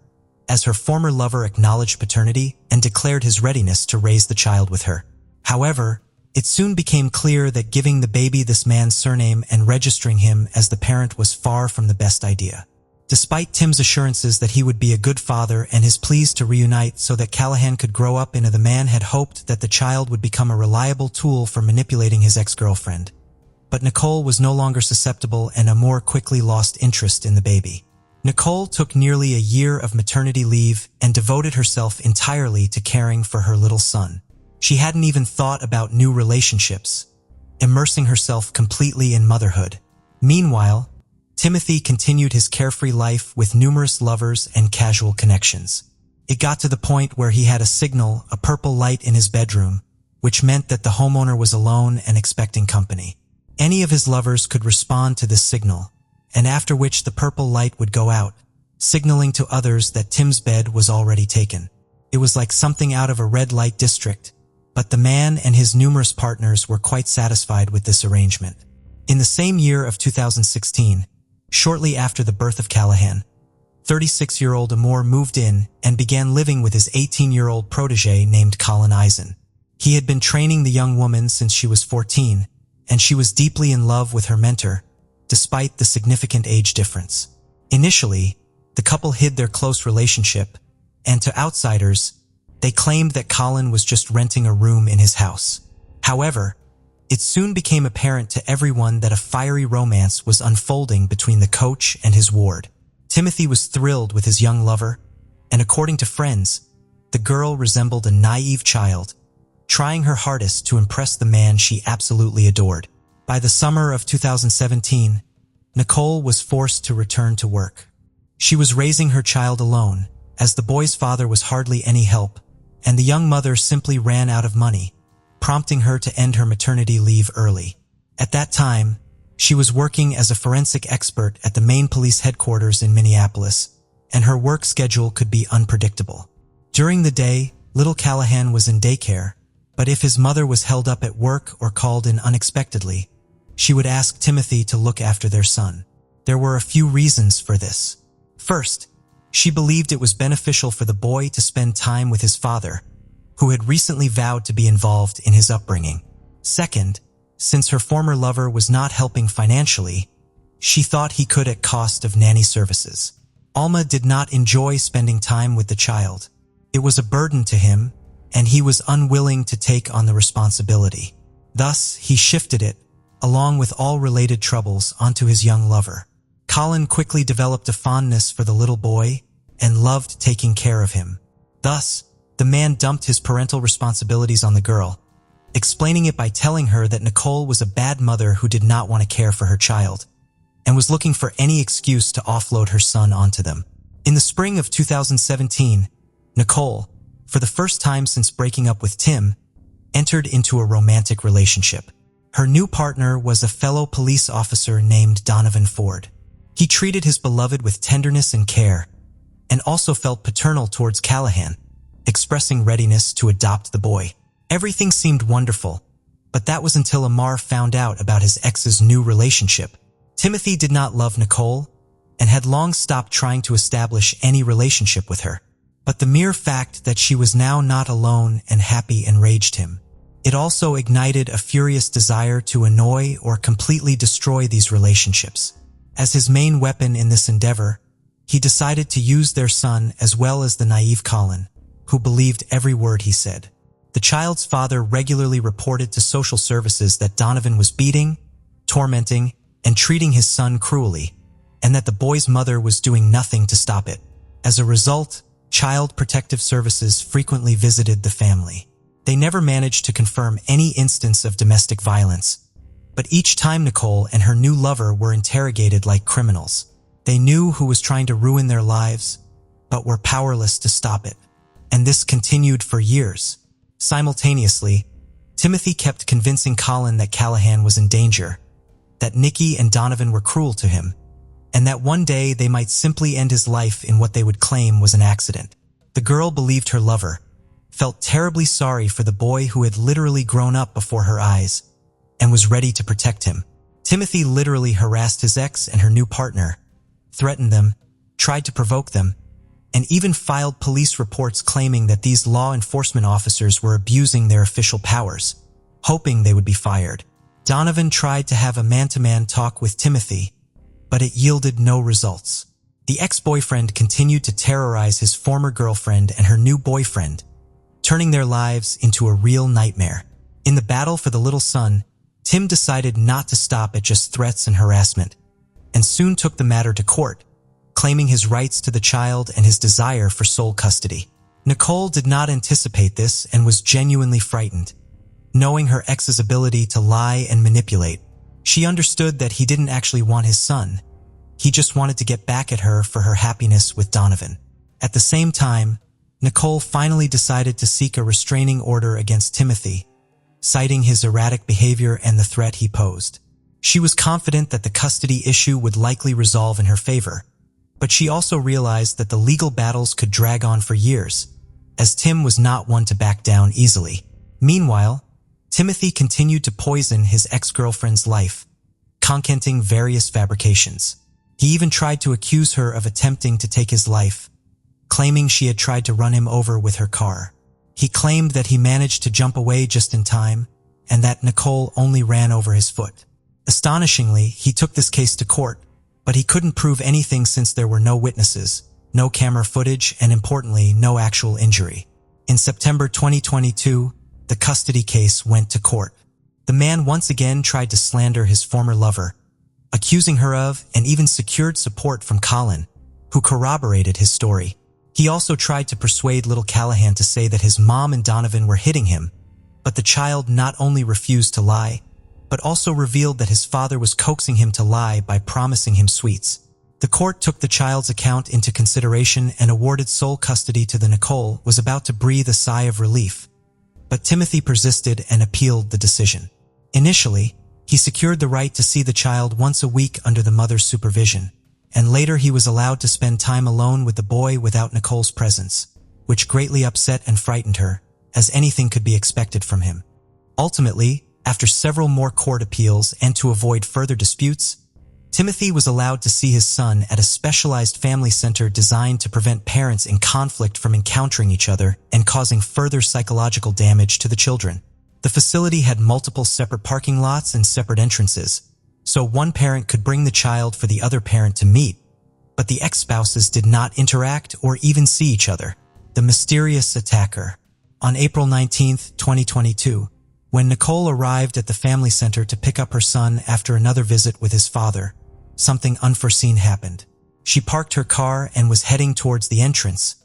A: as her former lover acknowledged paternity and declared his readiness to raise the child with her. However, it soon became clear that giving the baby this man's surname and registering him as the parent was far from the best idea. Despite Tim's assurances that he would be a good father and his pleas to reunite so that Callahan could grow up into the man had hoped that the child would become a reliable tool for manipulating his ex-girlfriend. But Nicole was no longer susceptible and Amor quickly lost interest in the baby. Nicole took nearly a year of maternity leave and devoted herself entirely to caring for her little son. She hadn't even thought about new relationships, immersing herself completely in motherhood. Meanwhile, Timothy continued his carefree life with numerous lovers and casual connections. It got to the point where he had a signal, a purple light in his bedroom, which meant that the homeowner was alone and expecting company. Any of his lovers could respond to this signal, and after which the purple light would go out, signaling to others that Tim's bed was already taken. It was like something out of a red light district, but the man and his numerous partners were quite satisfied with this arrangement. In the same year of 2016, shortly after the birth of Callahan, 36-year-old Amor moved in and began living with his 18-year-old protege named Colin Eisen. He had been training the young woman since she was 14, and she was deeply in love with her mentor, despite the significant age difference. Initially, the couple hid their close relationship, and to outsiders, they claimed that Colin was just renting a room in his house. However, it soon became apparent to everyone that a fiery romance was unfolding between the coach and his ward. Timothy was thrilled with his young lover, and according to friends, the girl resembled a naive child, trying her hardest to impress the man she absolutely adored. By the summer of 2017, Nicole was forced to return to work. She was raising her child alone, as the boy's father was hardly any help, and the young mother simply ran out of money, prompting her to end her maternity leave early. At that time, she was working as a forensic expert at the main police headquarters in Minneapolis, and her work schedule could be unpredictable. During the day, little Callahan was in daycare, but if his mother was held up at work or called in unexpectedly, she would ask Timothy to look after their son. There were a few reasons for this. First, she believed it was beneficial for the boy to spend time with his father, who had recently vowed to be involved in his upbringing. Second, since her former lover was not helping financially, she thought he could at cost of nanny services. Amma did not enjoy spending time with the child. It was a burden to him, and he was unwilling to take on the responsibility. Thus, he shifted it, along with all related troubles, onto his young lover. Colin quickly developed a fondness for the little boy and loved taking care of him. Thus, the man dumped his parental responsibilities on the girl, explaining it by telling her that Nicole was a bad mother who did not want to care for her child, and was looking for any excuse to offload her son onto them. In the spring of 2017, Nicole, for the first time since breaking up with Tim, entered into a romantic relationship. Her new partner was a fellow police officer named Donovan Ford. He treated his beloved with tenderness and care, and also felt paternal towards Callahan, expressing readiness to adopt the boy. Everything seemed wonderful, but that was until Amar found out about his ex's new relationship. Timothy did not love Nicole, and had long stopped trying to establish any relationship with her. But the mere fact that she was now not alone and happy enraged him. It also ignited a furious desire to annoy or completely destroy these relationships. As his main weapon in this endeavor, he decided to use their son as well as the naive Colin, who believed every word he said. The child's father regularly reported to social services that Donovan was beating, tormenting, and treating his son cruelly, and that the boy's mother was doing nothing to stop it. As a result, Child Protective Services frequently visited the family. They never managed to confirm any instance of domestic violence, but each time Nicole and her new lover were interrogated like criminals. They knew who was trying to ruin their lives, but were powerless to stop it. And this continued for years. Simultaneously, Timothy kept convincing Colin that Callahan was in danger, that Nikki and Donovan were cruel to him, and that one day they might simply end his life in what they would claim was an accident. The girl believed her lover, felt terribly sorry for the boy who had literally grown up before her eyes, and was ready to protect him. Timothy literally harassed his ex and her new partner, threatened them, tried to provoke them, and even filed police reports claiming that these law enforcement officers were abusing their official powers, hoping they would be fired. Donovan tried to have a man-to-man talk with Timothy, but it yielded no results. The ex-boyfriend continued to terrorize his former girlfriend and her new boyfriend, turning their lives into a real nightmare. In the battle for the little son, Tim decided not to stop at just threats and harassment, and soon took the matter to court, claiming his rights to the child and his desire for sole custody. Nicole did not anticipate this and was genuinely frightened. Knowing her ex's ability to lie and manipulate, she understood that he didn't actually want his son. He just wanted to get back at her for her happiness with Donovan. At the same time, Nicole finally decided to seek a restraining order against Timothy, citing his erratic behavior and the threat he posed. She was confident that the custody issue would likely resolve in her favor, but she also realized that the legal battles could drag on for years, as Tim was not one to back down easily. Meanwhile, Timothy continued to poison his ex-girlfriend's life, concocting various fabrications. He even tried to accuse her of attempting to take his life, claiming she had tried to run him over with her car. He claimed that he managed to jump away just in time, and that Nicole only ran over his foot. Astonishingly, he took this case to court, but he couldn't prove anything since there were no witnesses, no camera footage, and importantly, no actual injury. In September 2022, the custody case went to court. The man once again tried to slander his former lover, accusing her of and even secured support from Colin, who corroborated his story. He also tried to persuade little Callahan to say that his mom and Donovan were hitting him, but the child not only refused to lie, but also revealed that his father was coaxing him to lie by promising him sweets. The court took the child's account into consideration and awarded sole custody to the Nicole was about to breathe a sigh of relief, but Timothy persisted and appealed the decision. Initially, He secured the right to see the child once a week under the mother's supervision, and later he was allowed to spend time alone with the boy without Nicole's presence, which greatly upset and frightened her, as anything could be expected from him. Ultimately, after several more court appeals and to avoid further disputes, Timothy was allowed to see his son at a specialized family center designed to prevent parents in conflict from encountering each other and causing further psychological damage to the children. The facility had multiple separate parking lots and separate entrances, so one parent could bring the child for the other parent to meet, but the ex-spouses did not interact or even see each other. The mysterious attacker. On April 19, 2022, when Nicole arrived at the family center to pick up her son after another visit with his father, something unforeseen happened. She parked her car and was heading towards the entrance,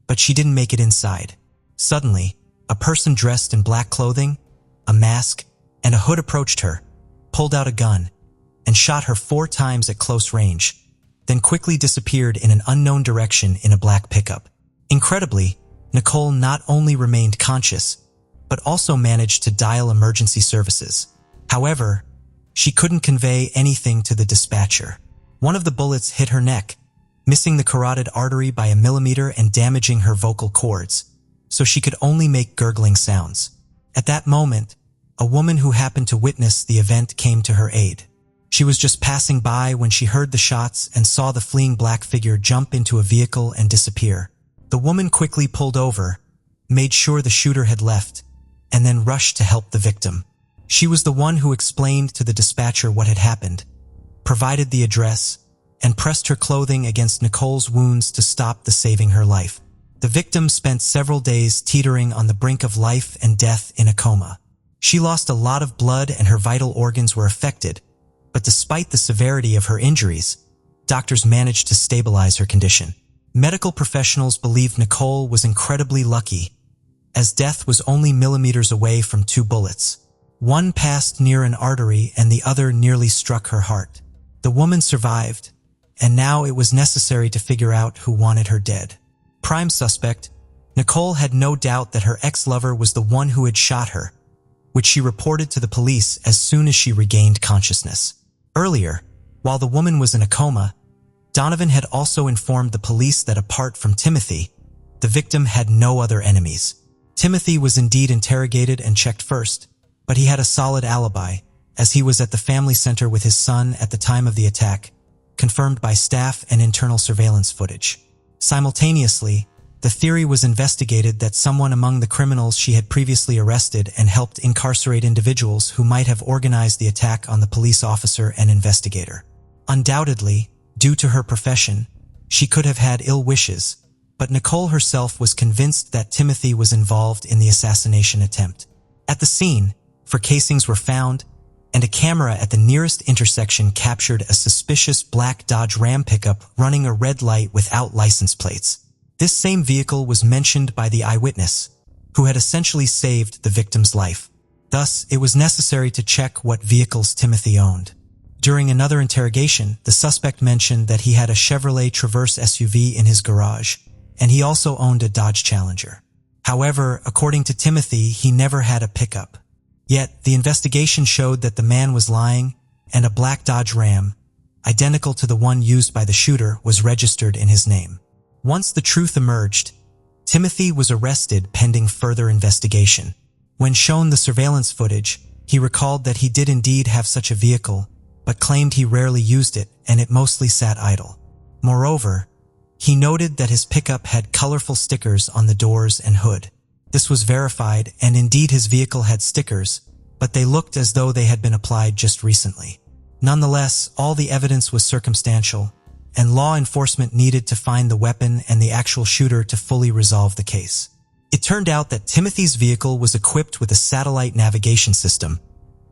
A: but she didn't make it inside. Suddenly, a person dressed in black clothing, a mask, and a hood approached her, pulled out a gun, and shot her 4 times at close range, then quickly disappeared in an unknown direction in a black pickup. Incredibly, Nicole not only remained conscious, but also managed to dial emergency services. However, she couldn't convey anything to the dispatcher. One of the bullets hit her neck, missing the carotid artery by a millimeter and damaging her vocal cords, so she could only make gurgling sounds. At that moment, a woman who happened to witness the event came to her aid. She was just passing by when she heard the shots and saw the fleeing black figure jump into a vehicle and disappear. The woman quickly pulled over, made sure the shooter had left, and then rushed to help the victim. She was the one who explained to the dispatcher what had happened, provided the address, and pressed her clothing against Nicole's wounds to stop the saving her life. The victim spent several days teetering on the brink of life and death in a coma. She lost a lot of blood and her vital organs were affected, but despite the severity of her injuries, doctors managed to stabilize her condition. Medical professionals believed Nicole was incredibly lucky, as death was only millimeters away from 2 bullets. One passed near an artery and the other nearly struck her heart. The woman survived, and now it was necessary to figure out who wanted her dead. Prime suspect, Nicole had no doubt that her ex-lover was the one who had shot her, which she reported to the police as soon as she regained consciousness. Earlier, while the woman was in a coma, Donovan had also informed the police that apart from Timothy, the victim had no other enemies. Timothy was indeed interrogated and checked first, but he had a solid alibi, as he was at the family center with his son at the time of the attack, confirmed by staff and internal surveillance footage. Simultaneously, the theory was investigated that someone among the criminals she had previously arrested and helped incarcerate individuals who might have organized the attack on the police officer and investigator. Undoubtedly, due to her profession, she could have had ill wishes, but Nicole herself was convinced that Timothy was involved in the assassination attempt. At the scene, 4 casings were found, and a camera at the nearest intersection captured a suspicious black Dodge Ram pickup running a red light without license plates. This same vehicle was mentioned by the eyewitness, who had essentially saved the victim's life. Thus, it was necessary to check what vehicles Timothy owned. During another interrogation, the suspect mentioned that he had a Chevrolet Traverse SUV in his garage, and he also owned a Dodge Challenger. However, according to Timothy, he never had a pickup. Yet, the investigation showed that the man was lying, and a black Dodge Ram, identical to the one used by the shooter, was registered in his name. Once the truth emerged, Timothy was arrested pending further investigation. When shown the surveillance footage, he recalled that he did indeed have such a vehicle, but claimed he rarely used it and it mostly sat idle. Moreover, he noted that his pickup had colorful stickers on the doors and hood. This was verified, and indeed his vehicle had stickers, but they looked as though they had been applied just recently. Nonetheless, all the evidence was circumstantial, and law enforcement needed to find the weapon and the actual shooter to fully resolve the case. It turned out that Timothy's vehicle was equipped with a satellite navigation system,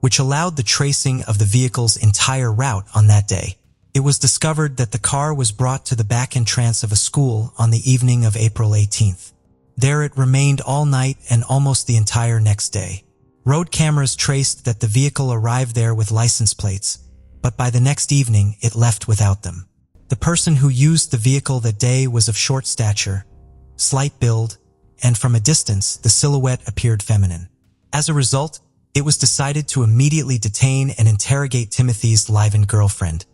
A: which allowed the tracing of the vehicle's entire route on that day. It was discovered that the car was brought to the back entrance of a school on the evening of April 18th. There it remained all night and almost the entire next day. Road cameras traced that the vehicle arrived there with license plates, but by the next evening it left without them. The person who used the vehicle that day was of short stature, slight build, and from a distance the silhouette appeared feminine. As a result, it was decided to immediately detain and interrogate Timothy's live-in girlfriend,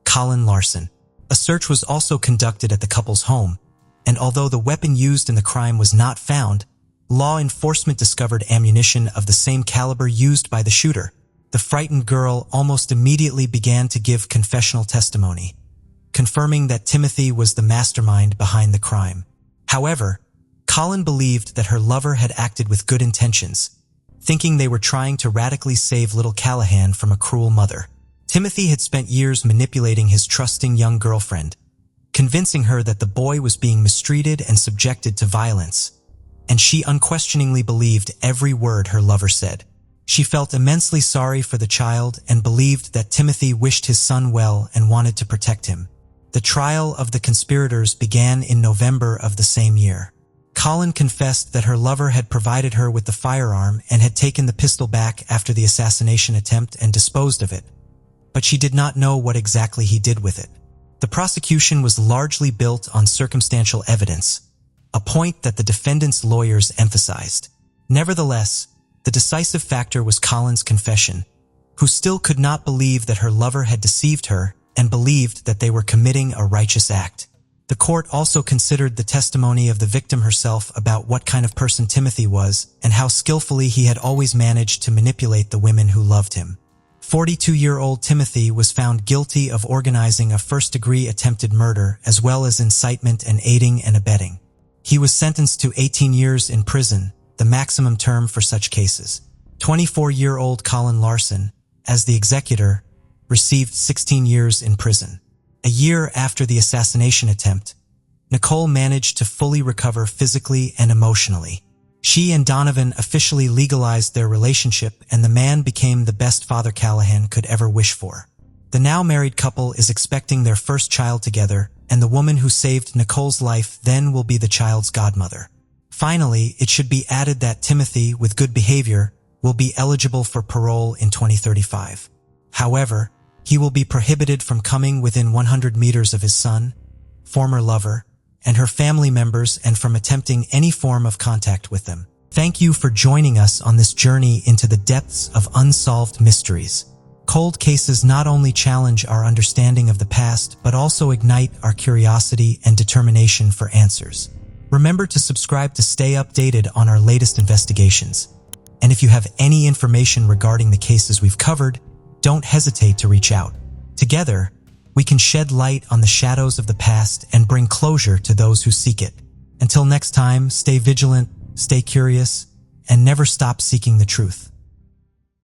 A: Colin Larson. A search was also conducted at the couple's home, and although the weapon used in the crime was not found, law enforcement discovered ammunition of the same caliber used by the shooter. The frightened girl almost immediately began to give confessional testimony, confirming that Timothy was the mastermind behind the crime. However, Colin believed that her lover had acted with good intentions, thinking they were trying to radically save little Callahan from a cruel mother. Timothy had spent years manipulating his trusting young girlfriend, convincing her that the boy was being mistreated and subjected to violence, and she unquestioningly believed every word her lover said. She felt immensely sorry for the child and believed that Timothy wished his son well and wanted to protect him. The trial of the conspirators began in November of the same year. Colin confessed that her lover had provided her with the firearm and had taken the pistol back after the assassination attempt and disposed of it, but she did not know what exactly he did with it. The prosecution was largely built on circumstantial evidence, a point that the defendant's lawyers emphasized. Nevertheless, the decisive factor was Colin's confession, who still could not believe that her lover had deceived her and believed that they were committing a righteous act. The court also considered the testimony of the victim herself about what kind of person Timothy was and how skillfully he had always managed to manipulate the women who loved him. 42-year-old Timothy was found guilty of organizing a first-degree attempted murder as well as incitement and aiding and abetting. He was sentenced to 18 years in prison, the maximum term for such cases. 24-year-old Colin Larson, as the executor, received 16 years in prison. A year after the assassination attempt, Nicole managed to fully recover physically and emotionally. She and Donovan officially legalized their relationship, and the man became the best father Callahan could ever wish for. The now married couple is expecting their first child together, and the woman who saved Nicole's life then will be the child's godmother. Finally, it should be added that Timothy, with good behavior, will be eligible for parole in 2035. However, he will be prohibited from coming within 100 meters of his son, former lover, and her family members and from attempting any form of contact with them. Thank you for joining us on this journey into the depths of unsolved mysteries. Cold cases not only challenge our understanding of the past, but also ignite our curiosity and determination for answers. Remember to subscribe to stay updated on our latest investigations. And if you have any information regarding the cases we've covered, don't hesitate to reach out. Together, we can shed light on the shadows of the past and bring closure to those who seek it. Until next time, stay vigilant, stay curious, and never stop seeking the truth.